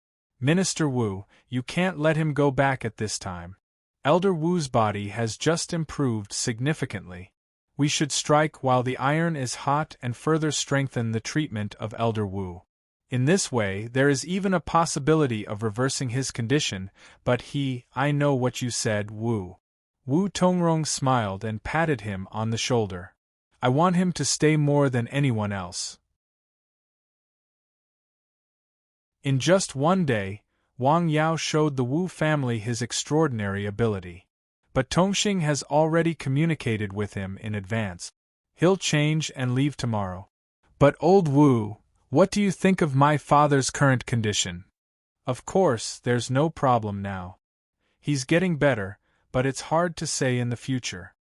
Minister Wu, you can't let him go back at this time. Elder Wu's body has just improved significantly. We should strike while the iron is hot and further strengthen the treatment of Elder Wu. In this way, there is even a possibility of reversing his condition, but I know what you said, Wu. Wu Tongrong smiled and patted him on the shoulder. I want him to stay more than anyone else. In just one day, Wang Yao showed the Wu family his extraordinary ability. But Tongxing has already communicated with him in advance. He'll change and leave tomorrow. But old Wu, what do you think of my father's current condition? Of course, there's no problem now. He's getting better, but it's hard to say in the future.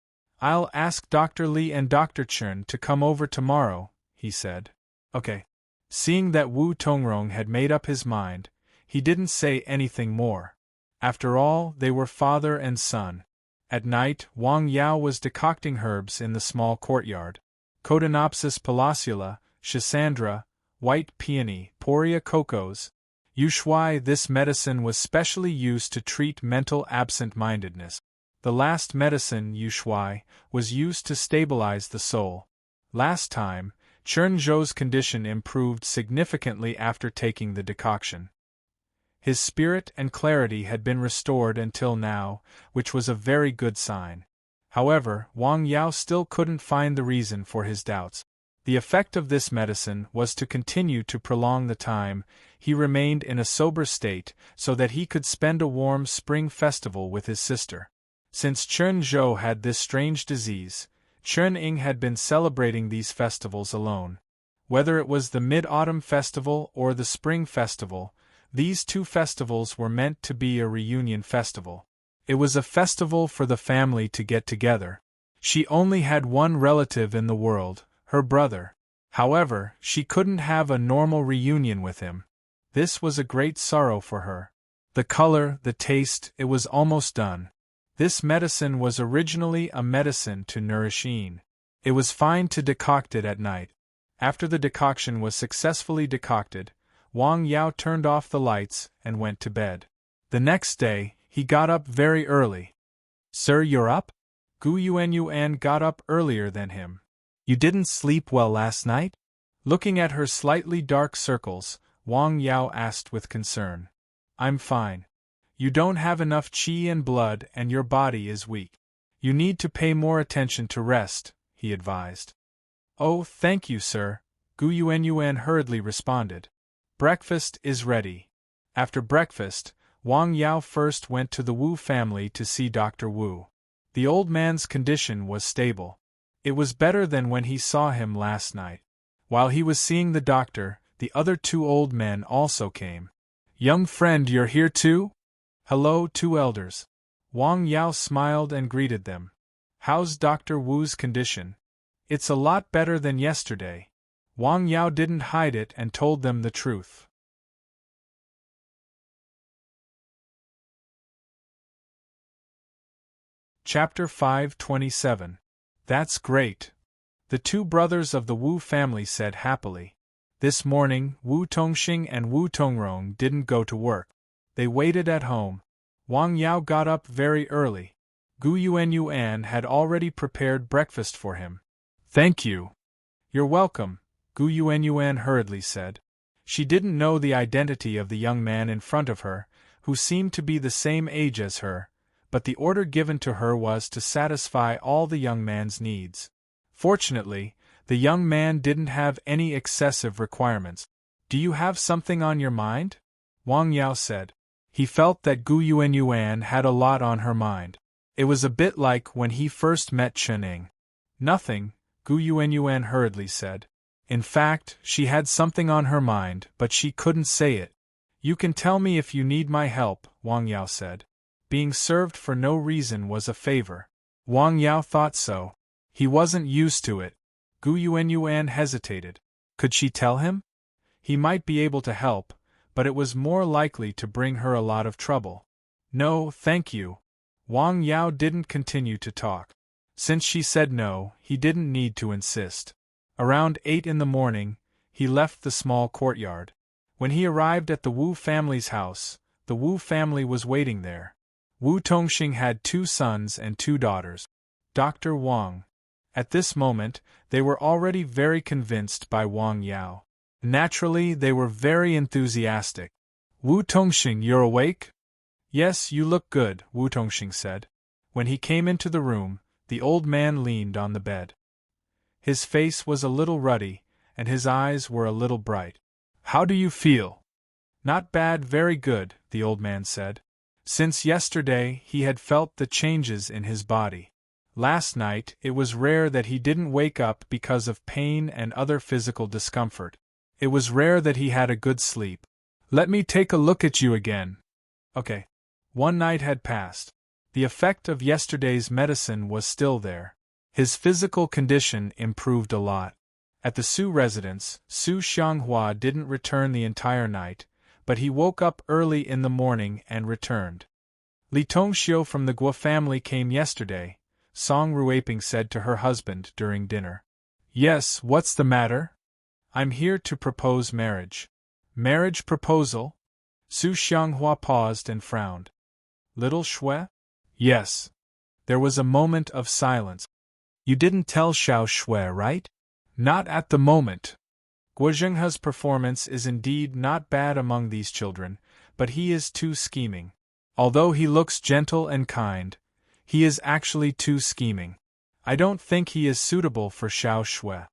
I'll ask Dr. Li and Dr. Chen to come over tomorrow, he said. Okay. Seeing that Wu Tongrong had made up his mind, he didn't say anything more. After all, they were father and son. At night, Wang Yao was decocting herbs in the small courtyard. Cotinopsis palacula, schisandra, white peony, poria cocos. Yushui, this medicine was specially used to treat mental absent-mindedness. The last medicine, Yushui, was used to stabilize the soul. Last time, Chen Zhou's condition improved significantly after taking the decoction. His spirit and clarity had been restored until now, which was a very good sign. However, Wang Yao still couldn't find the reason for his doubts. The effect of this medicine was to continue to prolong the time he remained in a sober state so that he could spend a warm spring festival with his sister. Since Chen Zhou had this strange disease, Chen Ying had been celebrating these festivals alone. Whether it was the Mid-Autumn Festival or the Spring Festival, These two festivals were meant to be a reunion festival. It was a festival for the family to get together. She only had one relative in the world, her brother. However, she couldn't have a normal reunion with him. This was a great sorrow for her. The color, the taste, it was almost done. This medicine was originally a medicine to nourishine. It was fine to decoct it at night. After the decoction was successfully decocted, Wang Yao turned off the lights and went to bed. The next day, he got up very early. Sir, you're up? Gu Yuan got up earlier than him. You didn't sleep well last night? Looking at her slightly dark circles, Wang Yao asked with concern. I'm fine. You don't have enough qi and blood and your body is weak. You need to pay more attention to rest, he advised. Oh, thank you, sir, Gu Yuan hurriedly responded. Breakfast is ready. After breakfast, Wang Yao first went to the Wu family to see Dr. Wu. The old man's condition was stable. It was better than when he saw him last night. While he was seeing the doctor, the other two old men also came. Young friend, you're here too? Hello, two elders. Wang Yao smiled and greeted them. How's Dr. Wu's condition? It's a lot better than yesterday. Wang Yao didn't hide it and told them the truth. Chapter 527. That's great. The two brothers of the Wu family said happily. This morning, Wu Tongxing and Wu Tongrong didn't go to work. They waited at home. Wang Yao got up very early. Gu Yuan had already prepared breakfast for him. Thank you. You're welcome, Gu Yuan hurriedly said. She didn't know the identity of the young man in front of her, who seemed to be the same age as her, but the order given to her was to satisfy all the young man's needs. Fortunately, the young man didn't have any excessive requirements. Do you have something on your mind? Wang Yao said. He felt that Gu Yuan had a lot on her mind. It was a bit like when he first met Chening. Nothing, Gu Yuan hurriedly said. In fact, she had something on her mind, but she couldn't say it. You can tell me if you need my help, Wang Yao said. Being served for no reason was a favor. Wang Yao thought so. He wasn't used to it. Gu Yuan hesitated. Could she tell him? He might be able to help, but it was more likely to bring her a lot of trouble. No, thank you. Wang Yao didn't continue to talk. Since she said no, he didn't need to insist. Around 8 in the morning, he left the small courtyard. When he arrived at the Wu family's house, the Wu family was waiting there. Wu Tongxing had 2 sons and 2 daughters. Dr. Wang. At this moment, they were already very convinced by Wang Yao. Naturally, they were very enthusiastic. Wu Tongxing, you're awake? Yes, you look good, Wu Tongxing said. When he came into the room, the old man leaned on the bed. His face was a little ruddy, and his eyes were a little bright. How do you feel? Not bad, very good, the old man said. Since yesterday, he had felt the changes in his body. Last night, it was rare that he didn't wake up because of pain and other physical discomfort. It was rare that he had a good sleep. Let me take a look at you again. Okay. 1 night had passed. The effect of yesterday's medicine was still there. His physical condition improved a lot. At the Su residence, Su Xianghua didn't return the entire night, but he woke up early in the morning and returned. Li Tongxiu from the Guo family came yesterday, Song Ruiping said to her husband during dinner. Yes, what's the matter? I'm here to propose marriage. Marriage proposal? Su Xianghua paused and frowned. Little Shui? Yes. There was a moment of silence. You didn't tell Xiao Shui, right? Not at the moment. Guo Zhenghe's performance is indeed not bad among these children, but he is too scheming. Although he looks gentle and kind, he is actually too scheming. I don't think he is suitable for Xiao Shui.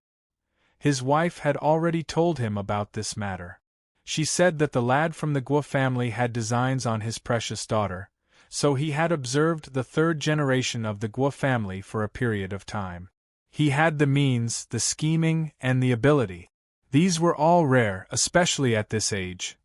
His wife had already told him about this matter. She said that the lad from the Guo family had designs on his precious daughter, so he had observed the 3rd generation of the Guo family for a period of time. He had the means, the scheming, and the ability. These were all rare, especially at this age.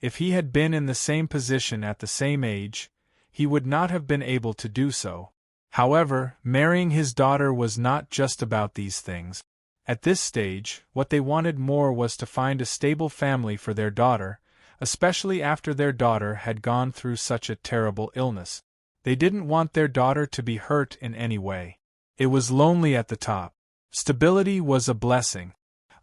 If he had been in the same position at the same age, he would not have been able to do so. However, marrying his daughter was not just about these things. At this stage, what they wanted more was to find a stable family for their daughter, especially after their daughter had gone through such a terrible illness. They didn't want their daughter to be hurt in any way. It was lonely at the top. Stability was a blessing.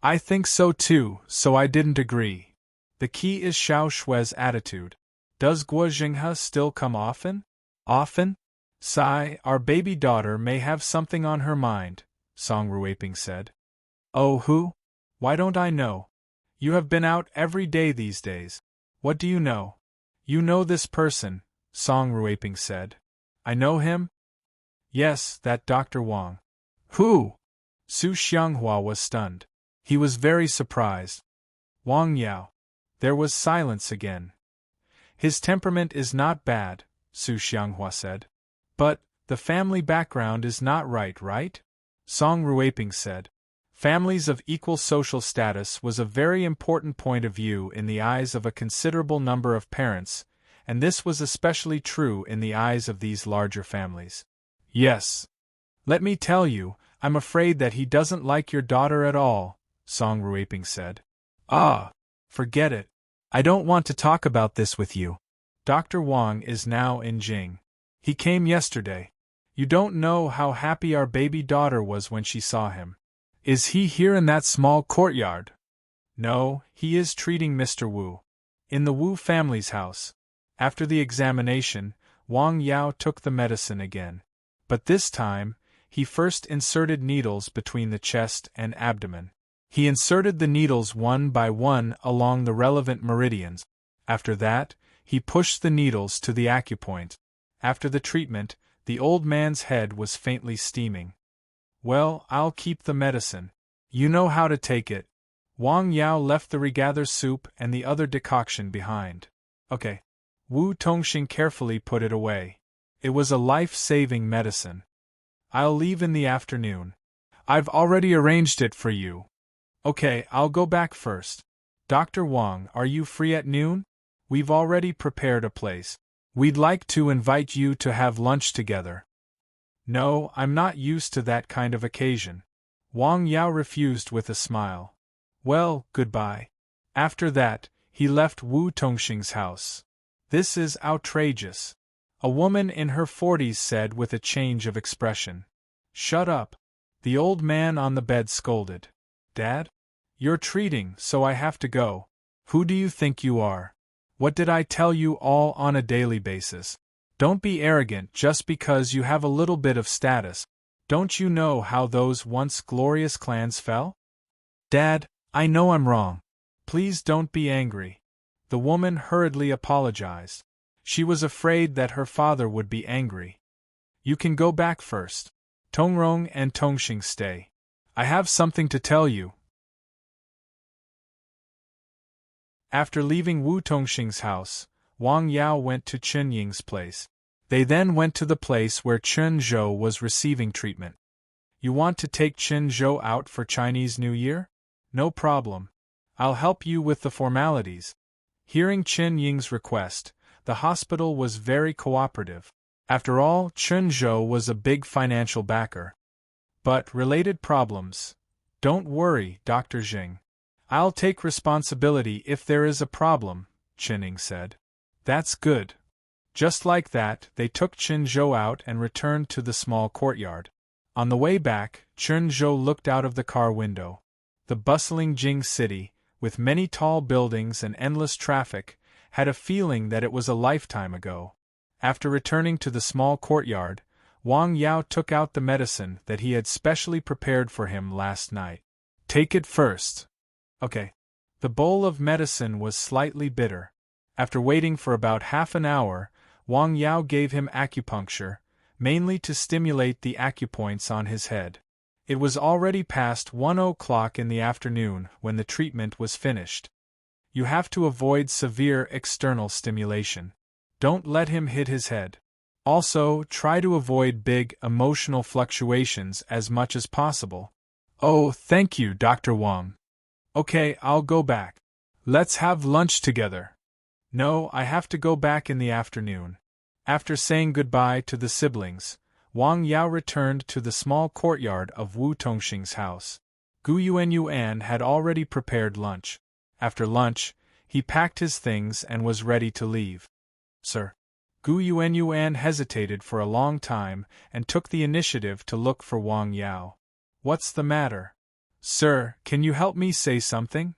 I think so too, so I didn't agree. The key is Xiao Shui's attitude. Does Guo Jinghe still come often? Often? Sigh, our baby daughter may have something on her mind, Song Ruiping said. Oh, who? Why don't I know? You have been out every day these days. What do you know? You know this person, Song Ruiping said. I know him? Yes, that Dr. Wang. Who? Su Xianghua was stunned. He was very surprised. Wang Yao. There was silence again. His temperament is not bad, Su Xianghua said. But, the family background is not right? Song Ruiping said. Families of equal social status was a very important point of view in the eyes of a considerable number of parents, and this was especially true in the eyes of these larger families. Yes. Let me tell you, I'm afraid that he doesn't like your daughter at all, Song Ruiping said. Ah, forget it. I don't want to talk about this with you. Dr. Wang is now in Jing. He came yesterday. You don't know how happy our baby daughter was when she saw him. Is he here in that small courtyard? No, he is treating Mr. Wu. In the Wu family's house. After the examination, Wang Yao took the medicine again. But this time, he first inserted needles between the chest and abdomen. He inserted the needles one by one along the relevant meridians. After that, he pushed the needles to the acupoint. After the treatment, the old man's head was faintly steaming. Well, I'll keep the medicine. You know how to take it. Wang Yao left the regather soup and the other decoction behind. Okay. Wu Tongxing carefully put it away. It was a life-saving medicine. I'll leave in the afternoon. I've already arranged it for you. Okay, I'll go back first. Dr. Wang, are you free at noon? We've already prepared a place. We'd like to invite you to have lunch together. No, I'm not used to that kind of occasion. Wang Yao refused with a smile. Well, goodbye. After that, he left Wu Tongxing's house. This is outrageous. A woman in her 40s said with a change of expression. Shut up. The old man on the bed scolded. Dad? You're treating, so I have to go. Who do you think you are? What did I tell you all on a daily basis? Don't be arrogant just because you have a little bit of status. Don't you know how those once glorious clans fell? Dad, I know I'm wrong. Please don't be angry. The woman hurriedly apologized. She was afraid that her father would be angry. You can go back first. Tongrong and Tongxing stay. I have something to tell you. After leaving Wu Tongxing's house, Wang Yao went to Chen Ying's place. They then went to the place where Chen Zhou was receiving treatment. You want to take Chen Zhou out for Chinese New Year? No problem. I'll help you with the formalities. Hearing Chen Ying's request, the hospital was very cooperative. After all, Chen Zhou was a big financial backer. But related problems. Don't worry, Dr. Jing. I'll take responsibility if there is a problem, Chen Ying said. That's good. Just like that, they took Chen Zhou out and returned to the small courtyard. On the way back, Chen Zhou looked out of the car window. The bustling Jing city, with many tall buildings and endless traffic, had a feeling that it was a lifetime ago. After returning to the small courtyard, Wang Yao took out the medicine that he had specially prepared for him last night. Take it first. Okay. The bowl of medicine was slightly bitter. After waiting for about half an hour, Wang Yao gave him acupuncture, mainly to stimulate the acupoints on his head. It was already past 1 o'clock in the afternoon when the treatment was finished. You have to avoid severe external stimulation. Don't let him hit his head. Also, try to avoid big emotional fluctuations as much as possible. Oh, thank you, Dr. Wang. Okay, I'll go back. Let's have lunch together. No, I have to go back in the afternoon. After saying goodbye to the siblings, Wang Yao returned to the small courtyard of Wu Tongxing's house. Gu Yuanyuan had already prepared lunch. After lunch, he packed his things and was ready to leave. Sir. Gu Yuanyuan hesitated for a long time and took the initiative to look for Wang Yao. What's the matter? Sir, can you help me say something?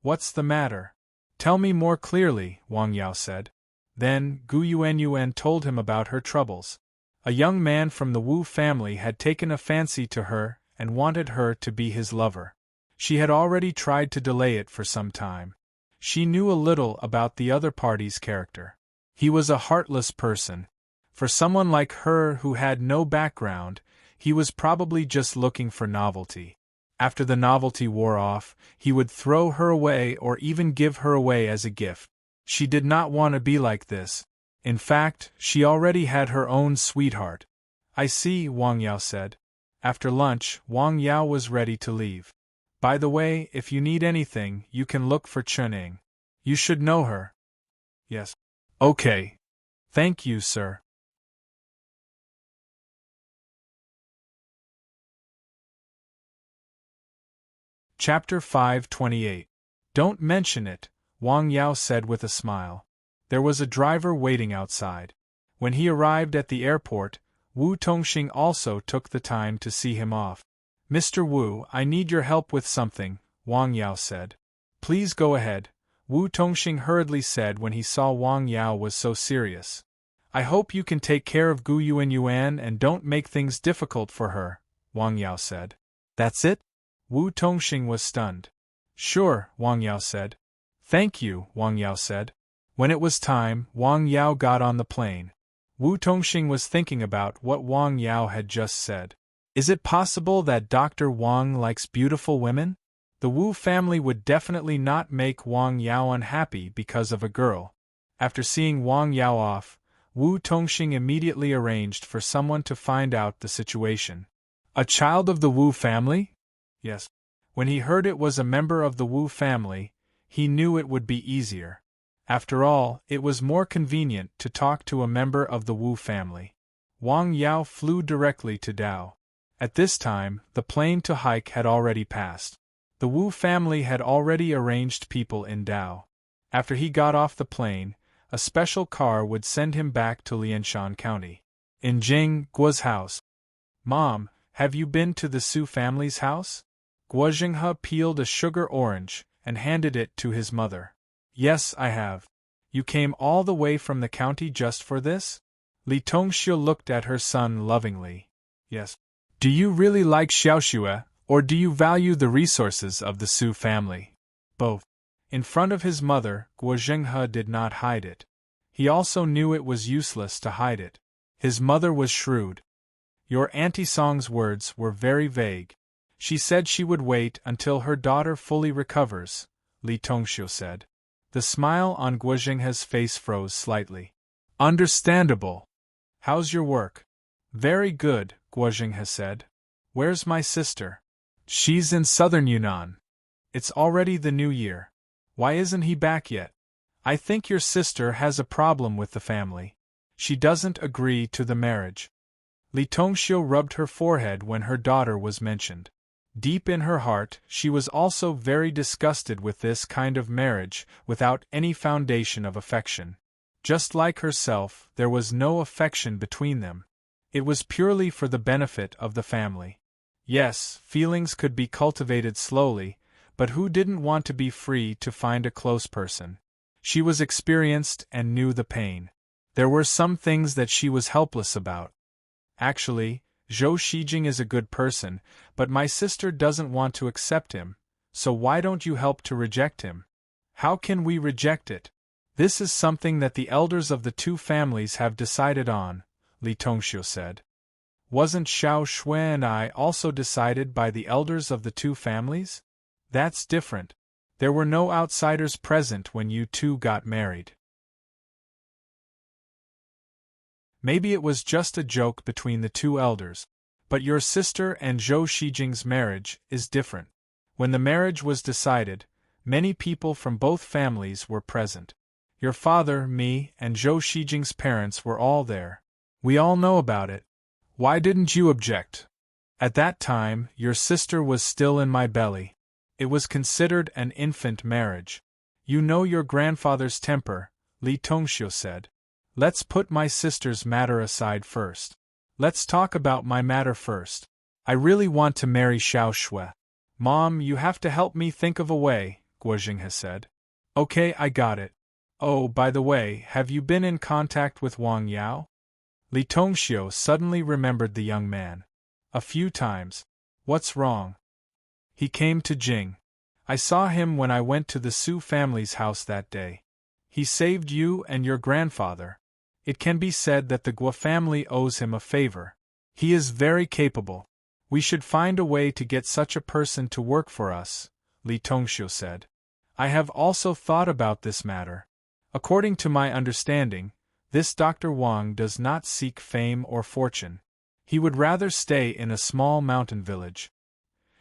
What's the matter? Tell me more clearly, Wang Yao said. Then, Gu Yuanyuan told him about her troubles. A young man from the Wu family had taken a fancy to her and wanted her to be his lover. She had already tried to delay it for some time. She knew a little about the other party's character. He was a heartless person. For someone like her who had no background, he was probably just looking for novelty. After the novelty wore off, he would throw her away or even give her away as a gift. She did not want to be like this. In fact, she already had her own sweetheart. I see, Wang Yao said. After lunch, Wang Yao was ready to leave. By the way, if you need anything, you can look for Chuning. You should know her. Yes. Okay. Thank you, sir. Chapter 528. Don't mention it, Wang Yao said with a smile. There was a driver waiting outside. When he arrived at the airport, Wu Tongxing also took the time to see him off. Mr. Wu, I need your help with something, Wang Yao said. Please go ahead, Wu Tongxing hurriedly said when he saw Wang Yao was so serious. I hope you can take care of Gu Yuanyuan and don't make things difficult for her, Wang Yao said. That's it? Wu Tongxing was stunned. Sure, Wang Yao said. Thank you, Wang Yao said. When it was time, Wang Yao got on the plane. Wu Tongxing was thinking about what Wang Yao had just said. Is it possible that Dr. Wang likes beautiful women? The Wu family would definitely not make Wang Yao unhappy because of a girl. After seeing Wang Yao off, Wu Tongxing immediately arranged for someone to find out the situation. A child of the Wu family? Yes. When he heard it was a member of the Wu family, he knew it would be easier. After all, it was more convenient to talk to a member of the Wu family. Wang Yao flew directly to Dao. At this time, the plane to hike had already passed. The Wu family had already arranged people in Dao. After he got off the plane, a special car would send him back to Lianshan County. In Jing Guo's house. Mom, have you been to the Su family's house? Guo Jinghe peeled a sugar orange and handed it to his mother. Yes, I have. You came all the way from the county just for this? Li Tongxiu looked at her son lovingly. Yes. Do you really like Xiaoxue, or do you value the resources of the Su family? Both. In front of his mother, Guo Jinghe did not hide it. He also knew it was useless to hide it. His mother was shrewd. Your Auntie Song's words were very vague. She said she would wait until her daughter fully recovers, Li Tongxiu said. The smile on Guo Jinghe's face froze slightly. Understandable. How's your work? Very good, Guo Jinghe said. Where's my sister? She's in southern Yunnan. It's already the new year. Why isn't he back yet? I think your sister has a problem with the family. She doesn't agree to the marriage. Li Tongxiu rubbed her forehead when her daughter was mentioned. Deep in her heart, she was also very disgusted with this kind of marriage without any foundation of affection. Just like herself, there was no affection between them. It was purely for the benefit of the family. Yes, feelings could be cultivated slowly, but who didn't want to be free to find a close person? She was experienced and knew the pain. There were some things that she was helpless about. Actually, Zhou Shijing is a good person, but my sister doesn't want to accept him, so why don't you help to reject him? How can we reject it? This is something that the elders of the two families have decided on, Li Tongxiu said. Wasn't Xiao Shui and I also decided by the elders of the two families? That's different. There were no outsiders present when you two got married. Maybe it was just a joke between the two elders, but your sister and Zhou Shijing's marriage is different. When the marriage was decided, many people from both families were present. Your father, me, and Zhou Shijing's parents were all there. We all know about it. Why didn't you object? At that time, your sister was still in my belly. It was considered an infant marriage. You know your grandfather's temper, Li Tongxiu said. Let's put my sister's matter aside first. Let's talk about my matter first. I really want to marry Xiao Shui. Mom, you have to help me think of a way, Guojing has said. Okay, I got it. Oh, by the way, have you been in contact with Wang Yao? Li Tongxiu suddenly remembered the young man. A few times. What's wrong? He came to Jing. I saw him when I went to the Su family's house that day. He saved you and your grandfather. It can be said that the Guo family owes him a favor. He is very capable. We should find a way to get such a person to work for us, Li Tongxiu said. I have also thought about this matter. According to my understanding, this Dr. Wang does not seek fame or fortune. He would rather stay in a small mountain village.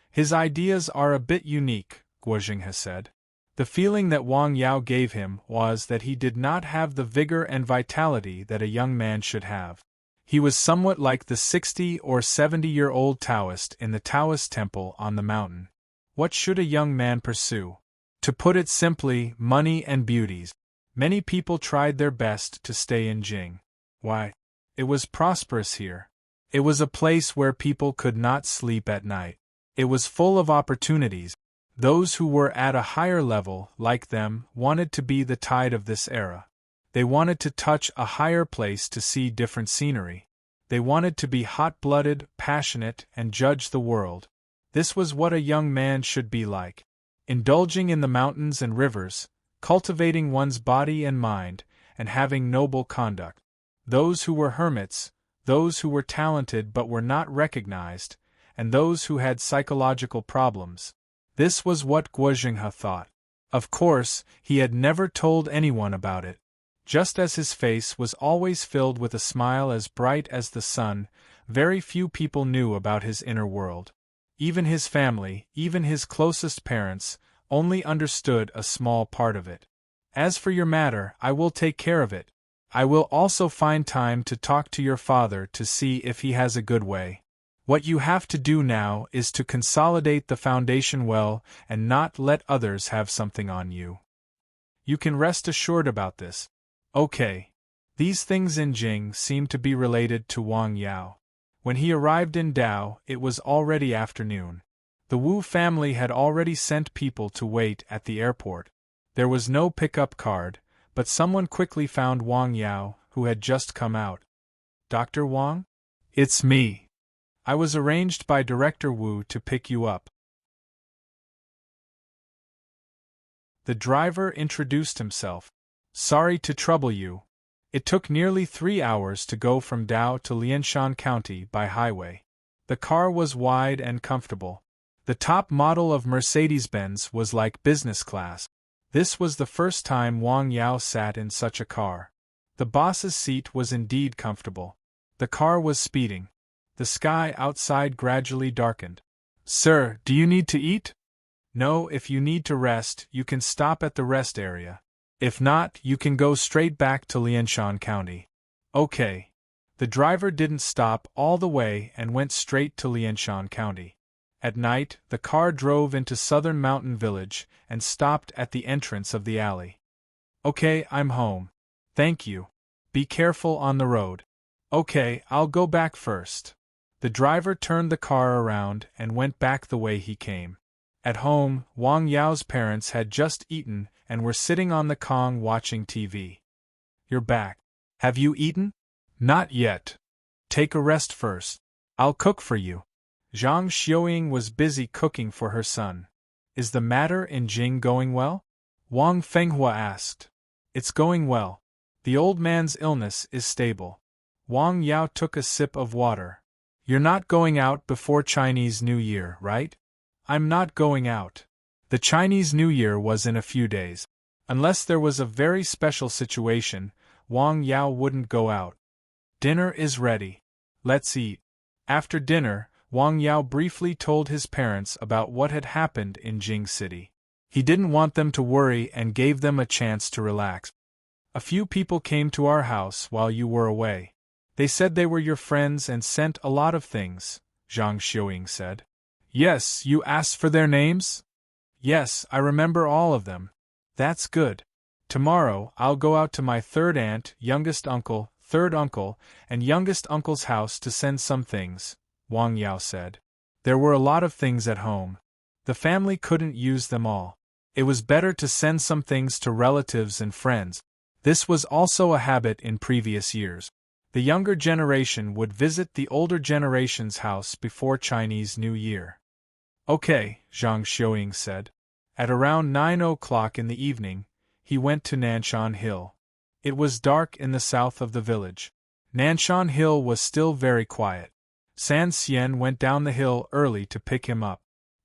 His ideas are a bit unique, Guojing has said. The feeling that Wang Yao gave him was that he did not have the vigor and vitality that a young man should have. He was somewhat like the 60 or 70-year-old Taoist in the Taoist temple on the mountain. What should a young man pursue? To put it simply, money and beauties. Many people tried their best to stay in Jing. Why? It was prosperous here. It was a place where people could not sleep at night. It was full of opportunities. Those who were at a higher level, like them, wanted to be the tide of this era. They wanted to touch a higher place to see different scenery. They wanted to be hot-blooded, passionate, and judge the world. This was what a young man should be like. Indulging in the mountains and rivers, cultivating one's body and mind, and having noble conduct. Those who were hermits, those who were talented but were not recognized, and those who had psychological problems. This was what Guojinghe thought. Of course, he had never told anyone about it. Just as his face was always filled with a smile as bright as the sun, very few people knew about his inner world. Even his family, even his closest parents, only understood a small part of it. As for your matter, I will take care of it. I will also find time to talk to your father to see if he has a good way. What you have to do now is to consolidate the foundation well and not let others have something on you. You can rest assured about this. Okay. These things in Jing seem to be related to Wang Yao. When he arrived in Dao, it was already afternoon. The Wu family had already sent people to wait at the airport. There was no pickup card, but someone quickly found Wang Yao, who had just come out. Dr. Wang? It's me. I was arranged by Director Wu to pick you up. The driver introduced himself. Sorry to trouble you. It took nearly 3 hours to go from Dao to Lianshan County by highway. The car was wide and comfortable. The top model of Mercedes-Benz was like business class. This was the first time Wang Yao sat in such a car. The boss's seat was indeed comfortable. The car was speeding. The sky outside gradually darkened. Sir, do you need to eat? No, if you need to rest, you can stop at the rest area. If not, you can go straight back to Lianshan County. Okay. The driver didn't stop all the way and went straight to Lianshan County. At night, the car drove into Southern Mountain Village and stopped at the entrance of the alley. Okay, I'm home. Thank you. Be careful on the road. Okay, I'll go back first. The driver turned the car around and went back the way he came. At home, Wang Yao's parents had just eaten and were sitting on the Kong watching TV. You're back. Have you eaten? Not yet. Take a rest first. I'll cook for you. Zhang Xiuying was busy cooking for her son. Is the matter in Jing going well? Wang Fenghua asked. It's going well. The old man's illness is stable. Wang Yao took a sip of water. You're not going out before Chinese New Year, right? I'm not going out. The Chinese New Year was in a few days. Unless there was a very special situation, Wang Yao wouldn't go out. Dinner is ready. Let's eat. After dinner, Wang Yao briefly told his parents about what had happened in Jing City. He didn't want them to worry and gave them a chance to relax. A few people came to our house while you were away. They said they were your friends and sent a lot of things, Zhang Xiuying said. Yes, you asked for their names? Yes, I remember all of them. That's good. Tomorrow, I'll go out to my third aunt, youngest uncle, third uncle, and youngest uncle's house to send some things, Wang Yao said. There were a lot of things at home. The family couldn't use them all. It was better to send some things to relatives and friends. This was also a habit in previous years. The younger generation would visit the older generation's house before Chinese New Year. Okay, Zhang Xiuying said. At around 9 o'clock in the evening, he went to Nanshan Hill. It was dark in the south of the village. Nanshan Hill was still very quiet. San Xian went down the hill early to pick him up.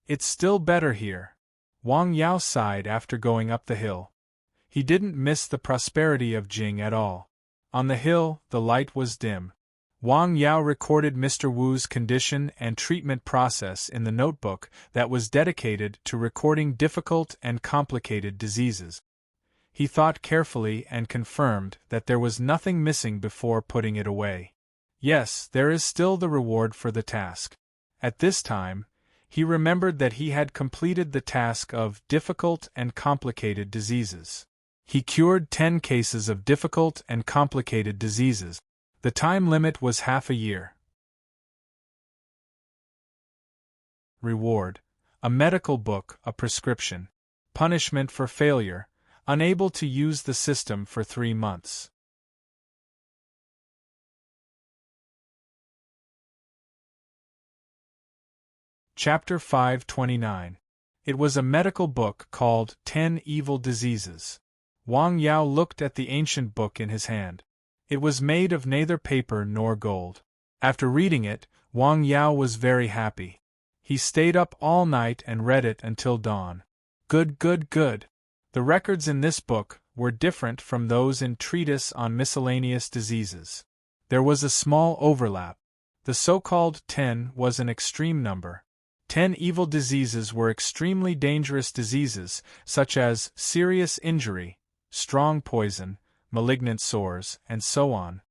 It's still better here. Wang Yao sighed after going up the hill. He didn't miss the prosperity of Jing at all. On the hill, the light was dim. Wang Yao recorded Mr. Wu's condition and treatment process in the notebook that was dedicated to recording difficult and complicated diseases. He thought carefully and confirmed that there was nothing missing before putting it away. Yes, there is still the reward for the task. At this time, he remembered that he had completed the task of difficult and complicated diseases. He cured 10 cases of difficult and complicated diseases. The time limit was half a year. Reward: a medical book, a prescription. Punishment for failure: unable to use the system for 3 months. Chapter 529. It was a medical book called 10 Evil Diseases. Wang Yao looked at the ancient book in his hand. It was made of neither paper nor gold. After reading it, Wang Yao was very happy. He stayed up all night and read it until dawn. Good. The records in this book were different from those in Treatise on Miscellaneous Diseases. There was a small overlap. The so-called 10 was an extreme number. 10 evil diseases were extremely dangerous diseases, such as serious injury, strong poison, malignant sores, and so on.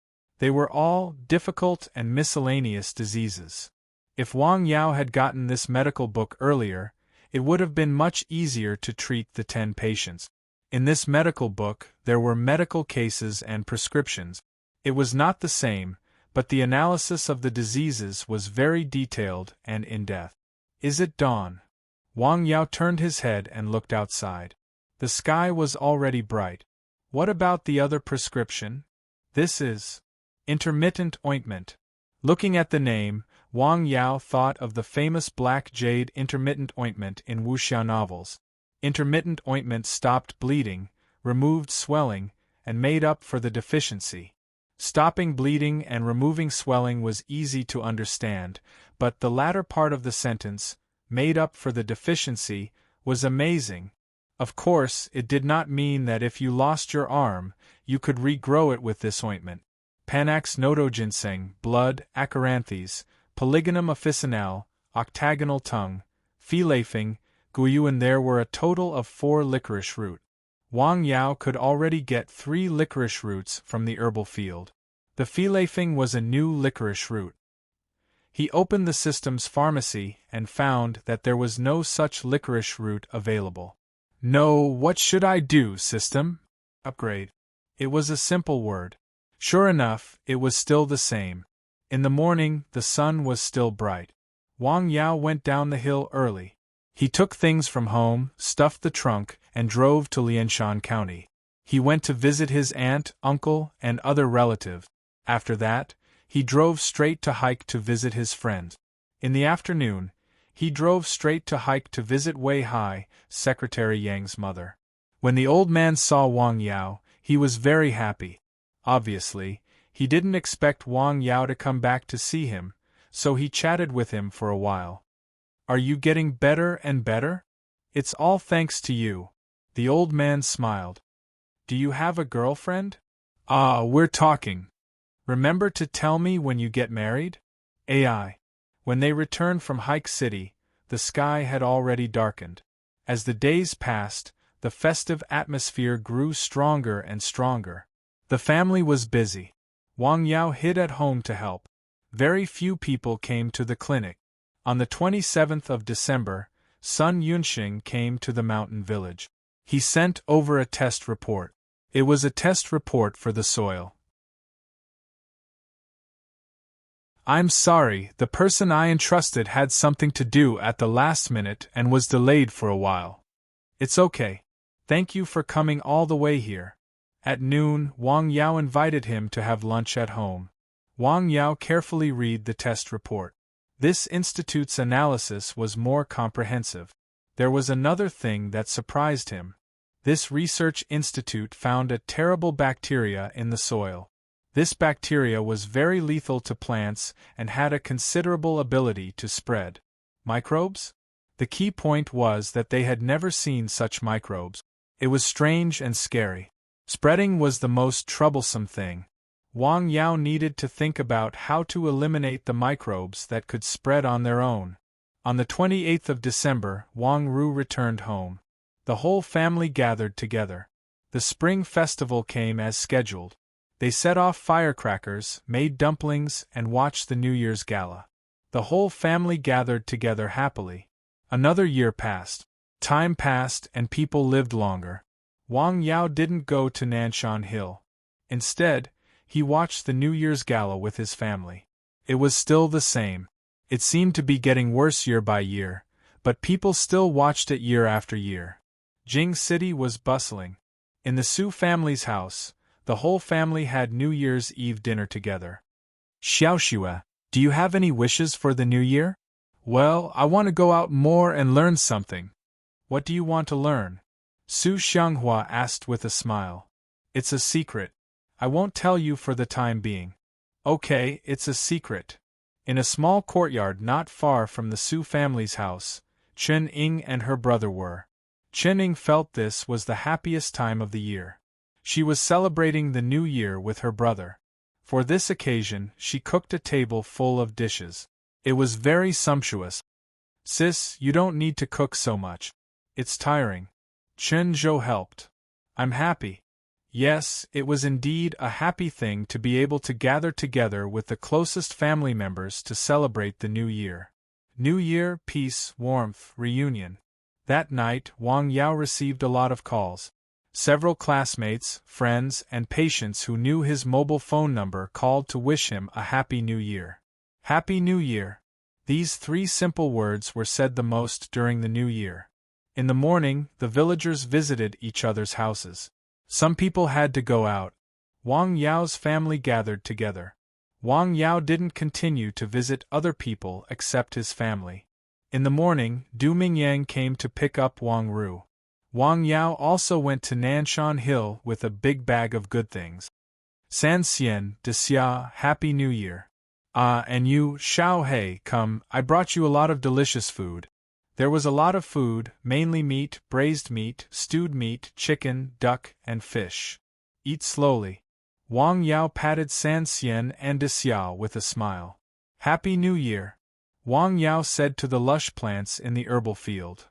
They were all difficult and miscellaneous diseases. If Wang Yao had gotten this medical book earlier, it would have been much easier to treat the 10 patients. In this medical book, there were medical cases and prescriptions. It was not the same, but the analysis of the diseases was very detailed and in-depth. Is it dawn? Wang Yao turned his head and looked outside. The sky was already bright. What about the other prescription? This is intermittent ointment. Looking at the name, Wang Yao thought of the famous black jade intermittent ointment in wuxia novels. Intermittent ointment stopped bleeding, removed swelling, and made up for the deficiency. Stopping bleeding and removing swelling was easy to understand, but the latter part of the sentence, made up for the deficiency, was amazing. Of course, it did not mean that if you lost your arm, you could regrow it with this ointment. Panax notoginseng, blood, acaranthes, Polygonum officinale, octagonal tongue, filafing, guyuan. There were a total of 4 licorice root. Wang Yao could already get 3 licorice roots from the herbal field. The filafing was a new licorice root. He opened the system's pharmacy and found that there was no such licorice root available. No, what should I do, system? Upgrade. It was a simple word. Sure enough, it was still the same. In the morning, the sun was still bright. Wang Yao went down the hill early. He took things from home, stuffed the trunk, and drove to Lianshan County. He went to visit his aunt, uncle, and other relatives. After that, he drove straight to hike to visit his friends. In the afternoon, he drove straight to hike to visit Wei Hai, Secretary Yang's mother. When the old man saw Wang Yao, he was very happy. Obviously, he didn't expect Wang Yao to come back to see him, so he chatted with him for a while. Are you getting better and better? It's all thanks to you. The old man smiled. Do you have a girlfriend? Ah, we're talking. Remember to tell me when you get married? AI. When they returned from Hike City, the sky had already darkened. As the days passed, the festive atmosphere grew stronger and stronger. The family was busy. Wang Yao hid at home to help. Very few people came to the clinic. On the 27th of December, Sun Yunxing came to the mountain village. He sent over a test report. It was a test report for the soil. I'm sorry, the person I entrusted had something to do at the last minute and was delayed for a while. It's okay. Thank you for coming all the way here. At noon, Wang Yao invited him to have lunch at home. Wang Yao carefully read the test report. This institute's analysis was more comprehensive. There was another thing that surprised him. This research institute found a terrible bacteria in the soil. This bacteria was very lethal to plants and had a considerable ability to spread. Microbes? The key point was that they had never seen such microbes. It was strange and scary. Spreading was the most troublesome thing. Wang Yao needed to think about how to eliminate the microbes that could spread on their own. On the 28th of December, Wang Ru returned home. The whole family gathered together. The spring festival came as scheduled. They set off firecrackers, made dumplings, and watched the New Year's gala. The whole family gathered together happily. Another year passed. Time passed and people lived longer. Wang Yao didn't go to Nanshan Hill. Instead, he watched the New Year's gala with his family. It was still the same. It seemed to be getting worse year by year, but people still watched it year after year. Jing City was bustling. In the Su family's house, the whole family had New Year's Eve dinner together. Xiaoxue, do you have any wishes for the new year? Well, I want to go out more and learn something. What do you want to learn? Su Xianghua asked with a smile. It's a secret. I won't tell you for the time being. Okay, it's a secret. In a small courtyard not far from the Su family's house, Chen Ying and her brother were. Chen Ying felt this was the happiest time of the year. She was celebrating the new year with her brother. For this occasion, she cooked a table full of dishes. It was very sumptuous. Sis, you don't need to cook so much. It's tiring. Chen Zhou helped. I'm happy. Yes, it was indeed a happy thing to be able to gather together with the closest family members to celebrate the new year. New Year, peace, warmth, reunion. That night, Wang Yao received a lot of calls. Several classmates, friends, and patients who knew his mobile phone number called to wish him a Happy New Year. Happy New Year. These three simple words were said the most during the new year. In the morning, the villagers visited each other's houses. Some people had to go out. Wang Yao's family gathered together. Wang Yao didn't continue to visit other people except his family. In the morning, Du Mingyang came to pick up Wang Ru. Wang Yao also went to Nanshan Hill with a big bag of good things. San Xian, De Xia, Happy New Year. Ah, and you, Xiao Hei, come, I brought you a lot of delicious food. There was a lot of food, mainly meat, braised meat, stewed meat, chicken, duck, and fish. Eat slowly. Wang Yao patted San Xian and De Xiao with a smile. Happy New Year, Wang Yao said to the lush plants in the herbal field.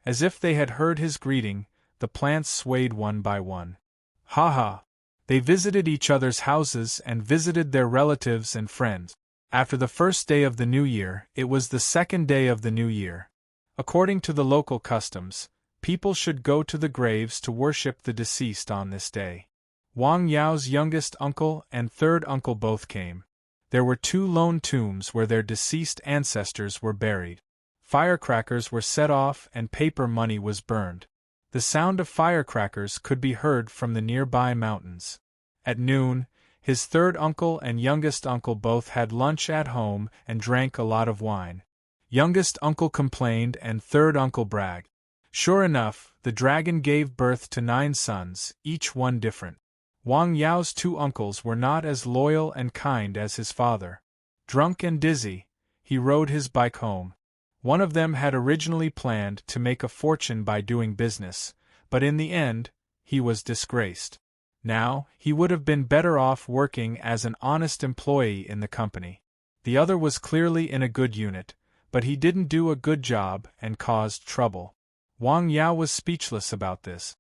As if they had heard his greeting, the plants swayed one by one. Ha ha! They visited each other's houses and visited their relatives and friends. After the first day of the new year, it was the second day of the new year. According to the local customs, people should go to the graves to worship the deceased on this day. Wang Yao's youngest uncle and third uncle both came. There were 2 lone tombs where their deceased ancestors were buried. Firecrackers were set off and paper money was burned. The sound of firecrackers could be heard from the nearby mountains. At noon, his third uncle and youngest uncle both had lunch at home and drank a lot of wine. Youngest uncle complained and third uncle bragged. Sure enough, the dragon gave birth to 9 sons, each one different. Wang Yao's 2 uncles were not as loyal and kind as his father. Drunk and dizzy, he rode his bike home. One of them had originally planned to make a fortune by doing business, but in the end, he was disgraced. Now, he would have been better off working as an honest employee in the company. The other was clearly in a good unit, but he didn't do a good job and caused trouble. Wang Yao was speechless about this.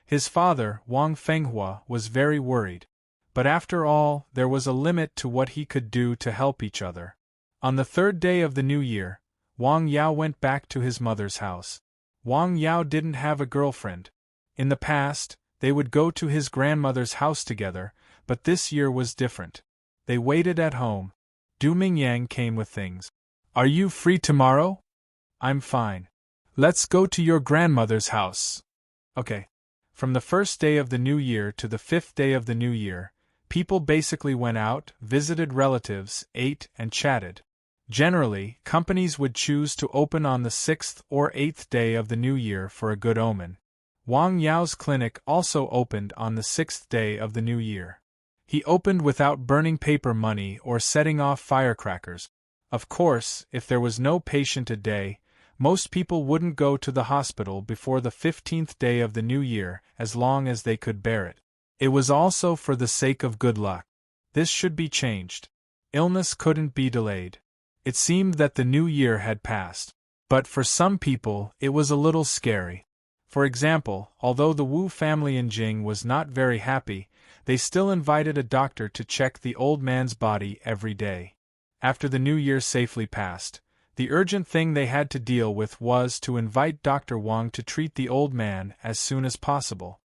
His father, Wang Fenghua, was very worried. But after all, there was a limit to what he could do to help each other. On the third day of the new year, Wang Yao went back to his mother's house. Wang Yao didn't have a girlfriend. In the past, they would go to his grandmother's house together, but this year was different. They waited at home. Du Mingyang came with things. "Are you free tomorrow?" "I'm fine. Let's go to your grandmother's house." "Okay." From the first day of the new year to the 5th day of the new year, people basically went out, visited relatives, ate, and chatted. Generally, companies would choose to open on the 6th or 8th day of the new year for a good omen. Wang Yao's clinic also opened on the 6th day of the new year. He opened without burning paper money or setting off firecrackers. Of course, if there was no patient a day, most people wouldn't go to the hospital before the 15th day of the new year as long as they could bear it. It was also for the sake of good luck. This should be changed. Illness couldn't be delayed. It seemed that the new year had passed. But for some people, it was a little scary. For example, although the Wu family in Jing was not very happy, they still invited a doctor to check the old man's body every day. After the new year safely passed, the urgent thing they had to deal with was to invite Dr. Wang to treat the old man as soon as possible.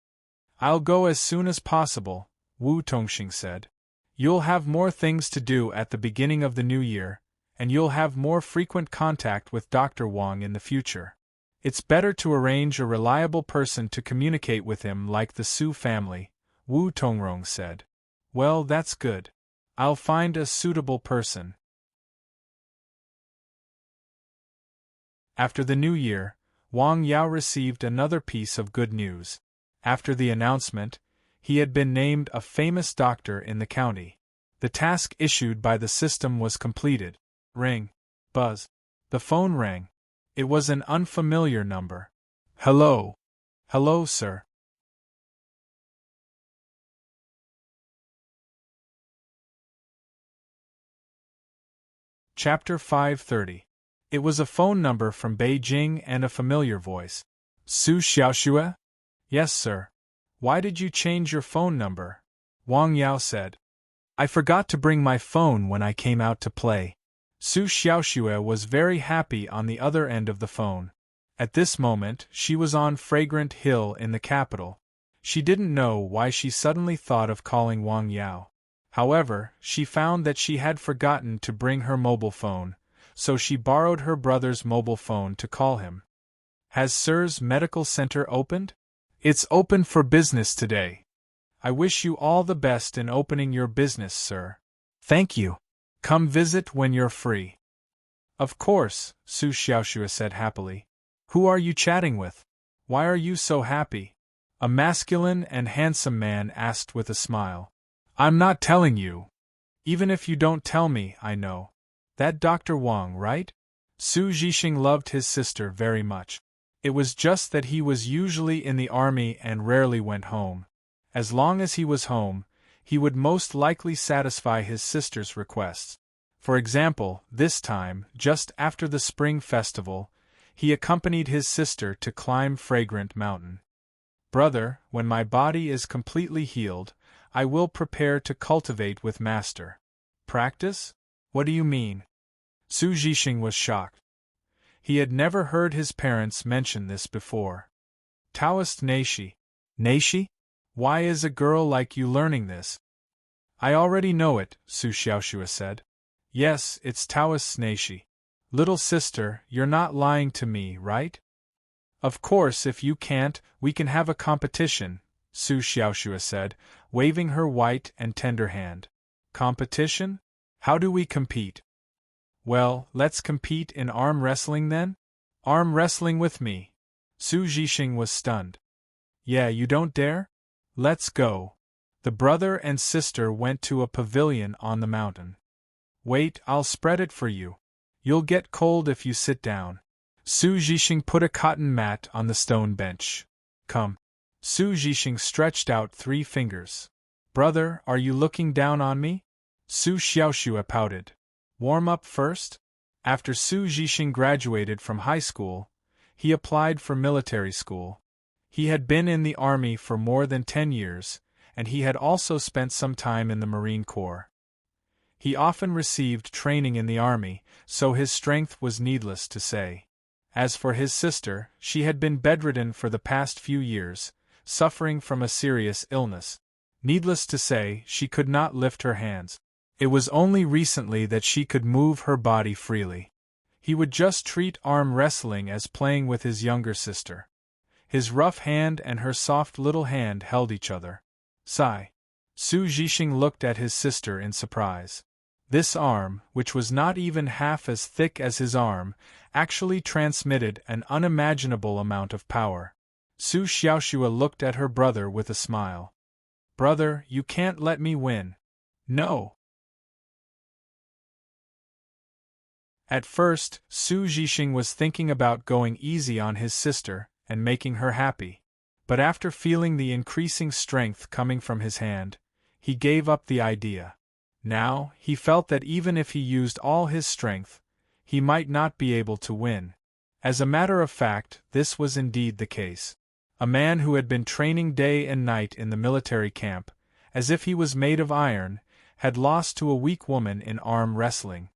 "I'll go as soon as possible," Wu Tongxing said. "You'll have more things to do at the beginning of the new year, and you'll have more frequent contact with Dr. Wang in the future. It's better to arrange a reliable person to communicate with him like the Su family," Wu Tongrong said. "Well, that's good. I'll find a suitable person." After the new year, Wang Yao received another piece of good news. After the announcement, he had been named a famous doctor in the county. The task issued by the system was completed. Ring. Buzz. The phone rang. It was an unfamiliar number. "Hello." "Hello, sir." Chapter 530. It was a phone number from Beijing and a familiar voice. "Su Xiaoxue?" "Yes, sir." "Why did you change your phone number?" Wang Yao said. "I forgot to bring my phone when I came out to play." Su Xiaoxue was very happy on the other end of the phone. At this moment, she was on Fragrant Hill in the capital. She didn't know why she suddenly thought of calling Wang Yao. However, she found that she had forgotten to bring her mobile phone, so she borrowed her brother's mobile phone to call him. "Has Sir's medical center opened?" "It's open for business today." "I wish you all the best in opening your business, sir." "Thank you. Come visit when you're free." "Of course," Su Xiaoxue said happily. "Who are you chatting with? Why are you so happy?" A masculine and handsome man asked with a smile. "I'm not telling you. Even if you don't tell me, I know. That Dr. Wang, right?" Su Zhixing loved his sister very much. It was just that he was usually in the army and rarely went home. As long as he was home, he would most likely satisfy his sister's requests. For example, this time, just after the Spring Festival, he accompanied his sister to climb Fragrant Mountain. "Brother, when my body is completely healed, I will prepare to cultivate with Master." "Practice? What do you mean?" Su Zhixing was shocked. He had never heard his parents mention this before. "Taoist Neishi." "Neishi? Why is a girl like you learning this?" "I already know it," Su Xiaoxue said. "Yes, it's Taoist Neishi. Little sister, you're not lying to me, right?" "Of course, if you can't, we can have a competition," Su Xiaoxue said, waving her white and tender hand. "Competition? How do we compete?" "Well, let's compete in arm wrestling then?" "Arm wrestling with me?" Su Zhixing was stunned. "Yeah, you don't dare? Let's go." The brother and sister went to a pavilion on the mountain. "Wait, I'll spread it for you. You'll get cold if you sit down." Su Zhixing put a cotton mat on the stone bench. "Come." Su Zhixing stretched out 3 fingers. "Brother, are you looking down on me?" Su Xiaoxue pouted. "Warm up first?" After Su Zhixing graduated from high school, he applied for military school. He had been in the army for more than 10 years, and he had also spent some time in the Marine Corps. He often received training in the army, so his strength was needless to say. As for his sister, she had been bedridden for the past few years, suffering from a serious illness. Needless to say, she could not lift her hands. It was only recently that she could move her body freely. He would just treat arm wrestling as playing with his younger sister. His rough hand and her soft little hand held each other. Sigh. Su Zhixing looked at his sister in surprise. This arm, which was not even half as thick as his arm, actually transmitted an unimaginable amount of power. Su Xiaoxue looked at her brother with a smile. Brother, you can't let me win. No. At first, Su Zhixing was thinking about going easy on his sister and making her happy. But after feeling the increasing strength coming from his hand, he gave up the idea. Now, he felt that even if he used all his strength, he might not be able to win. As a matter of fact, this was indeed the case. A man who had been training day and night in the military camp, as if he was made of iron, had lost to a weak woman in arm wrestling.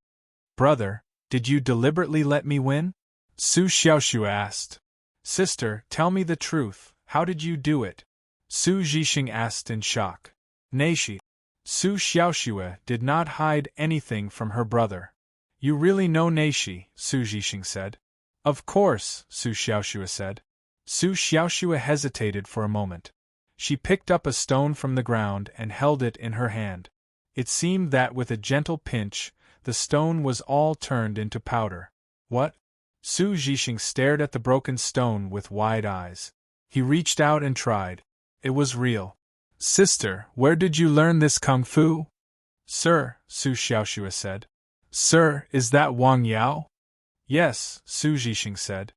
Brother, did you deliberately let me win? Su Xiaoxue asked. Sister, tell me the truth, how did you do it? Su Zhixing asked in shock. Neishi. Su Xiaoxue did not hide anything from her brother. You really know Neishi, Su Zhixing said. Of course, Su Xiaoxue said. Su Xiaoxue hesitated for a moment. She picked up a stone from the ground and held it in her hand. It seemed that with a gentle pinch, the stone was all turned into powder. What? Su Zhixing stared at the broken stone with wide eyes. He reached out and tried. It was real. Sister, where did you learn this kung fu? Sir, Su Xiaoxue said. Sir, is that Wang Yao? Yes, Su Zhixing said.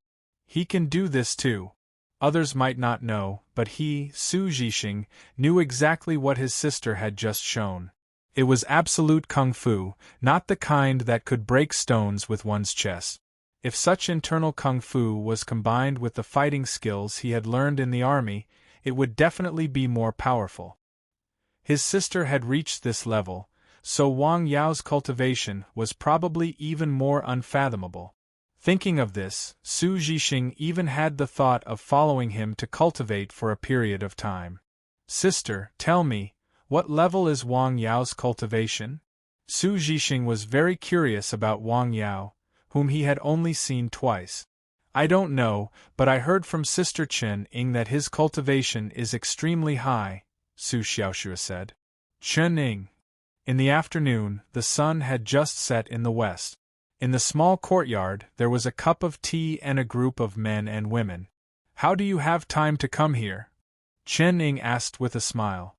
He can do this too. Others might not know, but he, Su Zhixing, knew exactly what his sister had just shown. It was absolute kung fu, not the kind that could break stones with one's chest. If such internal kung fu was combined with the fighting skills he had learned in the army, it would definitely be more powerful. His sister had reached this level, so Wang Yao's cultivation was probably even more unfathomable. Thinking of this, Su Zhixing even had the thought of following him to cultivate for a period of time. Sister, tell me, what level is Wang Yao's cultivation? Su Zhixing was very curious about Wang Yao, whom he had only seen twice. I don't know, but I heard from Sister Chen Ying that his cultivation is extremely high, Su Xiaoxue said. Chen Ying. In the afternoon, the sun had just set in the west. In the small courtyard, there was a cup of tea and a group of men and women. How do you have time to come here? Chen Ying asked with a smile.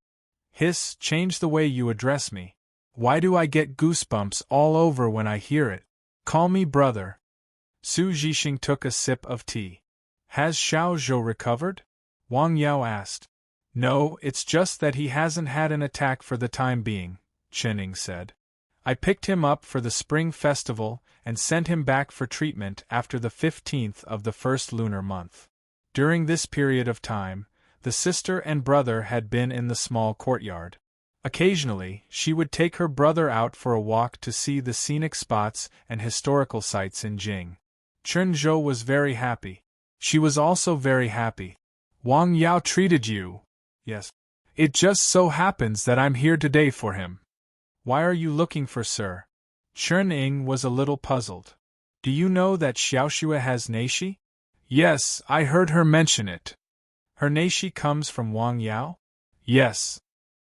Hiss, change the way you address me. Why do I get goosebumps all over when I hear it? Call me brother. Su Zhixing took a sip of tea. Has Xiao Zhou recovered? Wang Yao asked. No, it's just that he hasn't had an attack for the time being, Chen Ying said. I picked him up for the spring festival and sent him back for treatment after the 15th of the first lunar month. During this period of time, the sister and brother had been in the small courtyard. Occasionally, she would take her brother out for a walk to see the scenic spots and historical sites in Jing. Chen Zhou was very happy. She was also very happy. Wang Yao treated you. Yes. It just so happens that I'm here today for him. Why are you looking for Sir? Chen Ying was a little puzzled. Do you know that Xiaoxue has Neishi? Yes, I heard her mention it. Her Neishi comes from Wang Yao? Yes.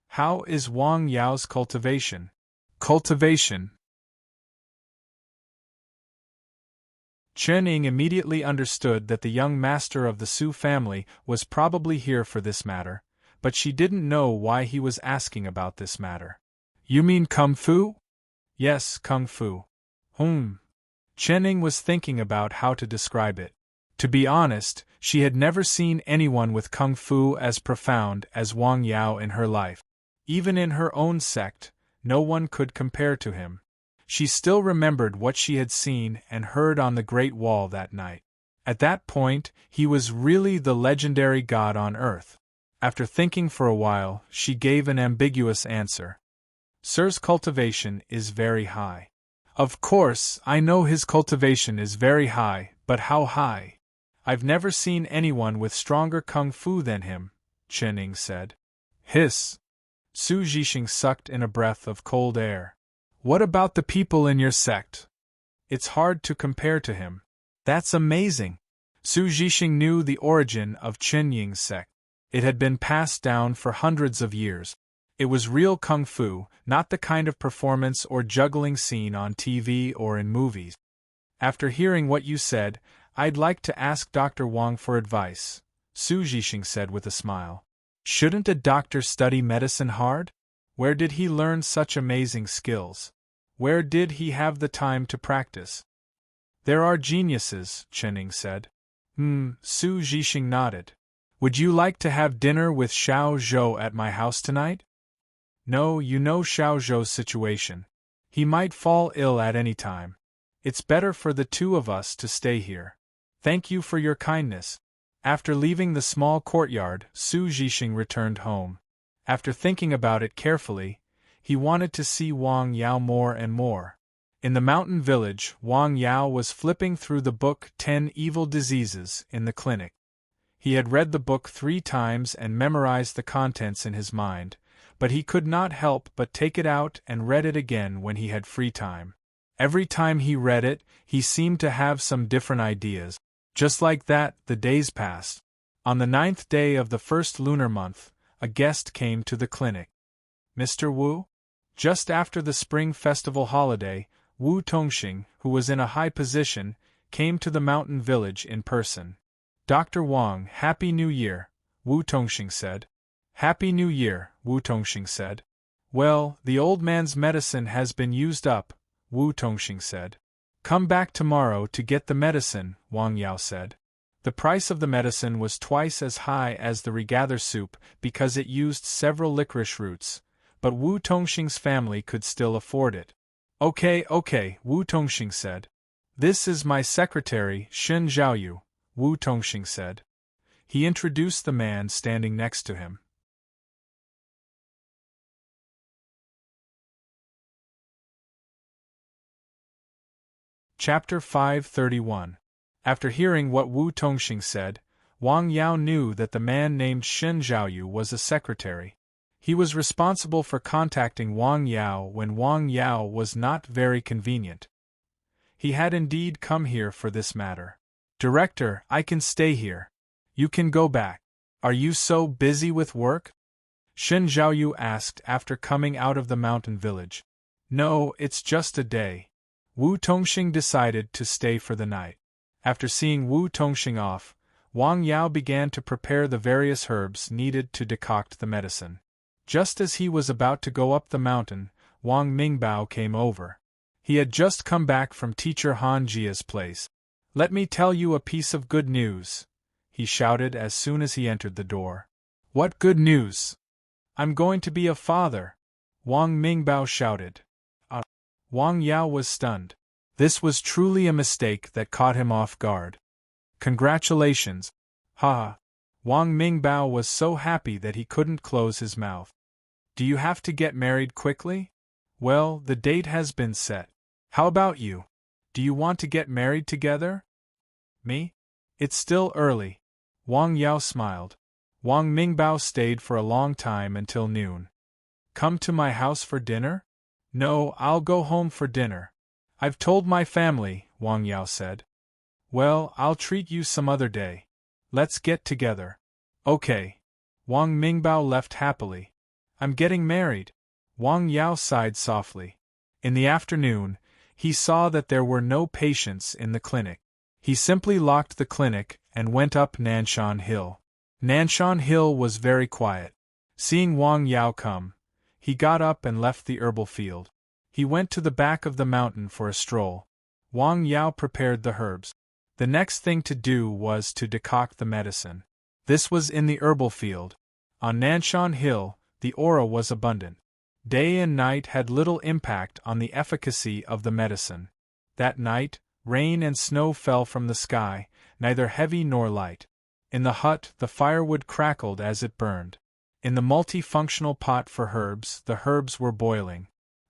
How is Wang Yao's cultivation? Cultivation. Chen Ying immediately understood that the young master of the Su family was probably here for this matter, but she didn't know why he was asking about this matter. You mean Kung Fu? Yes, Kung Fu. Chen Ying was thinking about how to describe it. To be honest, she had never seen anyone with Kung Fu as profound as Wang Yao in her life. Even in her own sect, no one could compare to him. She still remembered what she had seen and heard on the Great Wall that night. At that point, he was really the legendary god on Earth. After thinking for a while, she gave an ambiguous answer. Sir's cultivation is very high. Of course, I know his cultivation is very high, but how high? I've never seen anyone with stronger kung fu than him, Chen Ying said. Hiss! Su Zhixing sucked in a breath of cold air. What about the people in your sect? It's hard to compare to him. That's amazing! Su Zhixing knew the origin of Chen Ying's sect. It had been passed down for hundreds of years. It was real kung fu, not the kind of performance or juggling seen on TV or in movies. After hearing what you said, I'd like to ask Dr. Wang for advice, Su Zhixing said with a smile. Shouldn't a doctor study medicine hard? Where did he learn such amazing skills? Where did he have the time to practice? There are geniuses, Chen Ying said. Su Zhixing nodded. Would you like to have dinner with Xiao Zhou at my house tonight? No, you know Xiao Zhou's situation. He might fall ill at any time. It's better for the two of us to stay here. Thank you for your kindness. After leaving the small courtyard, Su Zhixing returned home. After thinking about it carefully, he wanted to see Wang Yao more and more. In the mountain village, Wang Yao was flipping through the book 10 Evil Diseases in the clinic. He had read the book 3 times and memorized the contents in his mind, but he could not help but take it out and read it again when he had free time. Every time he read it, he seemed to have some different ideas. Just like that, the days passed. On the 9th day of the first lunar month, a guest came to the clinic. Mr. Wu? Just after the Spring Festival holiday, Wu Tongxing, who was in a high position, came to the mountain village in person. Dr. Wang, Happy New Year, Wu Tongxing said. Happy New Year, Wu Tongxing said. Well, the old man's medicine has been used up, Wu Tongxing said. Come back tomorrow to get the medicine, Wang Yao said. The price of the medicine was twice as high as the regather soup because it used several licorice roots, but Wu Tongxing's family could still afford it. Okay, Wu Tongxing said. This is my secretary, Shen Zhaoyu, Wu Tongxing said. He introduced the man standing next to him. Chapter 531. After hearing what Wu Tongxing said, Wang Yao knew that the man named Shen Zhaoyu was a secretary. He was responsible for contacting Wang Yao when Wang Yao was not very convenient. He had indeed come here for this matter. Director, I can stay here. You can go back. Are you so busy with work? Shen Zhaoyu asked after coming out of the mountain village. No, it's just a day. Wu Tongxing decided to stay for the night. After seeing Wu Tongxing off, Wang Yao began to prepare the various herbs needed to decoct the medicine. Just as he was about to go up the mountain, Wang Mingbao came over. He had just come back from teacher Han Jia's place. Let me tell you a piece of good news, he shouted as soon as he entered the door. What good news? I'm going to be a father, Wang Mingbao shouted. Wang Yao was stunned. This was truly a mistake that caught him off guard. Congratulations. Ha! Wang Mingbao was so happy that he couldn't close his mouth. Do you have to get married quickly? Well, the date has been set. How about you? Do you want to get married together? Me? It's still early. Wang Yao smiled. Wang Mingbao stayed for a long time until noon. Come to my house for dinner? No, I'll go home for dinner. I've told my family, Wang Yao said. Well, I'll treat you some other day. Let's get together. Okay. Wang Mingbao left happily. I'm getting married. Wang Yao sighed softly. In the afternoon, he saw that there were no patients in the clinic. He simply locked the clinic and went up Nanshan Hill. Nanshan Hill was very quiet. Seeing Wang Yao come, he got up and left the herbal field. He went to the back of the mountain for a stroll. Wang Yao prepared the herbs. The next thing to do was to decoct the medicine. This was in the herbal field. On Nanshan Hill, the aura was abundant. Day and night had little impact on the efficacy of the medicine. That night, rain and snow fell from the sky, neither heavy nor light. In the hut, the firewood crackled as it burned. In the multifunctional pot for herbs, the herbs were boiling.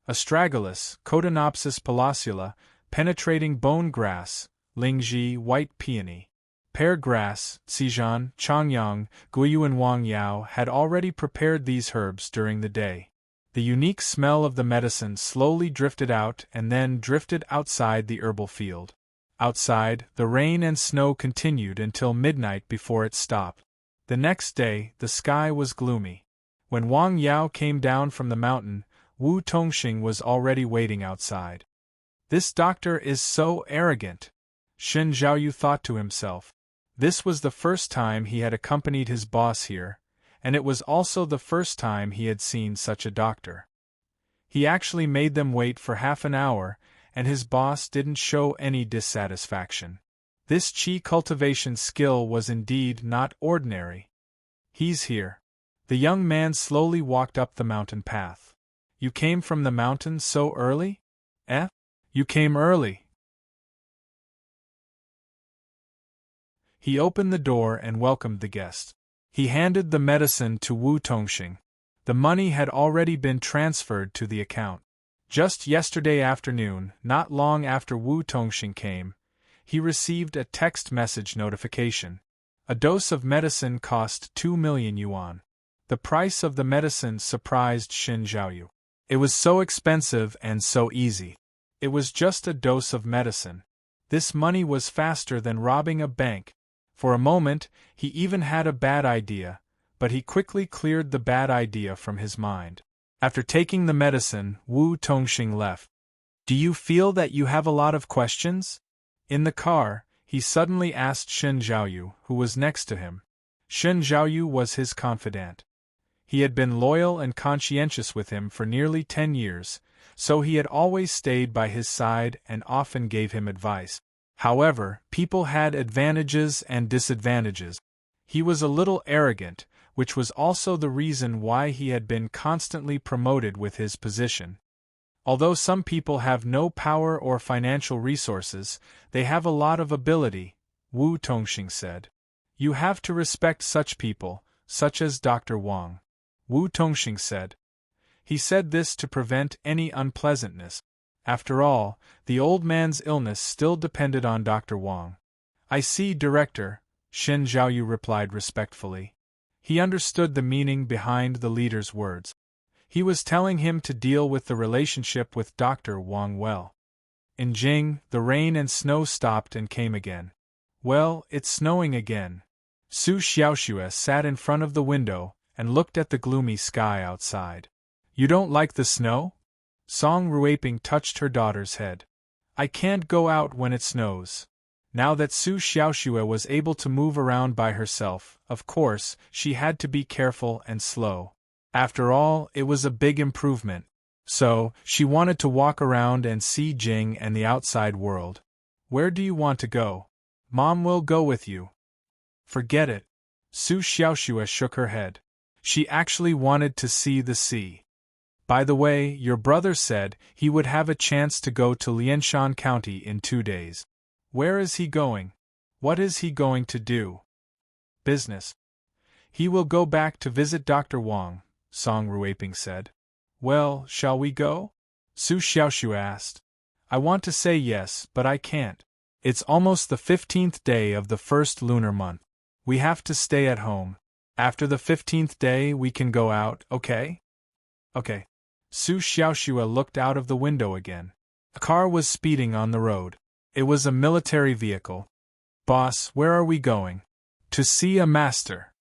Astragalus, Cotinopsis palacula, penetrating bone grass, lingji, white peony, pear grass, Xijan, Changyang, Guiyuan Wang Yao had already prepared these herbs during the day. The unique smell of the medicine slowly drifted out and then drifted outside the herbal field. Outside, the rain and snow continued until midnight before it stopped. The next day, the sky was gloomy. When Wang Yao came down from the mountain, Wu Tongxing was already waiting outside. This doctor is so arrogant, Shen Zhaoyu thought to himself. This was the first time he had accompanied his boss here, and it was also the first time he had seen such a doctor. He actually made them wait for half an hour, and his boss didn't show any dissatisfaction. This qi cultivation skill was indeed not ordinary. He's here. The young man slowly walked up the mountain path. You came from the mountain so early? Eh? You came early. He opened the door and welcomed the guest. He handed the medicine to Wu Tongxing. The money had already been transferred to the account. Just yesterday afternoon, not long after Wu Tongxing came, he received a text message notification. A dose of medicine cost 2 million yuan. The price of the medicine surprised Shen Zhaoyu. It was so expensive and so easy. It was just a dose of medicine. This money was faster than robbing a bank. For a moment, he even had a bad idea, but he quickly cleared the bad idea from his mind. After taking the medicine, Wu Tongxing left. Do you feel that you have a lot of questions? In the car, he suddenly asked Shen Zhaoyu, who was next to him. Shen Zhaoyu was his confidant. He had been loyal and conscientious with him for nearly 10 years, so he had always stayed by his side and often gave him advice. However, people had advantages and disadvantages. He was a little arrogant, which was also the reason why he had been constantly promoted with his position. Although some people have no power or financial resources, they have a lot of ability, Wu Tongxing said. You have to respect such people, such as Dr. Wang. Wu Tongxing said. He said this to prevent any unpleasantness. After all, the old man's illness still depended on Dr. Wang. I see, Director, Shen Zhaoyu replied respectfully. He understood the meaning behind the leader's words. He was telling him to deal with the relationship with Dr. Wang well. In Jing, the rain and snow stopped and came again. Well, it's snowing again. Su Xiaoxue sat in front of the window and looked at the gloomy sky outside. You don't like the snow? Song Ruiping touched her daughter's head. I can't go out when it snows. Now that Su Xiaoxue was able to move around by herself, of course, she had to be careful and slow. After all, it was a big improvement. So, she wanted to walk around and see Jing and the outside world. Where do you want to go? Mom will go with you. Forget it. Su Xiaoxue shook her head. She actually wanted to see the sea. By the way, your brother said he would have a chance to go to Lianshan County in 2 days. Where is he going? What is he going to do? Business. He will go back to visit Dr. Wang, Song Ruiping said. Well, shall we go? Su Xiaoxue asked. I want to say yes, but I can't. It's almost the 15th day of the first lunar month. We have to stay at home. After the 15th day, we can go out, okay? Okay. Su Xiaoxue looked out of the window again. A car was speeding on the road. It was a military vehicle. Boss, where are we going? To see a master.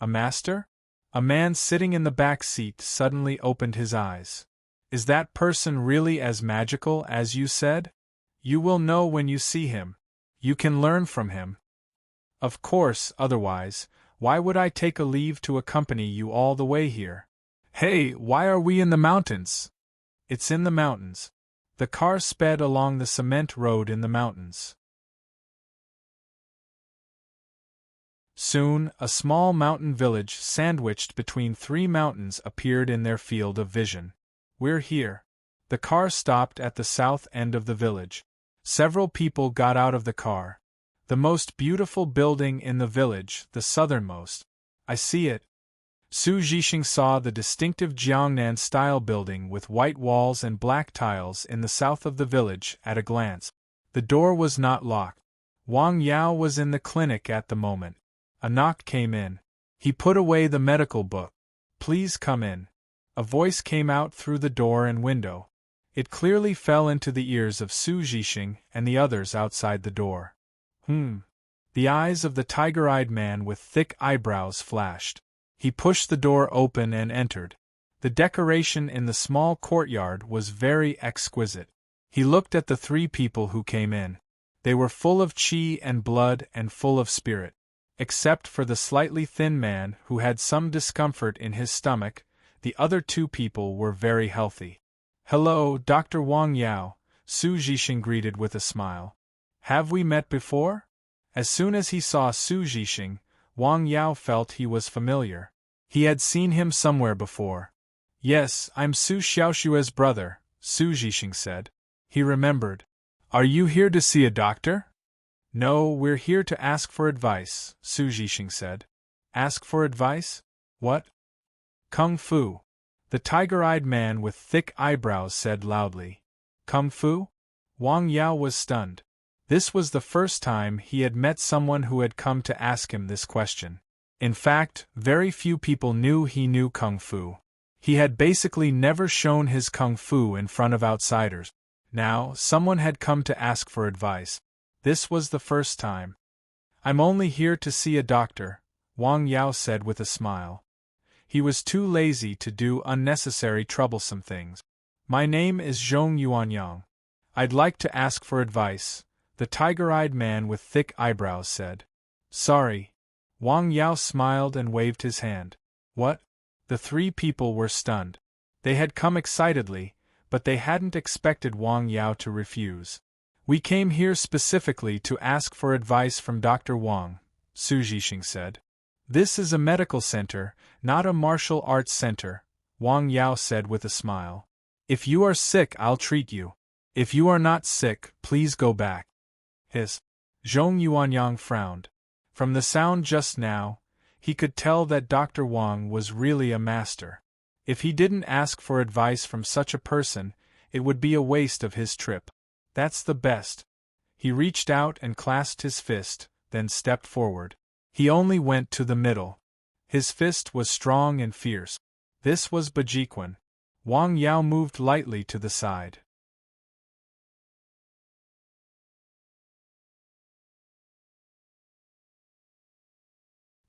A master? A man sitting in the back seat suddenly opened his eyes. Is that person really as magical as you said? You will know when you see him. You can learn from him. Of course, otherwise, why would I take a leave to accompany you all the way here? Hey, why are we in the mountains? It's in the mountains. The car sped along the cement road in the mountains. Soon, a small mountain village sandwiched between 3 mountains appeared in their field of vision. We're here. The car stopped at the south end of the village. Several people got out of the car. The most beautiful building in the village, the southernmost. I see it. Su Zhixing saw the distinctive Jiangnan-style building with white walls and black tiles in the south of the village at a glance. The door was not locked. Wang Yao was in the clinic at the moment. A knock came in. He put away the medical book. Please come in. A voice came out through the door and window. It clearly fell into the ears of Su Zhixing and the others outside the door. The eyes of the tiger-eyed man with thick eyebrows flashed. He pushed the door open and entered. The decoration in the small courtyard was very exquisite. He looked at the three people who came in. They were full of qi and blood and full of spirit. Except for the slightly thin man who had some discomfort in his stomach, the other two people were very healthy. Hello, Dr. Wang Yao, Su Zhixing greeted with a smile. Have we met before? As soon as he saw Su Zhixing, Wang Yao felt he was familiar. He had seen him somewhere before. Yes, I'm Su Xiaoshue's brother, Su Zhixing said. He remembered. Are you here to see a doctor? No, we're here to ask for advice, Su Zhixing said. Ask for advice? What? Kung Fu. The tiger-eyed man with thick eyebrows said loudly. Kung Fu? Wang Yao was stunned. This was the first time he had met someone who had come to ask him this question. In fact, very few people knew he knew Kung Fu. He had basically never shown his Kung Fu in front of outsiders. Now, someone had come to ask for advice. This was the first time. I'm only here to see a doctor, Wang Yao said with a smile. He was too lazy to do unnecessary troublesome things. My name is Zhong Yuanyang. I'd like to ask for advice, the tiger-eyed man with thick eyebrows said. Sorry. Wang Yao smiled and waved his hand. What? The three people were stunned. They had come excitedly, but they hadn't expected Wang Yao to refuse. We came here specifically to ask for advice from Dr. Wang, Su Zhixing said. This is a medical center, not a martial arts center, Wang Yao said with a smile. If you are sick, I'll treat you. If you are not sick, please go back. Zhong Yuanyang frowned. From the sound just now, he could tell that Dr. Wang was really a master. If he didn't ask for advice from such a person, it would be a waste of his trip. That's the best. He reached out and clasped his fist, then stepped forward. He only went to the middle. His fist was strong and fierce. This was Bajiquan. Wang Yao moved lightly to the side.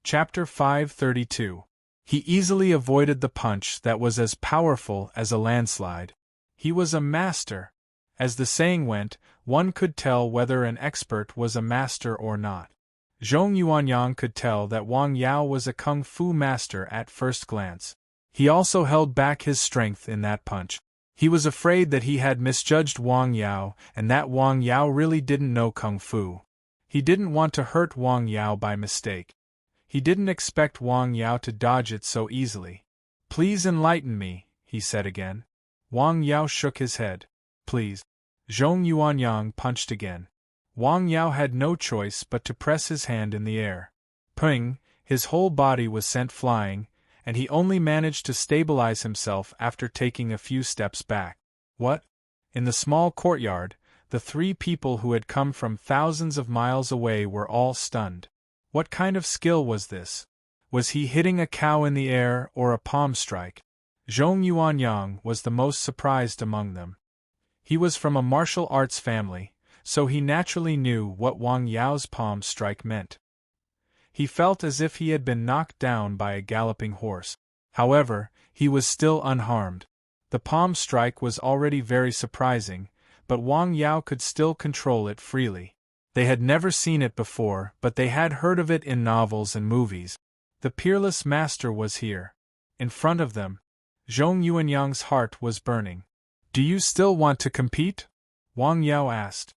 Chapter 532. He easily avoided the punch that was as powerful as a landslide. He was a master. As the saying went, one could tell whether an expert was a master or not. Zhong Yuanyang could tell that Wang Yao was a kung fu master at first glance. He also held back his strength in that punch. He was afraid that he had misjudged Wang Yao and that Wang Yao really didn't know kung fu. He didn't want to hurt Wang Yao by mistake. He didn't expect Wang Yao to dodge it so easily. Please enlighten me, he said again. Wang Yao shook his head. Please. Zhong Yuanyang punched again. Wang Yao had no choice but to press his hand in the air. Ping, his whole body was sent flying, and he only managed to stabilize himself after taking a few steps back. What? In the small courtyard, the three people who had come from thousands of miles away were all stunned. What kind of skill was this? Was he hitting a cow in the air or a palm strike? Zhong Yuanyang was the most surprised among them. He was from a martial arts family, so he naturally knew what Wang Yao's palm strike meant. He felt as if he had been knocked down by a galloping horse. However, he was still unharmed. The palm strike was already very surprising, but Wang Yao could still control it freely. They had never seen it before, but they had heard of it in novels and movies. The peerless master was here. In front of them. Zhong Yuanyang's heart was burning. Do you still want to compete? Wang Yao asked.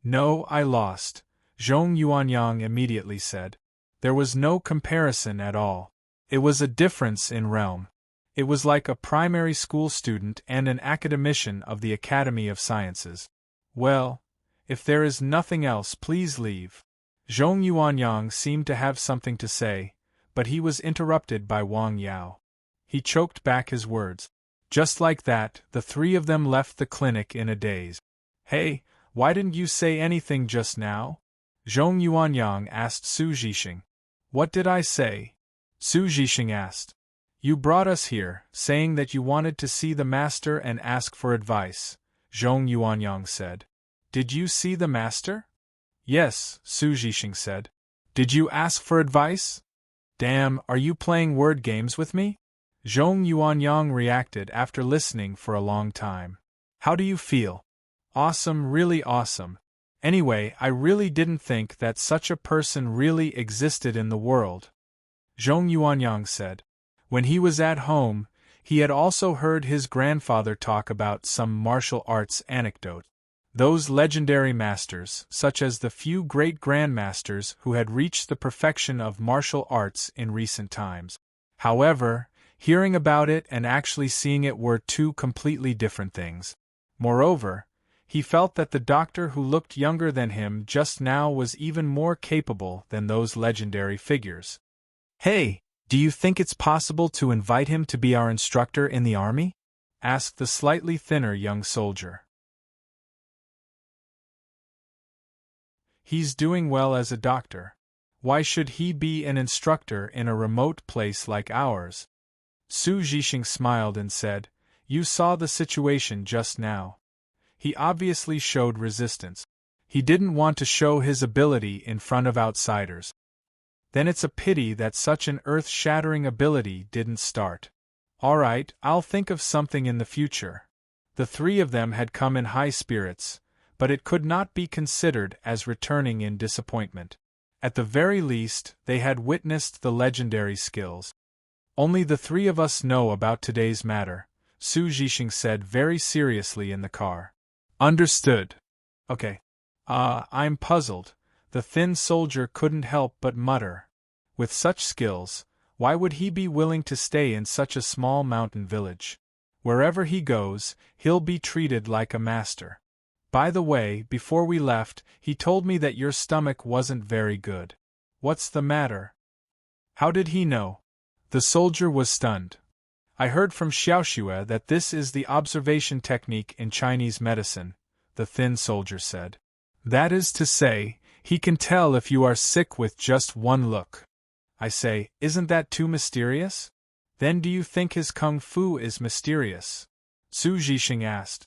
No, I lost, Zhong Yuanyang immediately said. There was no comparison at all. It was a difference in realm. It was like a primary school student and an academician of the Academy of Sciences. Well, if there is nothing else, please leave. Zhong Yuanyang seemed to have something to say, but he was interrupted by Wang Yao. He choked back his words. Just like that, the three of them left the clinic in a daze. Hey, why didn't you say anything just now? Zhong Yuanyang asked Su Zhixing. What did I say? Su Zhixing asked. You brought us here, saying that you wanted to see the master and ask for advice, Zhong Yuanyang said. Did you see the master? Yes, Su Zhixing said. Did you ask for advice? Damn, are you playing word games with me? Zhong Yuanyang reacted after listening for a long time. How do you feel? Awesome, really awesome. Anyway, I really didn't think that such a person really existed in the world, Zhong Yuanyang said. When he was at home, he had also heard his grandfather talk about some martial arts anecdote. Those legendary masters, such as the few great grandmasters who had reached the perfection of martial arts in recent times. However, hearing about it and actually seeing it were two completely different things. Moreover, he felt that the doctor who looked younger than him just now was even more capable than those legendary figures. Hey, do you think it's possible to invite him to be our instructor in the army? Asked the slightly thinner young soldier. He's doing well as a doctor. Why should he be an instructor in a remote place like ours? Su Zhixing smiled and said, You saw the situation just now. He obviously showed resistance. He didn't want to show his ability in front of outsiders. Then it's a pity that such an earth-shattering ability didn't start. All right, I'll think of something in the future. The three of them had come in high spirits, but it could not be considered as returning in disappointment. At the very least, they had witnessed the legendary skills. Only the three of us know about today's matter, Su Zhixing said very seriously in the car. Understood. Okay. I'm puzzled, the thin soldier couldn't help but mutter. With such skills, why would he be willing to stay in such a small mountain village? Wherever he goes, he'll be treated like a master. By the way, before we left, he told me that your stomach wasn't very good. What's the matter? How did he know? The soldier was stunned. I heard from Xiaoxue that this is the observation technique in Chinese medicine, the thin soldier said. That is to say, he can tell if you are sick with just one look. I say, isn't that too mysterious? Then do you think his kung fu is mysterious? Su Zhixing asked.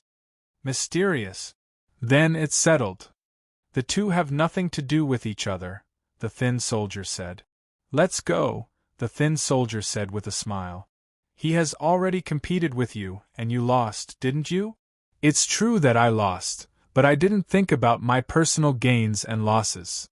Mysterious? Then it's settled. The two have nothing to do with each other, the thin soldier said. Let's go, the thin soldier said with a smile. He has already competed with you, and you lost, didn't you? It's true that I lost, but I didn't think about my personal gains and losses.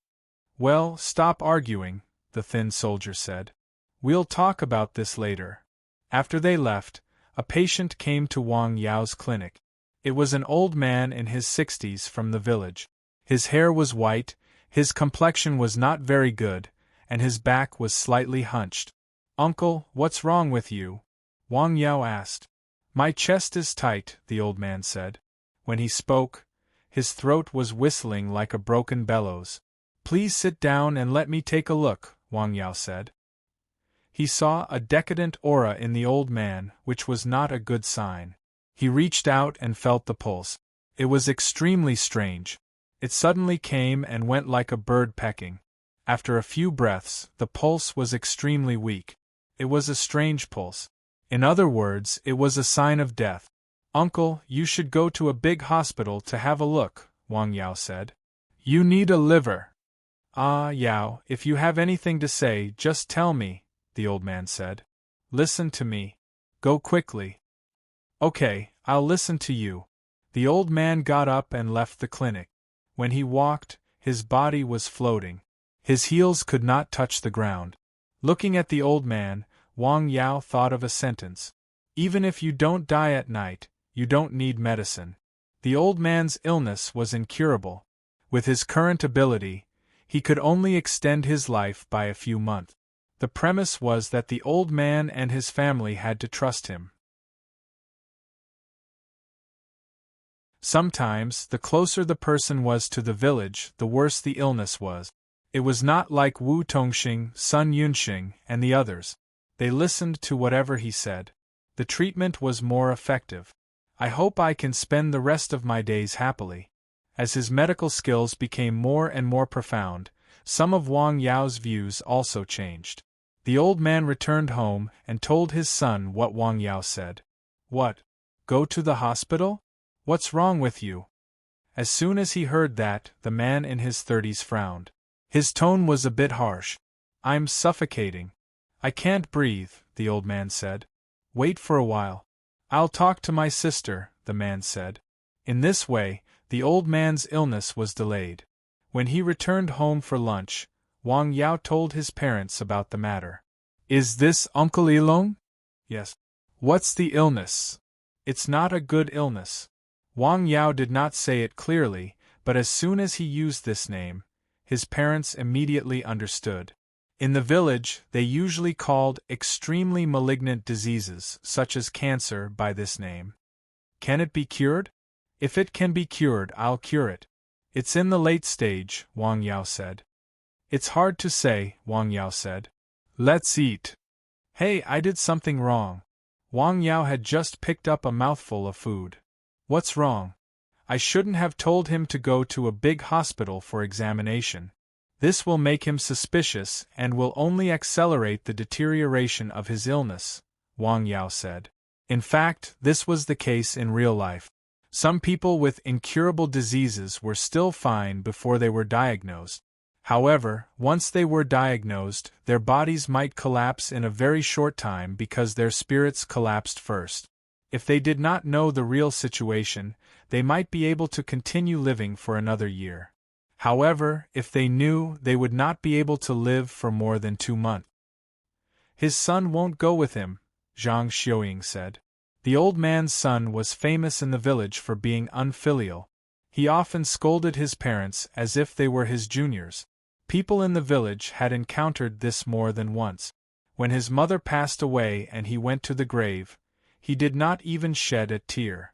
Well, stop arguing, the thin soldier said. We'll talk about this later. After they left, a patient came to Wang Yao's clinic. It was an old man in his 60s from the village. His hair was white, his complexion was not very good, and his back was slightly hunched. Uncle, what's wrong with you? Wang Yao asked. My chest is tight, the old man said. When he spoke, his throat was whistling like a broken bellows. Please sit down and let me take a look, Wang Yao said. He saw a decadent aura in the old man, which was not a good sign. He reached out and felt the pulse. It was extremely strange. It suddenly came and went like a bird pecking. After a few breaths, the pulse was extremely weak. It was a strange pulse. In other words, it was a sign of death. Uncle, you should go to a big hospital to have a look, Wang Yao said. You need a liver. Ah, Yao, if you have anything to say, just tell me, the old man said. Listen to me. Go quickly. Okay, I'll listen to you. The old man got up and left the clinic. When he walked, his body was floating. His heels could not touch the ground. Looking at the old man, Wang Yao thought of a sentence. Even if you don't die at night, you don't need medicine. The old man's illness was incurable. With his current ability, he could only extend his life by a few months. The premise was that the old man and his family had to trust him. Sometimes, the closer the person was to the village, the worse the illness was. It was not like Wu Tongxing, Sun Yunxing, and the others. They listened to whatever he said. The treatment was more effective. I hope I can spend the rest of my days happily. As his medical skills became more and more profound, some of Wang Yao's views also changed. The old man returned home and told his son what Wang Yao said. What? Go to the hospital? What's wrong with you? As soon as he heard that, the man in his 30s frowned. His tone was a bit harsh. I'm suffocating. I can't breathe, the old man said. Wait for a while. I'll talk to my sister, the man said. In this way, the old man's illness was delayed. When he returned home for lunch, Wang Yao told his parents about the matter. Is this Uncle Ilong? Yes. What's the illness? It's not a good illness. Wang Yao did not say it clearly, but as soon as he used this name, his parents immediately understood. In the village, they usually called extremely malignant diseases, such as cancer, by this name. Can it be cured? If it can be cured, I'll cure it. It's in the late stage, Wang Yao said. It's hard to say, Wang Yao said. Let's eat. Hey, I did something wrong. Wang Yao had just picked up a mouthful of food. What's wrong? I shouldn't have told him to go to a big hospital for examination. This will make him suspicious and will only accelerate the deterioration of his illness, Wang Yao said. In fact, this was the case in real life. Some people with incurable diseases were still fine before they were diagnosed. However, once they were diagnosed, their bodies might collapse in a very short time because their spirits collapsed first. If they did not know the real situation, they might be able to continue living for another year. However, if they knew, they would not be able to live for more than 2 months. His son won't go with him, Zhang Xiuying said. The old man's son was famous in the village for being unfilial. He often scolded his parents as if they were his juniors. People in the village had encountered this more than once. When his mother passed away and he went to the grave, he did not even shed a tear.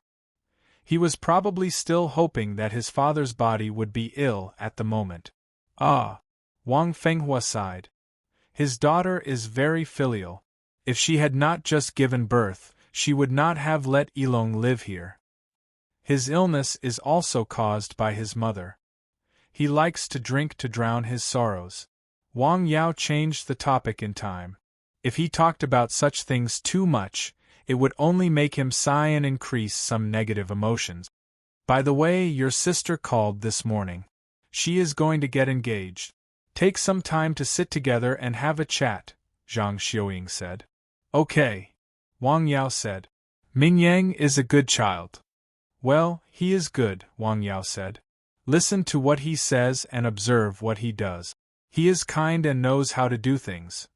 He was probably still hoping that his father's body would be ill at the moment. Ah! Wang Fenghua sighed. His daughter is very filial. If she had not just given birth, she would not have let Ilong live here. His illness is also caused by his mother. He likes to drink to drown his sorrows. Wang Yao changed the topic in time. If he talked about such things too much, it would only make him sigh and increase some negative emotions. By the way, your sister called this morning. She is going to get engaged. Take some time to sit together and have a chat, Zhang Xiuying said. Okay, Wang Yao said. Mingyang is a good child. Well, he is good, Wang Yao said. Listen to what he says and observe what he does. He is kind and knows how to do things.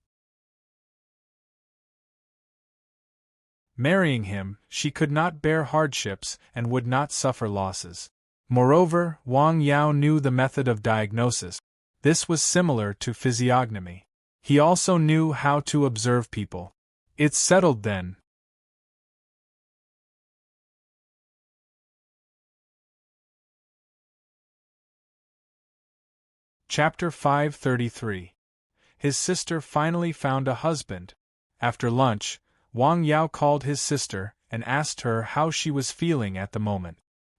Marrying him, she could not bear hardships and would not suffer losses. Moreover, Wang Yao knew the method of diagnosis. This was similar to physiognomy. He also knew how to observe people. It's settled then. Chapter 533. His sister finally found a husband. After lunch, Wang Yao called his sister and asked her how she was feeling at the moment.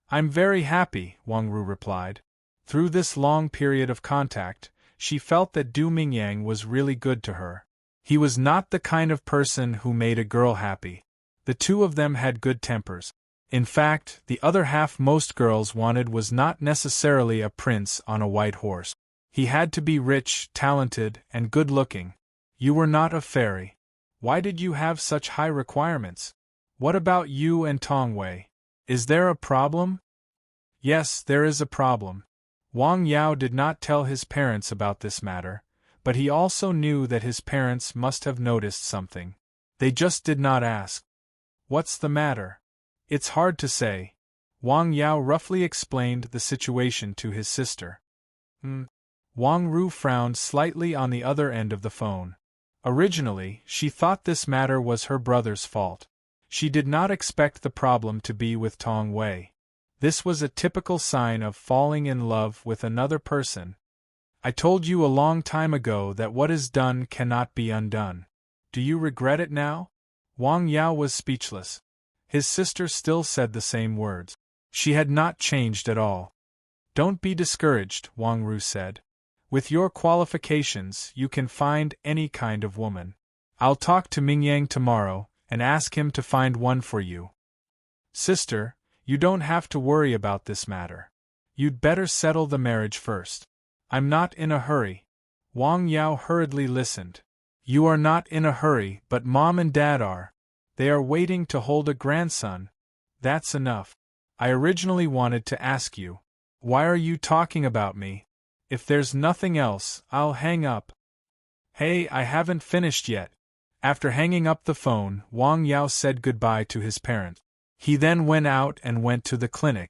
I'm very happy, Wang Ru replied. Through this long period of contact, she felt that Du Mingyang was really good to her. He was not the kind of person who made a girl happy. The two of them had good tempers. In fact, the other half most girls wanted was not necessarily a prince on a white horse. He had to be rich, talented, and good-looking. You were not a fairy. Why did you have such high requirements? What about you and Tongwei? Is there a problem? Yes, there is a problem. Wang Yao did not tell his parents about this matter, but he also knew that his parents must have noticed something. They just did not ask. What's the matter? It's hard to say. Wang Yao roughly explained the situation to his sister. Wang Ru frowned slightly on the other end of the phone. Originally, she thought this matter was her brother's fault. She did not expect the problem to be with Tong Wei. This was a typical sign of falling in love with another person. I told you a long time ago that what is done cannot be undone. Do you regret it now? Wang Yao was speechless. His sister still said the same words. She had not changed at all. Don't be discouraged, Wang Ru said. With your qualifications, you can find any kind of woman. I'll talk to Mingyang tomorrow and ask him to find one for you. Sister, you don't have to worry about this matter. You'd better settle the marriage first. I'm not in a hurry. Wang Yao hurriedly listened. You are not in a hurry, but Mom and Dad are. They are waiting to hold a grandson. That's enough. I originally wanted to ask you, why are you talking about me? If there's nothing else, I'll hang up. Hey, I haven't finished yet. After hanging up the phone, Wang Yao said goodbye to his parents. He then went out and went to the clinic.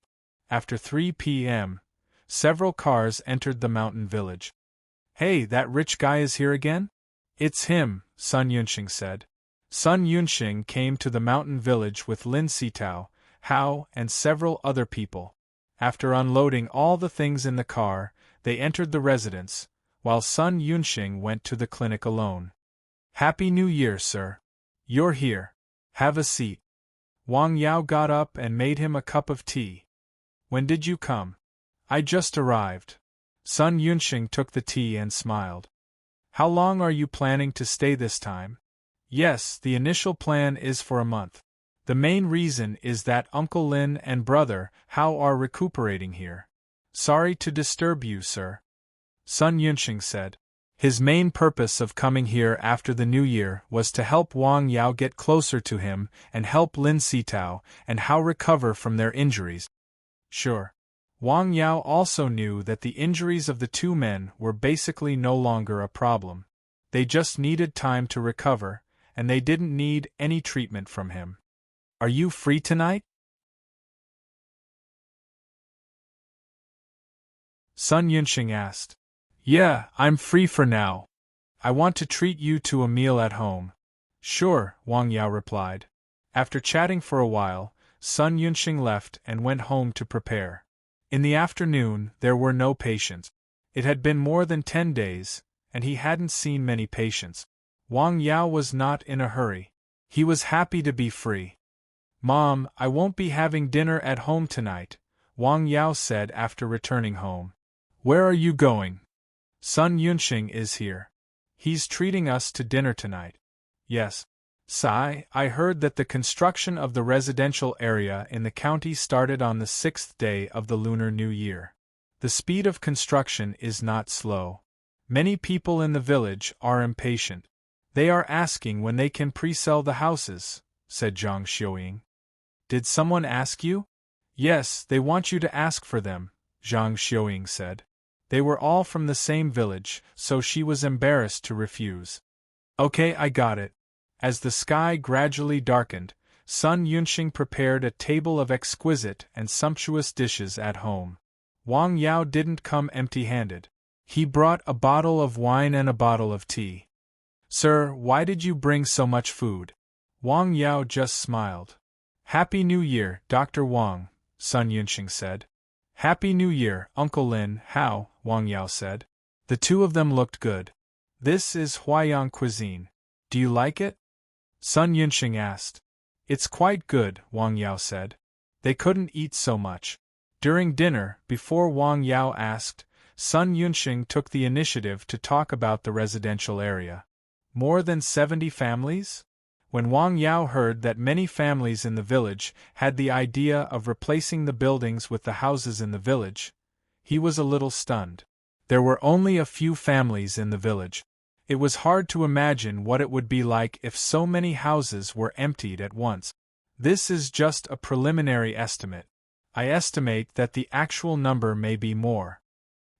After 3 p.m., several cars entered the mountain village. Hey, that rich guy is here again? It's him, Sun Yunxing said. Sun Yunxing came to the mountain village with Lin Sitao, Hao, and several other people. After unloading all the things in the car, they entered the residence, while Sun Yunxing went to the clinic alone. Happy New Year, sir. You're here. Have a seat. Wang Yao got up and made him a cup of tea. When did you come? I just arrived. Sun Yunxing took the tea and smiled. How long are you planning to stay this time? Yes, the initial plan is for a month. The main reason is that Uncle Lin and brother Hao are recuperating here. Sorry to disturb you, sir. Sun Yunxing said. His main purpose of coming here after the New Year was to help Wang Yao get closer to him and help Lin Sitao and Hao recover from their injuries. Sure. Wang Yao also knew that the injuries of the two men were basically no longer a problem. They just needed time to recover, and they didn't need any treatment from him. Are you free tonight? Sun Yunxing asked. Yeah, I'm free for now. I want to treat you to a meal at home. Sure, Wang Yao replied. After chatting for a while, Sun Yunxing left and went home to prepare. In the afternoon, there were no patients. It had been more than 10 days, and he hadn't seen many patients. Wang Yao was not in a hurry. He was happy to be free. Mom, I won't be having dinner at home tonight, Wang Yao said after returning home. Where are you going? Sun Yunxing is here. He's treating us to dinner tonight. Yes. Sai, I heard that the construction of the residential area in the county started on the 6th day of the Lunar New Year. The speed of construction is not slow. Many people in the village are impatient. They are asking when they can pre-sell the houses, said Zhang Xiuying. Did someone ask you? Yes, they want you to ask for them, Zhang Xiuying said. They were all from the same village, so she was embarrassed to refuse. Okay, I got it. As the sky gradually darkened, Sun Yunxing prepared a table of exquisite and sumptuous dishes at home. Wang Yao didn't come empty-handed. He brought a bottle of wine and a bottle of tea. Sir, why did you bring so much food? Wang Yao just smiled. Happy New Year, Dr. Wang, Sun Yunxing said. Happy New Year, Uncle Lin, Hao, Wang Yao said. The two of them looked good. This is Huaiyang cuisine. Do you like it? Sun Yunxing asked. It's quite good, Wang Yao said. They couldn't eat so much. During dinner, before Wang Yao asked, Sun Yunxing took the initiative to talk about the residential area. More than 70 families? When Wang Yao heard that many families in the village had the idea of replacing the buildings with the houses in the village, he was a little stunned. There were only a few families in the village. It was hard to imagine what it would be like if so many houses were emptied at once. This is just a preliminary estimate. I estimate that the actual number may be more.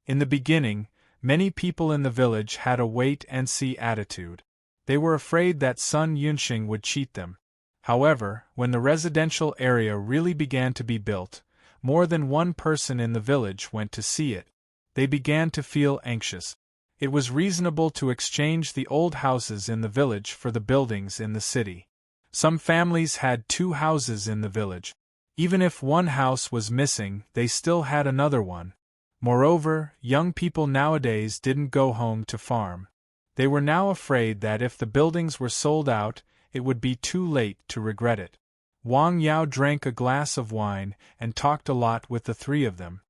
In the beginning, many people in the village had a wait-and-see attitude. They were afraid that Sun Yunxing would cheat them. However, when the residential area really began to be built, more than one person in the village went to see it. They began to feel anxious. It was reasonable to exchange the old houses in the village for the buildings in the city. Some families had 2 houses in the village. Even if one house was missing, they still had another one. Moreover, young people nowadays didn't go home to farm. They were now afraid that if the buildings were sold out, it would be too late to regret it. Wang Yao drank a glass of wine and talked a lot with the 3 of them.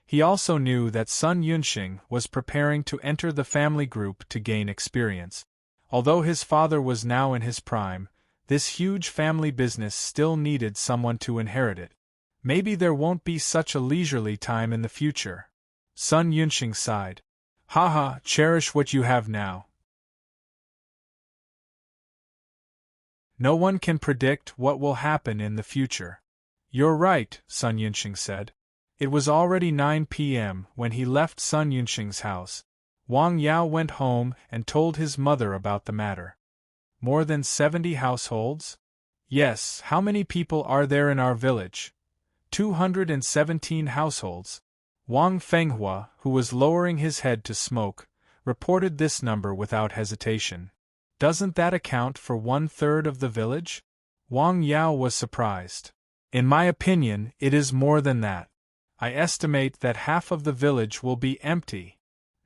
He also knew that Sun Yunxing was preparing to enter the family group to gain experience. Although his father was now in his prime, this huge family business still needed someone to inherit it. Maybe there won't be such a leisurely time in the future. Sun Yunxing sighed. Haha, cherish what you have now. No one can predict what will happen in the future. You're right, Sun Yunxing said. It was already 9 p.m. when he left Sun Yunxing's house. Wang Yao went home and told his mother about the matter. More than 70 households? Yes, how many people are there in our village? 217 households. Wang Fenghua, who was lowering his head to smoke, reported this number without hesitation. Doesn't that account for 1/3 of the village? Wang Yao was surprised. In my opinion, it is more than that. I estimate that half of the village will be empty,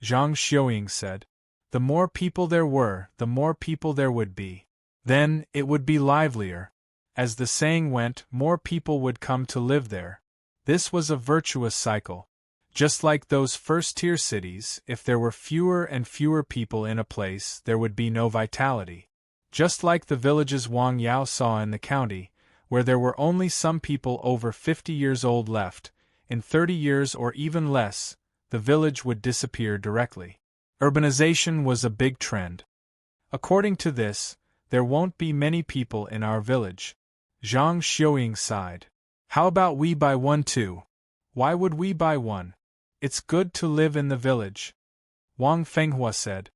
Zhang Xiuying said. The more people there were, the more people there would be. Then, it would be livelier. As the saying went, more people would come to live there. This was a virtuous cycle. Just like those first-tier cities, if there were fewer and fewer people in a place, there would be no vitality. Just like the villages Wang Yao saw in the county, where there were only some people over 50 years old left, in 30 years or even less, the village would disappear directly. Urbanization was a big trend. According to this, there won't be many people in our village. Zhang Xiuying sighed. How about we buy one too? Why would we buy one? It's good to live in the village. Wang Fenghua said.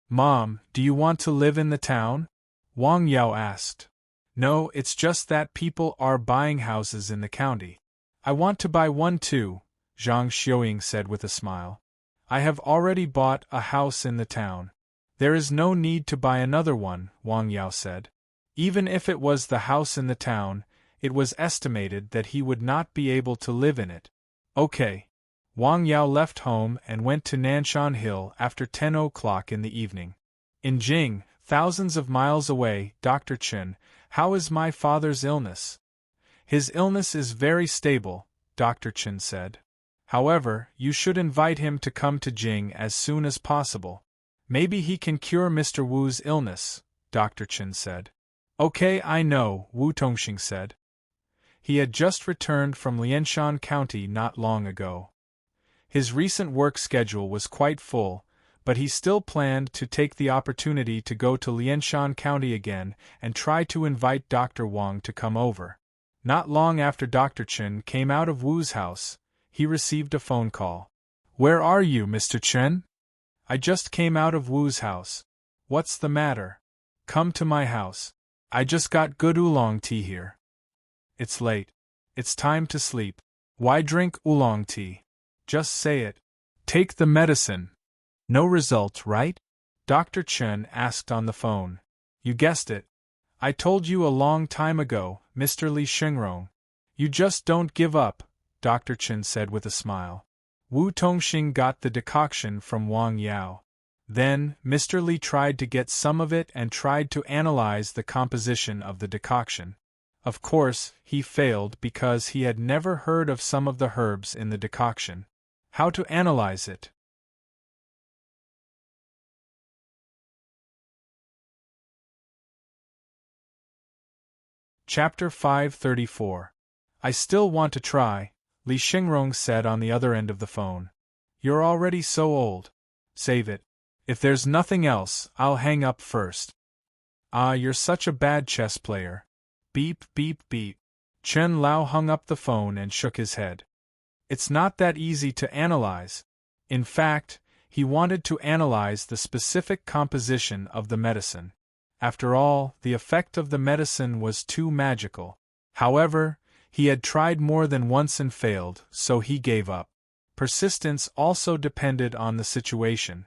Mom, do you want to live in the town? Wang Yao asked. No, it's just that people are buying houses in the county. I want to buy one too, Zhang Xiuying said with a smile. I have already bought a house in the town. There is no need to buy another one, Wang Yao said. Even if it was the house in the town, it was estimated that he would not be able to live in it. Okay. Wang Yao left home and went to Nanshan Hill after 10 o'clock in the evening. In Jing, thousands of miles away, Dr. Chen, how is my father's illness? His illness is very stable, Dr. Chen said. However, you should invite him to come to Jing as soon as possible. Maybe he can cure Mr. Wu's illness, Dr. Chen said. Okay, I know, Wu Tongxing said. He had just returned from Lianshan County not long ago. His recent work schedule was quite full, but he still planned to take the opportunity to go to Lianshan County again and try to invite Dr. Wang to come over. Not long after Dr. Chen came out of Wu's house, he received a phone call. Where are you, Mr. Chen? I just came out of Wu's house. What's the matter? Come to my house. I just got good oolong tea here. It's late. It's time to sleep. Why drink oolong tea? Just say it. Take the medicine. No result, right? Dr. Chen asked on the phone. You guessed it. I told you a long time ago, Mr. Li Xingrong. You just don't give up, Dr. Chen said with a smile. Wu Tongxing got the decoction from Wang Yao. Then, Mr. Li tried to get some of it and tried to analyze the composition of the decoction. Of course, he failed because he had never heard of some of the herbs in the decoction. How to analyze it? Chapter 534. I still want to try, Li Xingrong said on the other end of the phone. You're already so old. Save it. If there's nothing else, I'll hang up first. Ah, you're such a bad chess player. Beep, beep, beep. Chen Lao hung up the phone and shook his head. It's not that easy to analyze. In fact, he wanted to analyze the specific composition of the medicine. After all, the effect of the medicine was too magical. However, he had tried more than once and failed, so he gave up. Persistence also depended on the situation.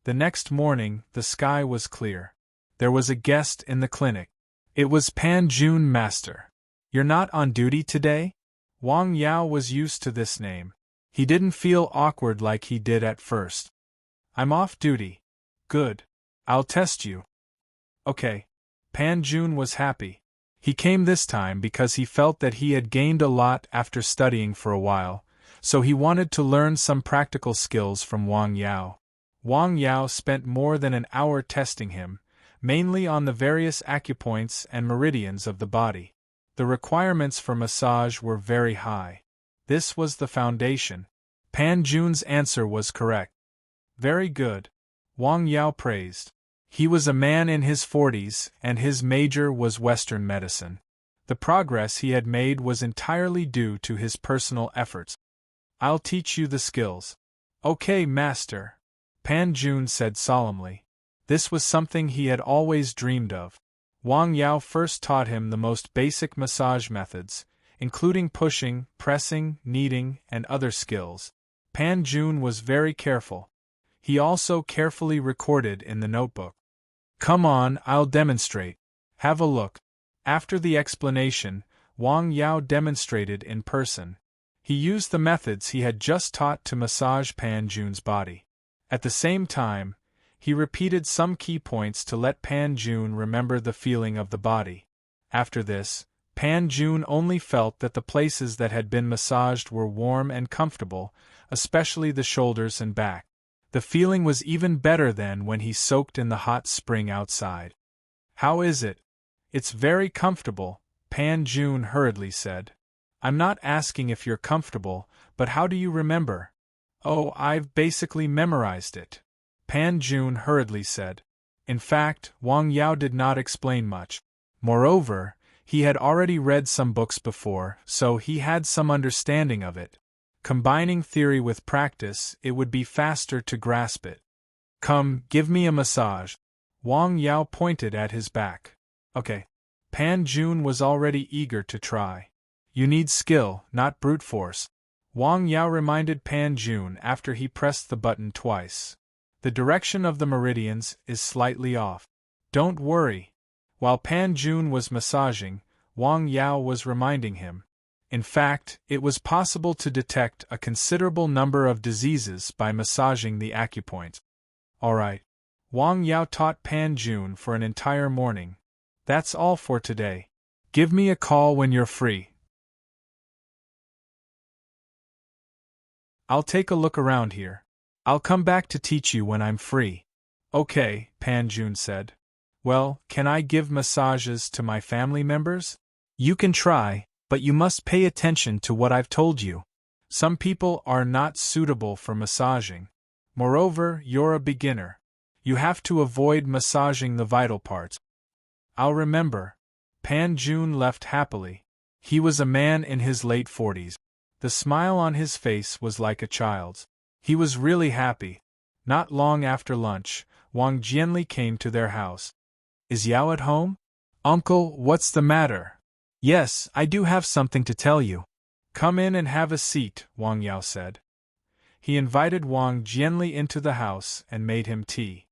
The next morning, the sky was clear. There was a guest in the clinic. It was Pan Jun Master. You're not on duty today? Wang Yao was used to this name. He didn't feel awkward like he did at first. I'm off duty. Good. I'll test you. Okay. Pan Jun was happy. He came this time because he felt that he had gained a lot after studying for a while, so he wanted to learn some practical skills from Wang Yao. Wang Yao spent more than an hour testing him, mainly on the various acupoints and meridians of the body. The requirements for massage were very high. This was the foundation. Pan Jun's answer was correct. Very good. Wang Yao praised. He was a man in his 40s, and his major was Western medicine. The progress he had made was entirely due to his personal efforts. I'll teach you the skills. Okay, master, Pan Jun said solemnly. This was something he had always dreamed of. Wang Yao first taught him the most basic massage methods, including pushing, pressing, kneading, and other skills. Pan Jun was very careful. He also carefully recorded in the notebook. Come on, I'll demonstrate. Have a look. After the explanation, Wang Yao demonstrated in person. He used the methods he had just taught to massage Pan Jun's body. At the same time, he repeated some key points to let Pan Jun remember the feeling of the body. After this, Pan Jun only felt that the places that had been massaged were warm and comfortable, especially the shoulders and back. The feeling was even better than when he soaked in the hot spring outside. How is it? It's very comfortable, Pan Jun hurriedly said. I'm not asking if you're comfortable, but how do you remember? Oh, I've basically memorized it, Pan Jun hurriedly said. In fact, Wang Yao did not explain much. Moreover, he had already read some books before, so he had some understanding of it. Combining theory with practice, it would be faster to grasp it. Come, give me a massage. Wang Yao pointed at his back. Okay. Pan Jun was already eager to try. You need skill, not brute force, Wang Yao reminded Pan Jun after he pressed the button twice. The direction of the meridians is slightly off. Don't worry. While Pan Jun was massaging, Wang Yao was reminding him. In fact, it was possible to detect a considerable number of diseases by massaging the acupoint. Alright. Wang Yao taught Pan Jun for an entire morning. That's all for today. Give me a call when you're free. I'll take a look around here. I'll come back to teach you when I'm free. Okay, Pan Jun said. Well, can I give massages to my family members? You can try, but you must pay attention to what I've told you. Some people are not suitable for massaging. Moreover, you're a beginner. You have to avoid massaging the vital parts. I'll remember. Pan Jun left happily. He was a man in his late 40s. The smile on his face was like a child's. He was really happy. Not long after lunch, Wang Jianli came to their house. Is Yao at home? Uncle, what's the matter? Yes, I do have something to tell you. Come in and have a seat, Wang Yao said. He invited Wang Jianli into the house and made him tea.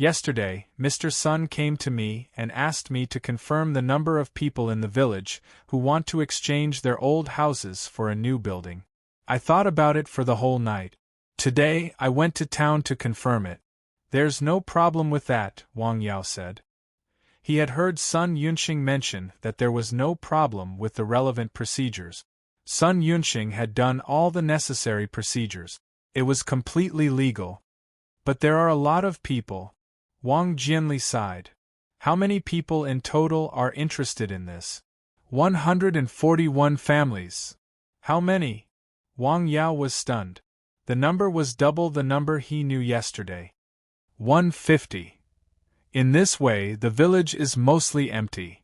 Yesterday, Mr. Sun came to me and asked me to confirm the number of people in the village who want to exchange their old houses for a new building. I thought about it for the whole night. Today, I went to town to confirm it. There's no problem with that, Wang Yao said. He had heard Sun Yunxing mention that there was no problem with the relevant procedures. Sun Yunxing had done all the necessary procedures. It was completely legal. But there are a lot of people. Wang Jianli sighed. How many people in total are interested in this? 141 families. How many? Wang Yao was stunned. The number was double the number he knew yesterday. 150. In this way, the village is mostly empty.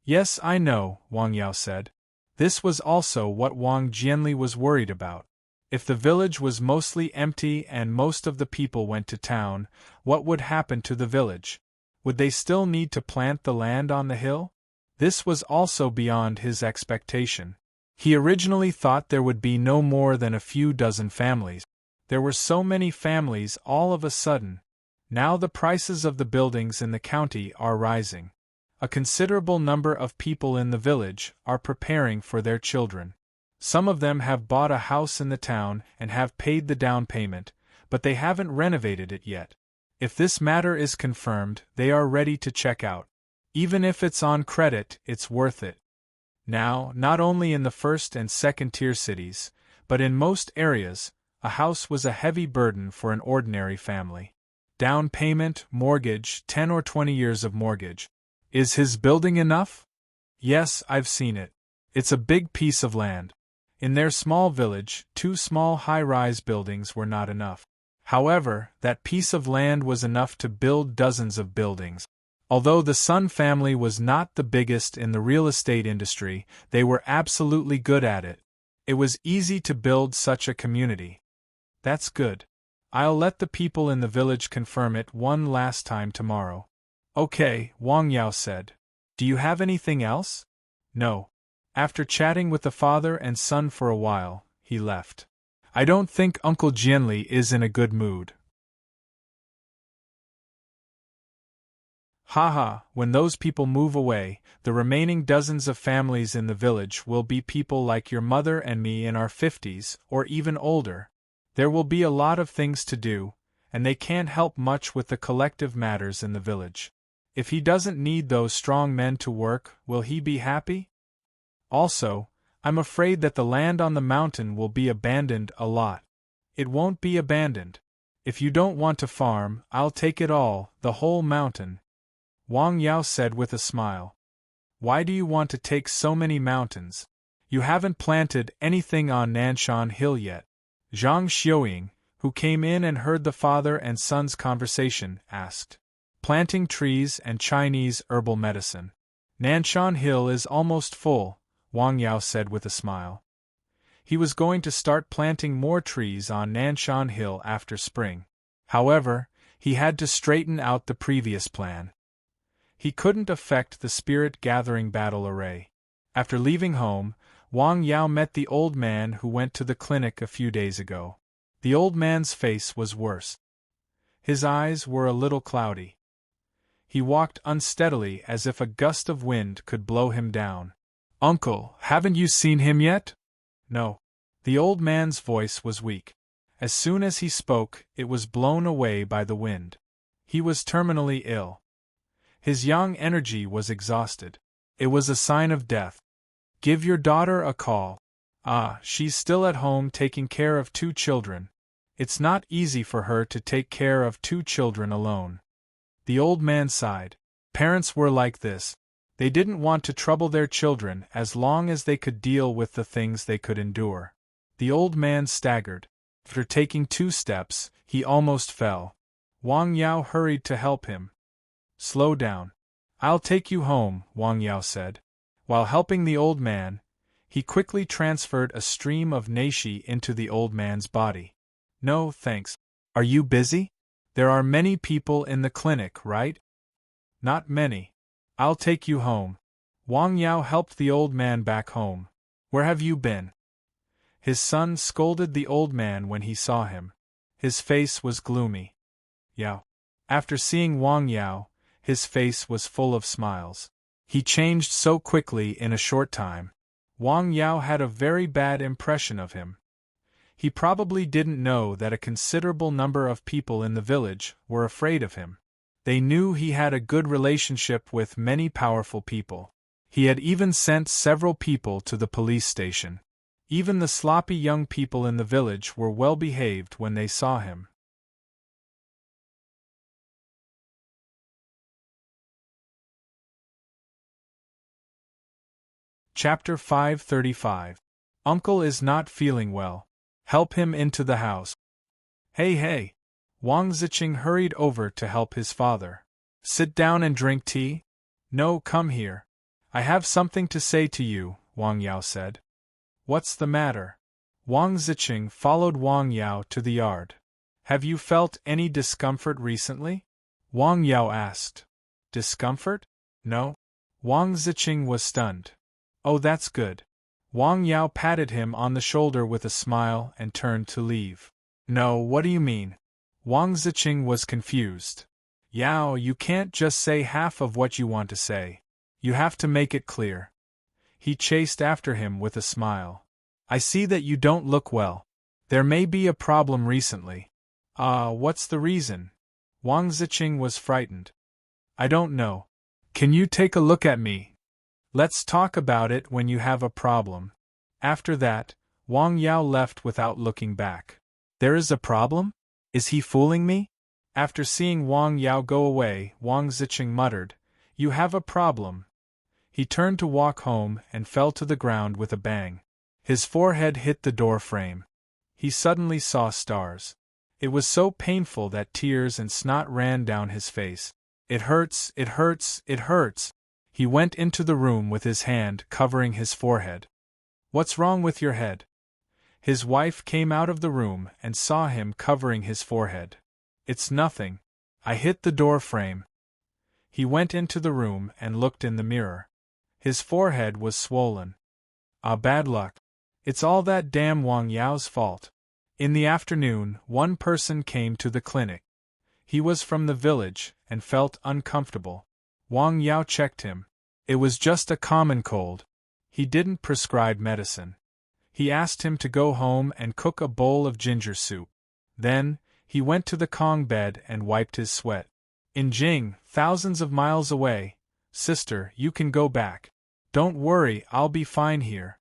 Yes, I know, Wang Yao said. This was also what Wang Jianli was worried about. If the village was mostly empty and most of the people went to town, what would happen to the village? Would they still need to plant the land on the hill? This was also beyond his expectation. He originally thought there would be no more than a few dozen families. There were so many families all of a sudden. Now the prices of the buildings in the county are rising. A considerable number of people in the village are preparing for their children. Some of them have bought a house in the town and have paid the down payment, but they haven't renovated it yet. If this matter is confirmed, they are ready to check out. Even if it's on credit, it's worth it. Now, not only in the first and second tier cities, but in most areas, a house was a heavy burden for an ordinary family. Down payment, mortgage, 10 or 20 years of mortgage. Is his building enough? Yes, I've seen it. It's a big piece of land. In their small village, 2 small high-rise buildings were not enough. However, that piece of land was enough to build dozens of buildings. Although the Sun family was not the biggest in the real estate industry, they were absolutely good at it. It was easy to build such a community. That's good. I'll let the people in the village confirm it one last time tomorrow. Okay, Wang Yao said. Do you have anything else? No. After chatting with the father and son for a while, he left. I don't think Uncle Jianli is in a good mood. Haha, when those people move away, the remaining dozens of families in the village will be people like your mother and me in our 50s, or even older. There will be a lot of things to do, and they can't help much with the collective matters in the village. If he doesn't need those strong men to work, will he be happy? Also, I'm afraid that the land on the mountain will be abandoned a lot. It won't be abandoned. If you don't want to farm, I'll take it all, the whole mountain. Wang Yao said with a smile. Why do you want to take so many mountains? You haven't planted anything on Nanshan Hill yet. Zhang Xiuying, who came in and heard the father and son's conversation, asked. Planting trees and Chinese herbal medicine. Nanshan Hill is almost full, Wang Yao said with a smile. He was going to start planting more trees on Nanshan Hill after spring. However, he had to straighten out the previous plan. He couldn't affect the spirit-gathering battle array. After leaving home, Wang Yao met the old man who went to the clinic a few days ago. The old man's face was worse. His eyes were a little cloudy. He walked unsteadily as if a gust of wind could blow him down. Uncle, haven't you seen him yet? No. The old man's voice was weak. As soon as he spoke, it was blown away by the wind. He was terminally ill. His yang energy was exhausted. It was a sign of death. Give your daughter a call. Ah, she's still at home taking care of 2 children. It's not easy for her to take care of 2 children alone. The old man sighed. Parents were like this. They didn't want to trouble their children as long as they could deal with the things they could endure. The old man staggered. After taking 2 steps, he almost fell. Wang Yao hurried to help him. Slow down. I'll take you home, Wang Yao said. While helping the old man, he quickly transferred a stream of neishi into the old man's body. No, thanks. Are you busy? There are many people in the clinic, right? Not many. I'll take you home. Wang Yao helped the old man back home. Where have you been? His son scolded the old man when he saw him. His face was gloomy. Yao. After seeing Wang Yao, his face was full of smiles. He changed so quickly in a short time. Wang Yao had a very bad impression of him. He probably didn't know that a considerable number of people in the village were afraid of him. They knew he had a good relationship with many powerful people. He had even sent several people to the police station. Even the sloppy young people in the village were well behaved when they saw him. Chapter 535. Uncle is not feeling well. Help him into the house. Hey! Wang Ziqing hurried over to help his father. Sit down and drink tea? No, come here. I have something to say to you, Wang Yao said. What's the matter? Wang Ziqing followed Wang Yao to the yard. Have you felt any discomfort recently? Wang Yao asked. Discomfort? No. Wang Ziqing was stunned. Oh, that's good. Wang Yao patted him on the shoulder with a smile and turned to leave. No, what do you mean? Wang Ziqing was confused. Yao, you can't just say half of what you want to say. You have to make it clear. He chased after him with a smile. I see that you don't look well. There may be a problem recently. What's the reason? Wang Ziqing was frightened. I don't know. Can you take a look at me? Let's talk about it when you have a problem. After that, Wang Yao left without looking back. There is a problem? Is he fooling me? After seeing Wang Yao go away, Wang Ziqing muttered, You have a problem. He turned to walk home and fell to the ground with a bang. His forehead hit the door frame. He suddenly saw stars. It was so painful that tears and snot ran down his face. It hurts, it hurts, it hurts. He went into the room with his hand covering his forehead. What's wrong with your head? His wife came out of the room and saw him covering his forehead. It's nothing. I hit the door frame. He went into the room and looked in the mirror. His forehead was swollen. Bad luck. It's all that damn Wang Yao's fault. In the afternoon, one person came to the clinic. He was from the village and felt uncomfortable. Wang Yao checked him. It was just a common cold. He didn't prescribe medicine. He asked him to go home and cook a bowl of ginger soup. Then, he went to the Kong bed and wiped his sweat. In Jing, thousands of miles away, sister, you can go back. Don't worry, I'll be fine here.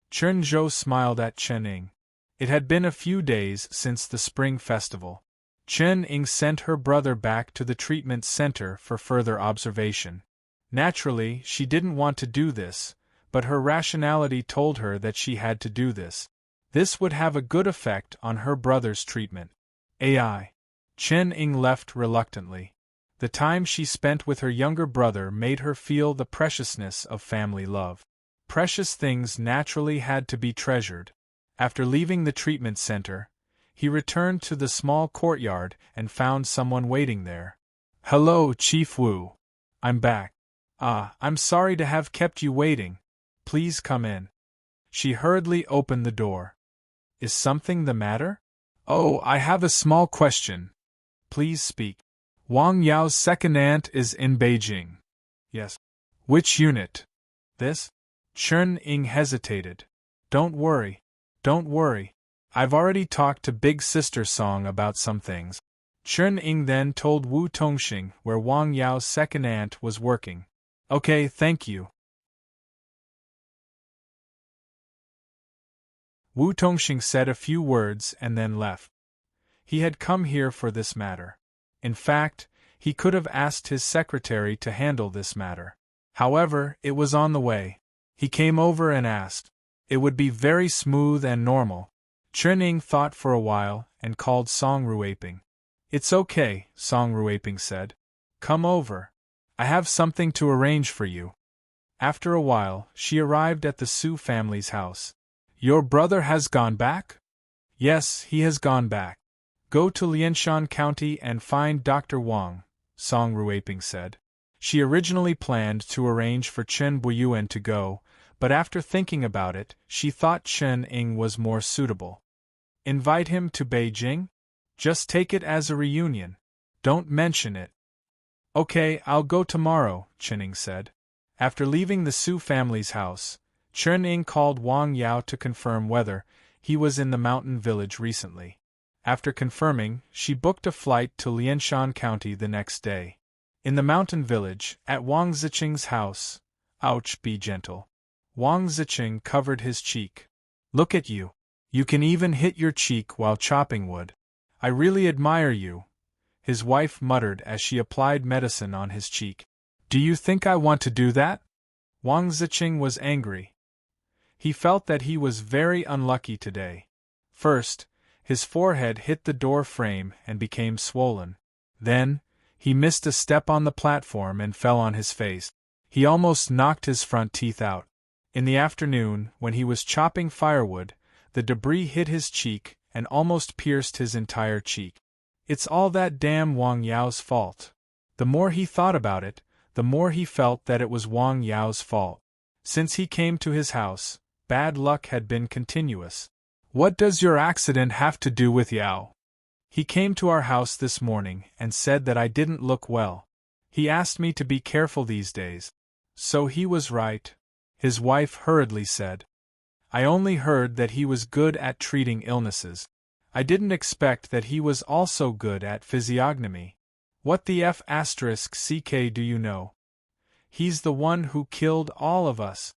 Chen Zhou smiled at Chen Ying. It had been a few days since the spring festival. Chen Ying sent her brother back to the treatment center for further observation. Naturally, she didn't want to do this, but her rationality told her that she had to do this. This would have a good effect on her brother's treatment. AI. Chen Ying left reluctantly. The time she spent with her younger brother made her feel the preciousness of family love. Precious things naturally had to be treasured. After leaving the treatment center, he returned to the small courtyard and found someone waiting there. Hello, Chief Wu. I'm back. I'm sorry to have kept you waiting. Please come in. She hurriedly opened the door. Is something the matter? Oh, I have a small question. Please speak. Wang Yao's second aunt is in Beijing. Yes. Which unit? This? Chen Ying hesitated. Don't worry. I've already talked to Big Sister Song about some things. Chen Ying then told Wu Tongxing where Wang Yao's second aunt was working. Okay, thank you. Wu Tongxing said a few words and then left. He had come here for this matter. In fact, he could have asked his secretary to handle this matter. However, it was on the way. He came over and asked. It would be very smooth and normal. Chen Ying thought for a while and called Song Ruiping. It's okay, Song Ruiping said. Come over. I have something to arrange for you. After a while, she arrived at the Su family's house. Your brother has gone back? Yes, he has gone back. Go to Lianshan County and find Dr. Wang, Song Ruiping said. She originally planned to arrange for Chen Buyuan to go, but after thinking about it, she thought Chen Ying was more suitable. Invite him to Beijing? Just take it as a reunion. Don't mention it. Okay, I'll go tomorrow, Chen Ying said. After leaving the Su family's house, Chen Ying called Wang Yao to confirm whether he was in the mountain village recently. After confirming, she booked a flight to Lianshan County the next day. In the mountain village, at Wang Ziqing's house. Ouch, be gentle. Wang Ziqing covered his cheek. Look at you. You can even hit your cheek while chopping wood. I really admire you, his wife muttered as she applied medicine on his cheek. Do you think I want to do that? Wang Ziqing was angry. He felt that he was very unlucky today. First, his forehead hit the door frame and became swollen. Then, he missed a step on the platform and fell on his face. He almost knocked his front teeth out. In the afternoon, when he was chopping firewood, the debris hit his cheek and almost pierced his entire cheek. It's all that damn Wang Yao's fault. The more he thought about it, the more he felt that it was Wang Yao's fault. Since he came to his house, bad luck had been continuous. What does your accident have to do with Yao? He came to our house this morning and said that I didn't look well. He asked me to be careful these days. So he was right, his wife hurriedly said. I only heard that he was good at treating illnesses. I didn't expect that he was also good at physiognomy. What the F***ck do you know? He's the one who killed all of us.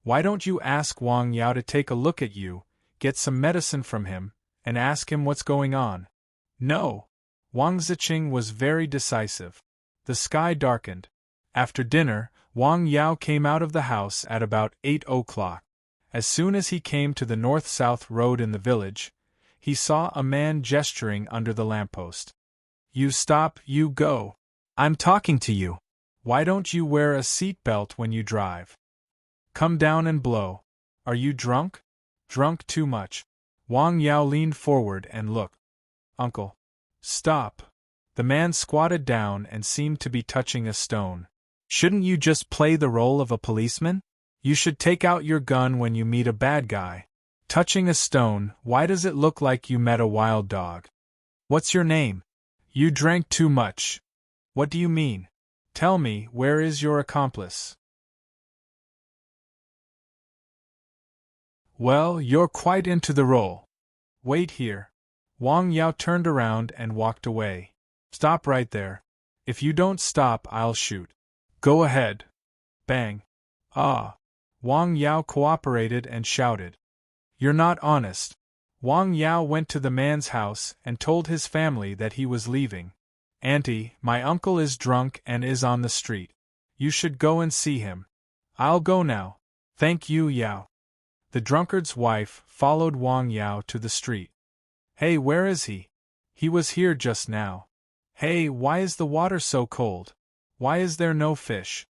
Why don't you ask Wang Yao to take a look at you, get some medicine from him, and ask him what's going on? No. Wang Ziqing was very decisive. The sky darkened. After dinner, Wang Yao came out of the house at about 8 o'clock. As soon as he came to the north-south road in the village, he saw a man gesturing under the lamppost. You stop, you go. I'm talking to you. Why don't you wear a seatbelt when you drive? Come down and blow. Are you drunk? Drunk too much. Wang Yao leaned forward and looked. Uncle. Stop. The man squatted down and seemed to be touching a stone. Shouldn't you just play the role of a policeman? You should take out your gun when you meet a bad guy. Touching a stone, why does it look like you met a wild dog? What's your name? You drank too much. What do you mean? Tell me, where is your accomplice? Well, you're quite into the role. Wait here. Wang Yao turned around and walked away. Stop right there. If you don't stop, I'll shoot. Go ahead. Bang. Ah. Wang Yao cooperated and shouted. You're not honest. Wang Yao went to the man's house and told his family that he was leaving. Auntie, my uncle is drunk and is on the street. You should go and see him. I'll go now. Thank you, Yao. The drunkard's wife followed Wang Yao to the street. Hey, where is he? He was here just now. Hey, why is the water so cold? Why is there no fish?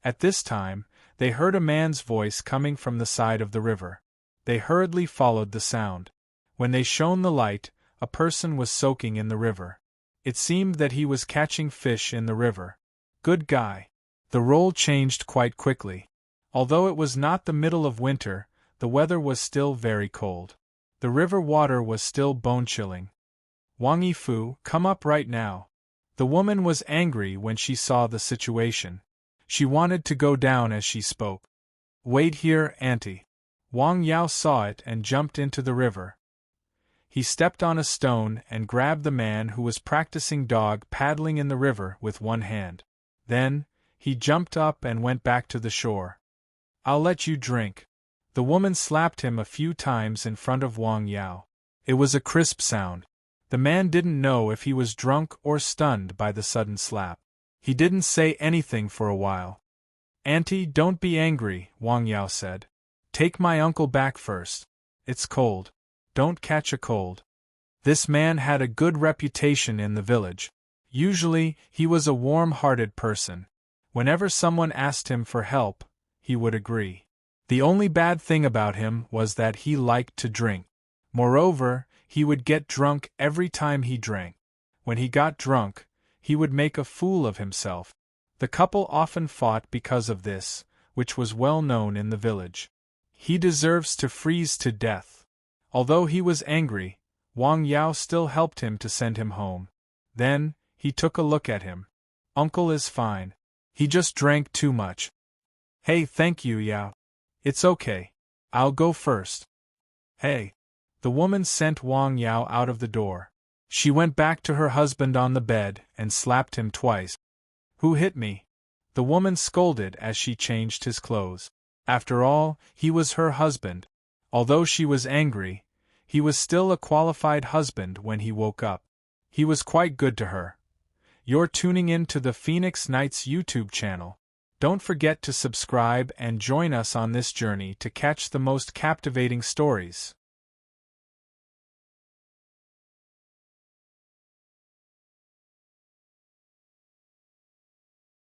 At this time, they heard a man's voice coming from the side of the river. They hurriedly followed the sound. When they shone the light, a person was soaking in the river. It seemed that he was catching fish in the river. Good guy. The role changed quite quickly. Although it was not the middle of winter, the weather was still very cold. The river water was still bone-chilling. Wang Yifu, come up right now. The woman was angry when she saw the situation. She wanted to go down as she spoke. Wait here, auntie. Wang Yao saw it and jumped into the river. He stepped on a stone and grabbed the man who was practicing dog paddling in the river with one hand. Then, he jumped up and went back to the shore. I'll let you drink. The woman slapped him a few times in front of Wang Yao. It was a crisp sound. The man didn't know if he was drunk or stunned by the sudden slap. He didn't say anything for a while. Auntie, don't be angry, Wang Yao said. Take my uncle back first. It's cold. Don't catch a cold. This man had a good reputation in the village. Usually, he was a warm-hearted person. Whenever someone asked him for help, he would agree. The only bad thing about him was that he liked to drink. Moreover, he would get drunk every time he drank. When he got drunk, he would make a fool of himself. The couple often fought because of this, which was well known in the village. He deserves to freeze to death. Although he was angry, Wang Yao still helped him to send him home. Then, he took a look at him. Uncle is fine. He just drank too much. Hey, thank you, Yao. It's okay. I'll go first. Hey. The woman sent Wang Yao out of the door. She went back to her husband on the bed and slapped him twice. Who hit me? The woman scolded as she changed his clothes. After all, he was her husband. Although she was angry, he was still a qualified husband when he woke up. He was quite good to her. You're tuning in to the Phoenix Nights YouTube channel. Don't forget to subscribe and join us on this journey to catch the most captivating stories.